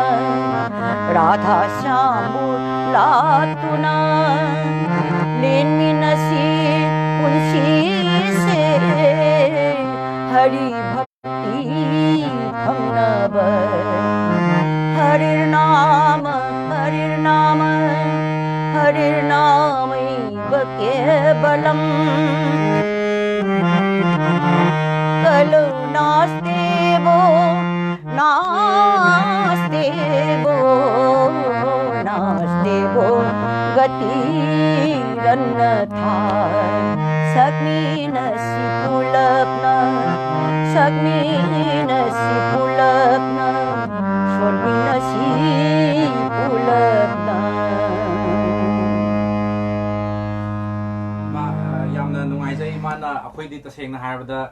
Speaker 2: radha syamu latuna len minasi unsi se hari bhakti khangna bai harir nama kevalam kalu nastevo gati ranatha sakmi nasi pulapna shormi nasi pulapna
Speaker 1: imana akhoi di taseng na harda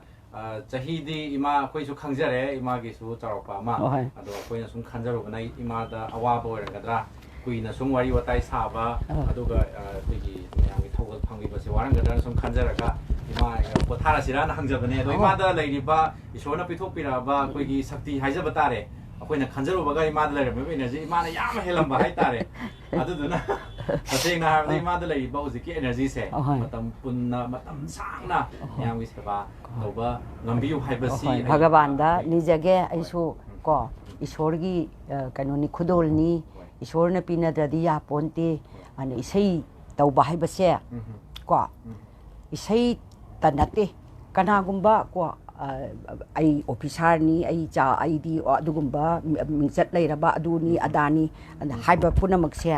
Speaker 1: chahi di ima akhoi su khangjare ima gi su charopa ma ado akhoi na sum khanjaro na ima da awa bo radra kui na sum wari watai saba aduga tigi miyamgi thawgal phangbiba se warang gadra sum khanjaraga ima pothara sira na hangjabane do ima da leiriba isona pithopira ba koi gi sakti haijaba tare akhoi na khanjaro baga ima da leirame energy ima na yam helamba hai tare aduduna taseng na harda ima da leiriba uziki energy se matam punna matam sangna miyamgi seba toba ngambiu haibasi
Speaker 2: bhagavanda nijage aisu ko ishorgi kanoni khudol ni ishorna pina dadi ya ponte ani isei tauba haibase ko isei tanate kanagumba ko ai officer ni ai cha ai di adugumba mingchat leiraba aduni adani haiba punamak se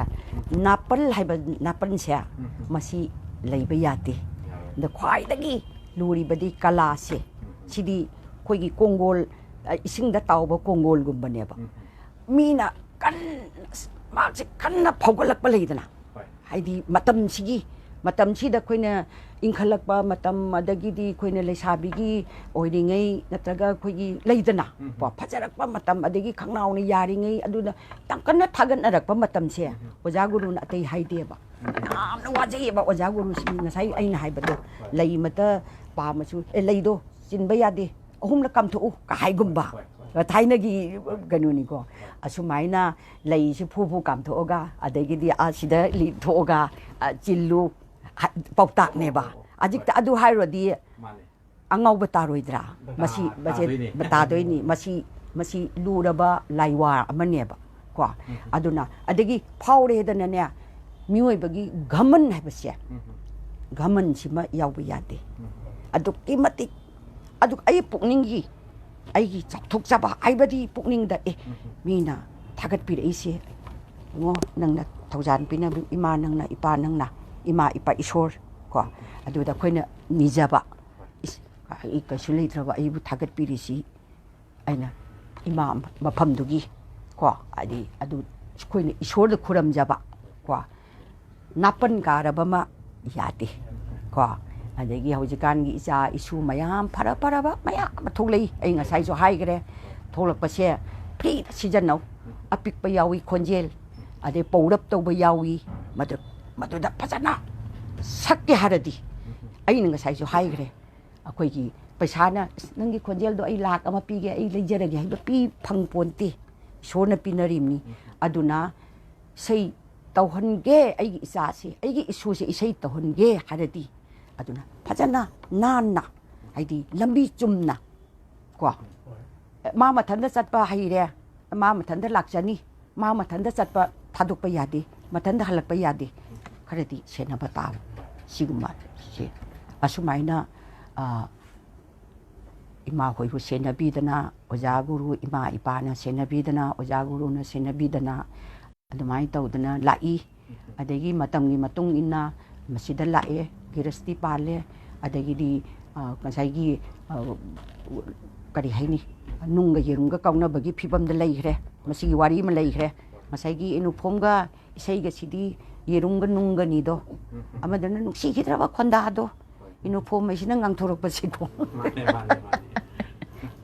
Speaker 2: napal haiba napal se masi leiba yate da khwai dagi luri badi kala se sidi khoigi kongol ising da tauba kongol gumbane ba mina kan ꯃꯥꯁꯦ ꯀꯟꯅ ꯐꯧꯒꯠꯂꯛꯄ ꯂꯩꯗꯅ ꯍꯥꯏꯗꯤ ꯃꯇꯝꯁꯤꯗ ꯑꯩꯈꯣꯏꯅ ꯏꯟꯈꯠꯂꯛꯄ ꯃꯇꯝ ꯑꯗꯒꯤꯗꯤ ꯑꯩꯈꯣꯏꯅ ꯂꯩꯁꯥꯕꯤꯒꯤ ꯑꯣꯏꯔꯤꯉꯩ ꯅꯠꯇ꯭ꯔꯒ ꯑꯩꯈꯣꯏꯒꯤ ꯂꯩꯗꯅ ꯐꯖꯔꯛꯄ ꯃꯇꯝ ꯑꯗꯒꯤ ꯈꯪꯅꯥꯎꯅ ꯌꯥꯔꯤꯉꯩ ꯑꯗꯨꯅ ꯌꯥꯝ ꯀꯟꯅ ꯊꯥꯒꯠꯅꯔꯛꯄ ꯃꯇꯝꯁꯦ ꯑꯣꯖꯥ ꯒꯨꯔꯨꯅ ꯑꯇꯩ ꯍꯥꯏꯗꯦꯕ ꯌꯥꯝꯅ ꯋꯥꯖꯩꯑꯕ ꯑꯣꯖꯥ ꯒꯨꯔꯨꯁꯤ ꯉꯁꯥꯏ ꯑꯩꯅ ꯍꯥꯏꯕꯗꯣ ꯂꯩ ꯃꯇ ꯄꯥꯝꯃꯁꯨ ꯂꯩꯗꯣ ꯆꯤꯟꯕ ꯌꯥꯗꯦ ꯑꯍꯨꯝꯂꯛ ꯀꯥꯝꯊꯣꯛꯎ ꯀꯍꯥꯏꯒꯨꯝꯕ ꯊꯥꯏꯅꯒꯤ ꯀꯩꯅꯣꯅꯤꯀꯣ ꯑꯁꯨꯃꯥꯏꯅ ꯂꯩꯁꯤ ꯐꯨ ꯀꯥꯝꯊꯣꯛꯑꯒ ꯑꯗꯒꯤꯗꯤ ꯑꯁꯤꯗ ꯊꯣꯛꯑꯒ ꯆꯤꯜꯂꯨ ꯄꯥꯎꯇꯥꯛꯅꯦꯕ ꯍꯧꯖꯤꯛꯇ ꯑꯗꯨ ꯍꯥꯏꯔꯨꯔꯗꯤ ꯑꯉꯥꯎꯕ ꯇꯥꯔꯣꯏꯗ꯭ꯔꯥ ꯃꯁꯤ ꯇꯥꯗꯣꯏꯅꯤ ꯃꯁꯤ ꯂꯨꯔꯕ ꯂꯥꯏꯋꯥ ꯑꯃꯅꯦꯕ ꯀꯣ ꯑꯗꯨꯅ ꯑꯗꯒꯤ ꯐꯥꯎꯔꯦꯗꯅꯅꯦ ꯃꯤꯑꯣꯏꯕꯒꯤ ꯘꯃꯟ ꯍꯥꯏꯕꯁꯦ ꯘꯃꯟꯁꯤꯃ ꯌꯥꯎꯕ ꯌꯥꯗꯦ ꯑꯗꯨꯛꯀꯤ ꯃꯇꯤꯛ ꯑꯩ ꯄꯨꯛꯅꯤꯡꯒꯤ ꯑꯩꯒꯤ ꯆꯥꯎꯊꯣꯛꯆꯕ ꯍꯥꯏꯕꯗꯤ ꯄꯨꯛꯅꯤꯡꯗ ꯃꯤꯅ ꯊꯥꯒꯠꯄꯤꯔꯛꯏꯁꯦ ꯌꯦꯡꯉꯣ ꯅꯪꯅ ꯊꯧꯖꯥꯟ ꯄꯤꯅꯕ ꯏꯃꯥ ꯅꯪꯅ ꯏꯄꯥ ꯅꯪꯅ ꯏꯃꯥ ꯏꯄꯥ ꯏꯁꯣꯔ ꯀꯣ ꯑꯗꯨꯗ ꯑꯩꯈꯣꯏꯅ ꯅꯤꯖꯕ ꯑꯩ ꯀꯩꯁꯨ ꯂꯩꯇ꯭ꯔꯕ ꯑꯩꯕꯨ ꯊꯥꯒꯠꯄꯤꯔꯤꯁꯤ ꯑꯩꯅ ꯏꯃꯥ ꯃꯐꯝꯗꯨꯒꯤ ꯀꯣ ꯍꯥꯏꯗꯤ ꯑꯗꯨ ꯑꯩꯈꯣꯏꯅ ꯏꯁꯣꯔꯗ ꯈꯨꯔꯝꯖꯕ ꯀꯣ ꯅꯥꯄꯟ ꯀꯥꯔꯕ ꯑꯃ ꯌꯥꯗꯦ ꯀꯣ ꯑꯗꯒꯤ ꯍꯧꯖꯤꯛꯀꯥꯟꯒꯤ ꯏꯆꯥ ꯏꯁꯨ ꯃꯌꯥꯝ ꯐꯔꯕ ꯃꯌꯥꯝ ꯑꯃ ꯊꯣꯛꯂꯛꯏ ꯑꯩ ꯉꯁꯥꯏꯁꯨ ꯍꯥꯏꯈ꯭ꯔꯦ ꯊꯣꯛꯂꯛꯄꯁꯦ ꯐ꯭ꯔꯤꯗ ꯁꯤꯖꯤꯟꯅꯧ ꯑꯄꯤꯛꯄ ꯌꯥꯎꯏ ꯈꯣꯟꯖꯦꯜ ꯑꯗꯩ ꯄꯧꯔꯞ ꯇꯧꯕ ꯌꯥꯎꯏ ꯃꯗꯨꯗ ꯐꯖꯅ ꯁꯛꯀꯦ ꯍꯥꯏꯔꯗꯤ ꯑꯩꯅ ꯉꯁꯥꯏꯁꯨ ꯍꯥꯏꯈ꯭ꯔꯦ ꯑꯩꯈꯣꯏꯒꯤ ꯄꯩꯁꯥꯅ ꯅꯪꯒꯤ ꯈꯣꯟꯖꯦꯜꯗꯣ ꯑꯩ ꯂꯥꯛ ꯑꯃ ꯄꯤꯒꯦ ꯑꯩ ꯂꯩꯖꯔꯒꯦ ꯍꯥꯏꯕ ꯐꯪꯄꯣꯟꯇꯦ ꯏꯁꯣꯔꯅ ꯄꯤꯅꯔꯤꯕꯅꯤ ꯑꯗꯨꯅ ꯏꯁꯩ ꯇꯧꯍꯟꯒꯦ ꯑꯩꯒꯤ ꯏꯆꯥꯁꯤ ꯑꯩꯒꯤ ꯏꯁꯨꯁꯦ ꯏꯁꯩ ꯇꯧꯍꯟꯒꯦ ꯍꯥꯏꯔꯗꯤ ꯑꯗꯨꯅ ꯐꯖꯅ ナンナ ꯍꯥꯏꯗꯤ ꯂꯝꯕꯤ ꯆꯨꯝꯅ ꯀꯣ ꯃꯥ ꯃꯊꯟꯇ ꯆꯠꯄ ꯍꯩꯔꯦ ꯃꯥ ꯃꯊꯟꯇ ꯂꯥꯛꯆꯅꯤ ꯃꯥ ꯃꯊꯟꯇ ꯆꯠꯄ ꯊꯥꯗꯣꯛꯄ ꯌꯥꯗꯦ ꯃꯊꯟꯇ ꯍꯜꯂꯛꯄ ꯌꯥꯗꯦ ꯈꯔꯗꯤ ꯁꯦꯟꯅꯕ ꯇꯥꯕ ꯁꯤꯒꯨꯝꯕꯁꯦ ꯑꯁꯨꯃꯥꯏꯅ ꯏꯃꯥ ꯍꯣꯏꯕꯨ ꯁꯦꯟꯅꯕꯤꯗꯅ ꯑꯣꯖꯥ ꯒꯨꯔꯨ ꯏꯃꯥ ꯏꯄꯥꯅ ꯁꯦꯟꯅꯕꯤꯗꯅ ꯑꯣꯖꯥ ꯒꯨꯔꯨꯅ ꯁꯦꯟꯅꯕꯤꯗꯅ ꯑꯗꯨꯃꯥꯏꯅ ꯇꯧꯗꯅ ꯂꯥꯛꯏ ꯑꯗꯒꯤ ꯃꯇꯝꯒꯤ ꯃꯇꯨꯡ ꯏꯟꯅ ꯃꯁꯤꯗ ꯂꯥꯛꯑꯦ ꯒꯤꯔꯁꯇꯤ ꯄꯥꯜꯂꯦ ꯑꯗꯒꯤꯗꯤ ꯉꯁꯥꯏꯒꯤ ꯀꯔꯤ ꯍꯥꯏꯅꯤ ꯅꯨꯡꯒ ꯌꯦꯔꯨꯝꯒ ꯀꯥꯎꯅꯕꯒꯤ ꯐꯤꯕꯝꯗ ꯂꯩꯈ꯭ꯔꯦ ꯃꯁꯤꯒꯤ ꯋꯥꯔꯤ ꯑꯃ ꯂꯩꯈ꯭ꯔꯦ ꯉꯁꯥꯏꯒꯤ ꯏꯅꯨꯐꯣꯝꯒ ꯏꯁꯩꯒꯁꯤꯗꯤ ꯌꯦꯔꯨꯝꯒ ꯅꯨꯡꯒꯅꯤꯗꯣ ꯑꯃꯗꯅ ꯅꯨꯡꯁꯤꯈꯤꯗ꯭ꯔꯕ ꯈꯣꯟꯗꯥꯗꯣ ꯏꯅꯨꯐꯣꯝ ꯍꯥꯏꯁꯤꯅ ꯉꯥꯡꯊꯣꯔꯛꯄꯁꯤꯀꯣ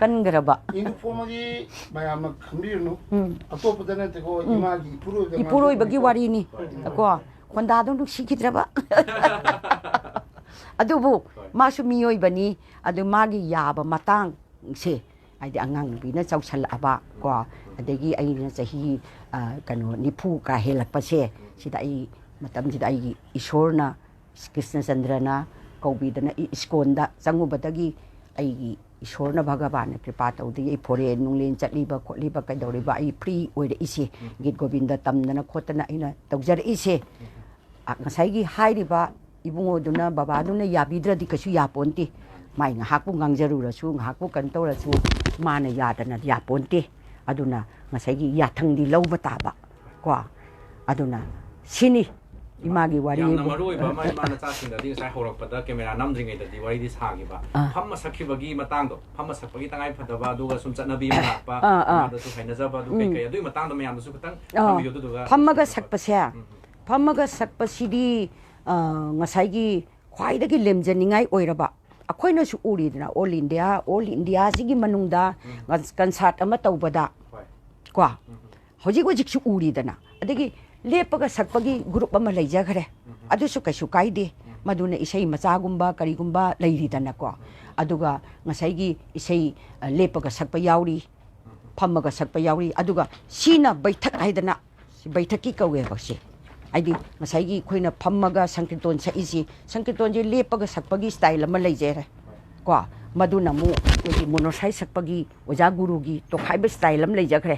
Speaker 2: ꯀꯟꯈ꯭ꯔꯕ
Speaker 3: ꯏꯅꯨꯐꯣꯝꯒꯤ ꯃꯌꯥꯝꯅ ꯈꯪꯕꯤꯔꯨꯅꯨ ꯑꯇꯣꯞꯄꯗ ꯅꯠꯇꯦꯀꯣ ꯏꯃꯥꯒꯤ
Speaker 2: ꯏꯄꯨꯔꯣꯏꯕꯒꯤ ꯋꯥꯔꯤꯅꯤ ꯀꯣ ꯈꯣꯟꯗꯥꯗꯣ ꯅꯨꯡꯁꯤꯈꯤꯗ꯭ꯔꯕ ꯑꯗꯨꯕꯨ ꯃꯥꯁꯨ ꯃꯤꯑꯣꯏꯕꯅꯤ ꯑꯗꯨ ꯃꯥꯒꯤ ꯌꯥꯕ ꯃꯇꯥꯡꯁꯦ ꯍꯥꯏꯗꯤ ꯑꯉꯥꯡ ꯅꯨꯄꯤꯅ ꯆꯥꯎꯁꯜꯂꯛꯑꯕ ꯀꯣ ꯑꯗꯒꯤ ꯑꯩꯅ ꯆꯍꯤ 90 ꯍꯦꯜꯂꯛꯄꯁꯦ ꯁꯤꯗ ꯑꯩ ꯃꯇꯝꯁꯤꯗ ꯑꯩꯒꯤ ꯏꯁꯣꯔꯅ ꯀ꯭ꯔꯤꯁꯅꯆꯟꯗ꯭ꯔꯅ ꯀꯧꯕꯤꯗꯅ ꯏꯁꯀꯣꯟꯗ ꯆꯪꯉꯨꯕꯗꯒꯤ ꯑꯩꯒꯤ ꯏꯁꯣꯔꯅ ꯚꯒꯕꯥꯟꯅ ꯀ꯭ꯔꯤꯄꯥ ꯇꯧꯗꯒꯤ ꯑꯩ ꯐꯣꯔꯦꯟ ꯅꯨꯡꯂꯦꯟ ꯆꯠꯂꯤꯕ ꯈꯣꯠꯂꯤꯕ ꯀꯩꯗꯧꯔꯤꯕ ꯑꯩ ꯐ꯭ꯔꯤ ꯑꯣꯏꯔꯛꯏꯁꯦ ꯒꯤꯠ ꯒꯣꯕꯤꯟꯗ ꯇꯝꯗꯅ ꯈꯣꯠꯇꯅ ꯑꯩꯅ ꯇꯧꯖꯔꯛꯏꯁꯦ ꯉꯁꯥꯏꯒꯤ ꯍꯥꯏꯔꯤꯕ 이붕어도나 바바도나 야비드라디 그수 야본티 마이 ngahakpu ngangjarurasu ngahakpu kan tawrasu mana yadana yaponti aduna ngasai yathangdi lawba taba ko aduna sini imagi wari
Speaker 1: yamna maroi ba mai mana cha singdadi ngasai horakpada camera namdringaidadi wari di sagiba phamma sakhibagi matangdo phamma sakpagi tangai phadaba aduga sum chatnabi ma lakpa ada su khainajaba du kai kai adui matangdo mayamda su khutang thambiyo duga
Speaker 2: phammaga sakpasidi ngasai khwaidagi lemjaningai oiraba akoina su uridna all india sigi manungda concert ama tawbada ko hojik su uridana adagi lepaga sakpagi group ama leijagare adu su kaisu kaide maduna isei macagumba karigumba leiridana ko aduga ngasai isei lepaga sakpa yauri phammaga sakpa yauri aduga sina baithak haidana baithaki kawe basi aidi ngasai khoina phammaga sankirton saisi sankirton je lepaga sakpagi style ama leijere ko maduna mu monosai sakpagi oja guru gi to khaiba style am leijagre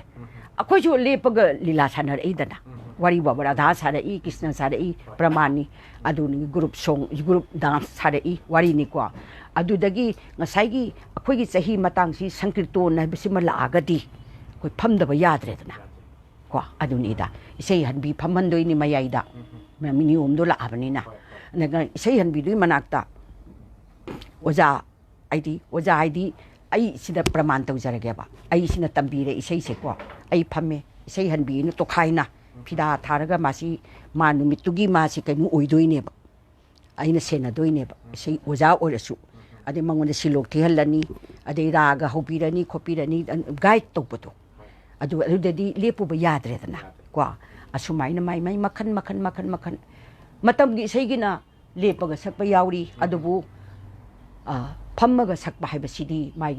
Speaker 2: akhoi ju lepaga lila sanar idana wari babara da sarai krishna sarai pramani aduni group song group dance sarai wari ni ko adudagi ngasai gi akhoi gi chahi matang si sankirton na bisima laagadi koi phamdaba yadre dana ko aduni da isei hanbi phamandoi ni mayaida mini omdo la abanina naga isei hanbi dui manakta oja id ai sida praman tawjarage ba ai sina tambire isei se ko ai phamme isei hanbi no to khaina Pida Taraga Masi Manu Mitugi Masi Kamu Uiduineba. Aina Senadoineba, say Oja or a soup. Ade Mangon the Silok Tihalani, Ade Raga, Hopirani, Copirani, and Guide Topoto. Adu the Lepo Yadredana, Qua, Asumaina, my makan. Matamgi Sagina, Lepaga Sapayauri, Adubu, Pamaga Sakbahaba City, my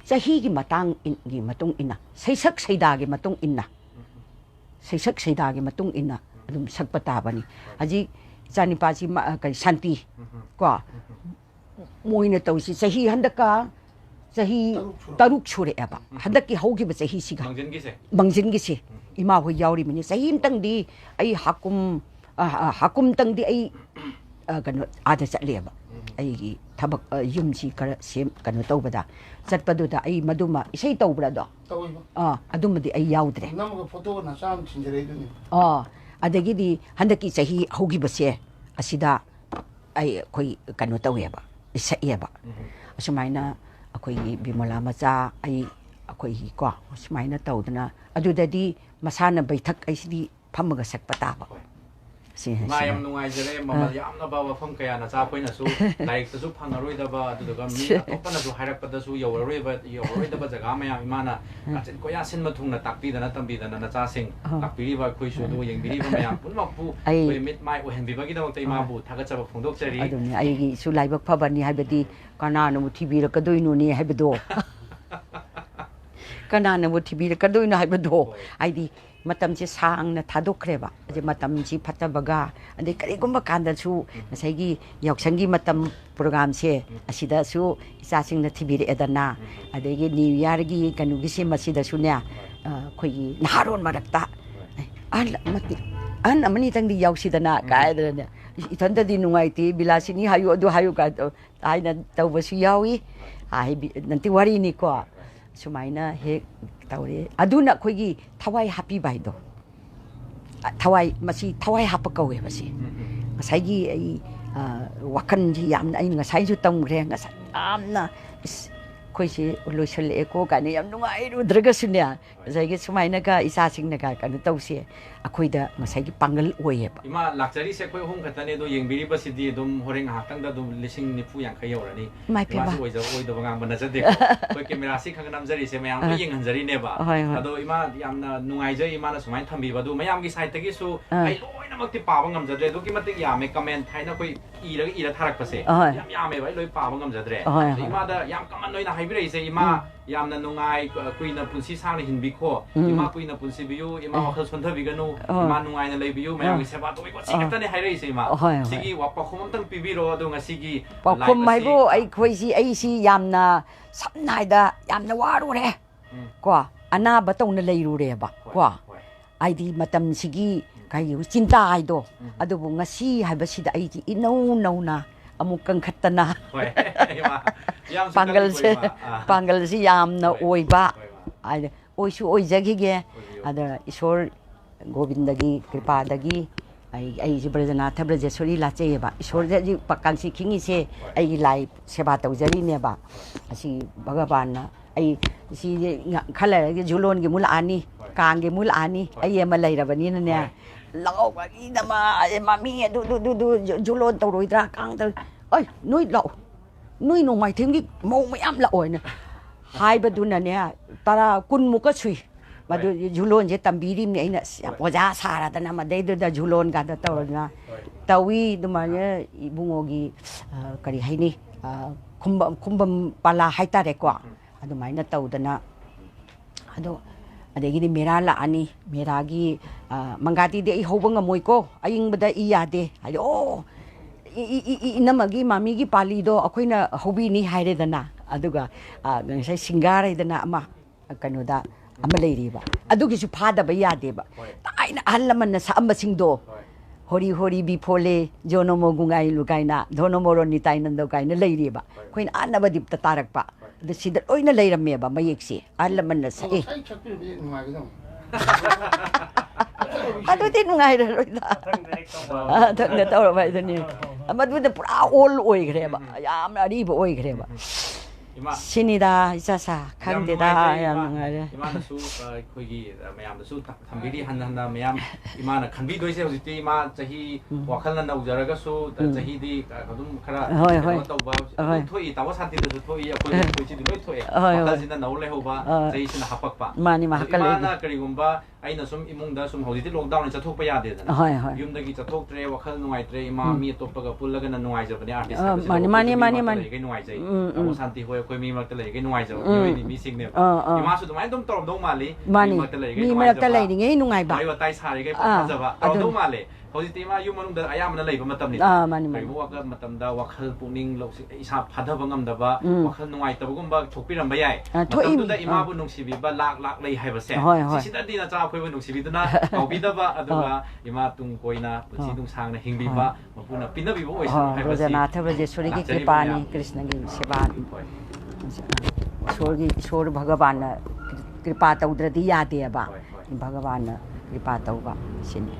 Speaker 2: Sahigi Matang in Matung Inna, say Sak Saidagi Matung Inna, say Sak Saidagi Matung Inna, Sakpatabani, Aji Zanipasi Shanti, Qua. Moina tausi sahi handaka sahi taruk chure aba handaki hogi ba sahi siga mangjin gi se ima ho yauri mini sahi tang di ai hakum tang di ai kano ada chatle aba ai gi thabak yum ji kar sem kano tawbada chatpadu da ai maduma isai tawbra do adumadi ai yaudre
Speaker 3: namga photo na sam chinjere duni
Speaker 2: adagi di handaki sahi hogi ba se asida ai koi kano taweba Isaiba. Sumaina, a quay Bimola Maza, a quay qua, Sumaina Todana, Adu Daddy, Masana Baitak, I see Pamaga Pataba.
Speaker 1: Mayam nungai Mamayamna Baba from Kayana Sapina, so like the soup Hangaroida to the Gami, open to Harapadasu, your river, your river, the Gamma, Imana, Koyasin Matuna, Tapi, the Natambi, the Natasing, Tabiriba, Kushu, doing Biriba, Pumapu, I met my Wembibagi, Tamabu, Tagata from Doctor.
Speaker 2: I should like a Pabani Habadi, Kanana would be a Kaduino near Habado. Kanana would be a Kaduino Habado. I Matam si sang na tado kreba, adi matam si patabaga, adi karigumba kanda su, masagi yauksangi matam program si, asida su isasing na tibiri edana, adi New Year gi kanugi si masida su niya, koi naharon marakta, amani tang di yauksida na kaya na, itanda di nungai ti bilasi ni hayu adu hayu ka, ay na tawba su yawi, ay nanti wari ni ko, sumaina he Aduna Kogi, Thawai happy by do. Thawai masi Thawai hapakawe masi. Asagi Wakan Yam in a Saiju Tong Rangas Amna Koshi Lucial Eco Ganiam Nungai Dragasunia. As I get Sumainaga is asking the guy and the Tosia, Aquida Masagi Pangal Web.
Speaker 1: Ima luxury sequel home Catane doing Biriba City, Dum Horing Hatanga, Dum listening Nipu and Kayorani. My people was the Wangamanaza. Kemirasi Kangamzari, Mayam and Zari never. Although Ima Yamna Nungaiza, Imanas, my Tambiba, do Mayamgi Saitagi, I know the Pavangam the Dokimatic Yam, comment, Tainako, either Tarakase, Yame, Pavangam the Dre. Imada Yam Kamano Hybrid, Ima Yamna Nungai, Queen of Punsi Sani in Biko, Ima Queen of Punsibiu, Ima Hontavigano, Ima Nungai and Labiu, Mayami Sabato, Sikatani Hiresima, Sigi, Wapahomontan Pibiro, doing a Sigi.
Speaker 2: Pacom my go, I crazy AC Yamna, some neither Yamna Warure. Qua, Anna Baton the Layreba, Qua. I did Matam Sigi, Kayu, Cinta Ido, Adobunga Si, Habasida 80, no, na. Amukang katana. Pangal si yam na oiba. Oisu oizagige. Ada isor Govindagi, Kripadagi. I si Brazanata Brazasuri Lateva. Isor jadi pakang si king ise. I like Sebata Zarineba. Si Bagabana. I si color Julon Gimulani, Kang Gimulani. I am a later vanina. Low, Mammy, do Julon to Roidra Kang. Oi, no, low. No, my thing, Mo Mayamla oin. High Baduna, Tara Kunmukasui. But Julon yet Tambiri Oja Sara, the Namade, the Julon got the Torna. Tawi, the Maya, Bungogi, Karihini, Kumbam Pala Haitarequa, and the minor Taudana. Adegi Mirala Ani, Miragi, Mangati de Hobanga Moiko, Aying Bada Iade, oh, Inamagi, Mamigi Palido, Aquina Hobini Haidana, Aduga, say Singare the Nama, Kanuda, Amaleriba. Adugi Pada Bayadeba. I Alaman Sambasing do. Hori be pole, Jono Mogungai Lugaina, Donomoro Nitain and Logaina Ladyba. Queen Anna Dip the Tarakpa. The sea that oina later meba, my yixi, Alaman say. I don't think I don't know by the name. I'm with the proud old oil greba. I am not even oil greba. 신이다 이자사 간데다 야망아래
Speaker 1: 이마나수 거기 mayamda수 thambiri 한한다 mayam 이마나 간비도이세 호지티 이마 자히 와칼나 나우자라가수 자히디 가둠 카라 tauba thoi tawa santi도 thoi akoi koichidi loi thoi wakalsina naule hoba jahisina hapakpa
Speaker 2: mani mahakal
Speaker 1: imana karigumba aina sum imungda sum hojiti lockdown ni chathokpa yadedana yumdagi chathoktre wakhal nungaitre ima mi topaga pullaga na nungaijabani artist
Speaker 2: mani
Speaker 1: ke nungaijai tawa santi hoi akoi mi makta lei ke nungaijab yoi ni sing ne ima su dumai dum torom dong mali
Speaker 2: mi makta lei ngai nungai ba
Speaker 1: ai wa tai sari ke phajaba torom dong mali hojiti ma yum manung da ayamna leiba matam ni kai waka matam da wakhal puning lo isa phadaba ngamdaba wakhal nungai tabagumba thokpiramba yai matam da ima bu nungsibiba lak lei haibase sisida dina cha phoi bu nungsibiduna kaubidaba aduga ima tung koina punsi tung sangna hingbiba mapuna pinabiba oisan haibase
Speaker 2: rojana thabraje suri ki kripani krishna ki seva ईश्वर भगवान कृपा तौद्रदी यादे बा भगवान कृपा तौबा सिनी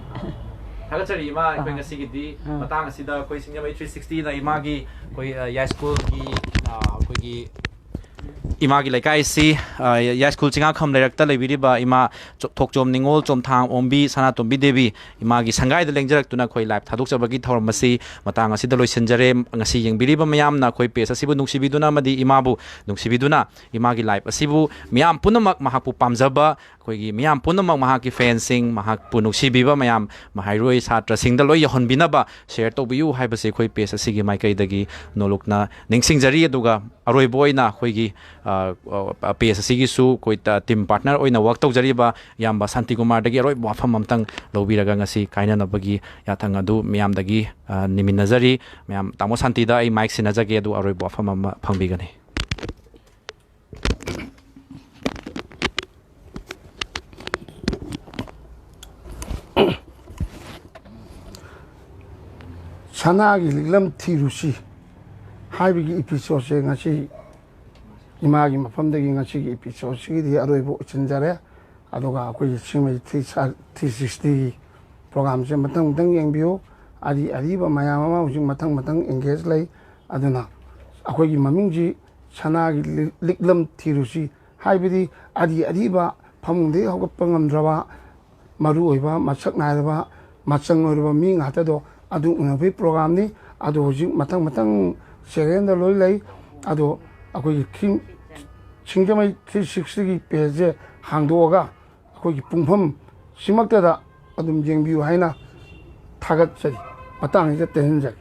Speaker 1: थागचरी इमा कोइ ngasiगidi matang asida koi Singjamei 360 na imagi koi Yaiskul ki koigi imagi laikai si Yaiskul Chongtham lerakta leibiriba ima Thokchom Ningol Chongtham Ongbi Sanatombi devi imagi sangai da lengjarak tuna koi live thadokjabagi thormasi matang asida loisenjare ngasi yengbiriba mayamna koi PS asibu nungsibiduna madi imabu nungsibiduna imagi live asibu miyam punamak mahapu pamjaba koigi miyam punamak mahaki fencing mahak punungsibiba mayam mahairoi satra singda loi yahonbinaba share toubiyu haibase koi PS asigi maikai dagi nolokna ningsingjari aduga aroi boina koigi PS asigi su koi team partner oina work tawjariba yamba Santi Kumar dagi aroi wafam amtang lobiraga ngasi kaina nabagi yathang adu miyam dagi niminajari miyam tamo Santi da ai mic sinajage adu aroi wafam am phangbigani
Speaker 3: 산하기 릭람 티루시 하이비기 이피소스 같이 이마기 마팜데기 같이 이피소스기 아로이보 진짜래 아도가 거기 지금 T60 프로그램에 matang eng비오 아리바 마야마 우징 matang engage lay 아도나 아거기 마밍지 산하기 릭람 티루시 하이비디 아리바 팜데 하고 빵암드라바 마루 오이바 마sak 나이바 마sang 오이바 밍 하다도 adu unabi program ni adu hojik matang second da loi lai adu akoi kim Singjamei 360 gi page hangdoga akoi pungpham simakta da adum jengbiu haina thagat chari matang je tenjak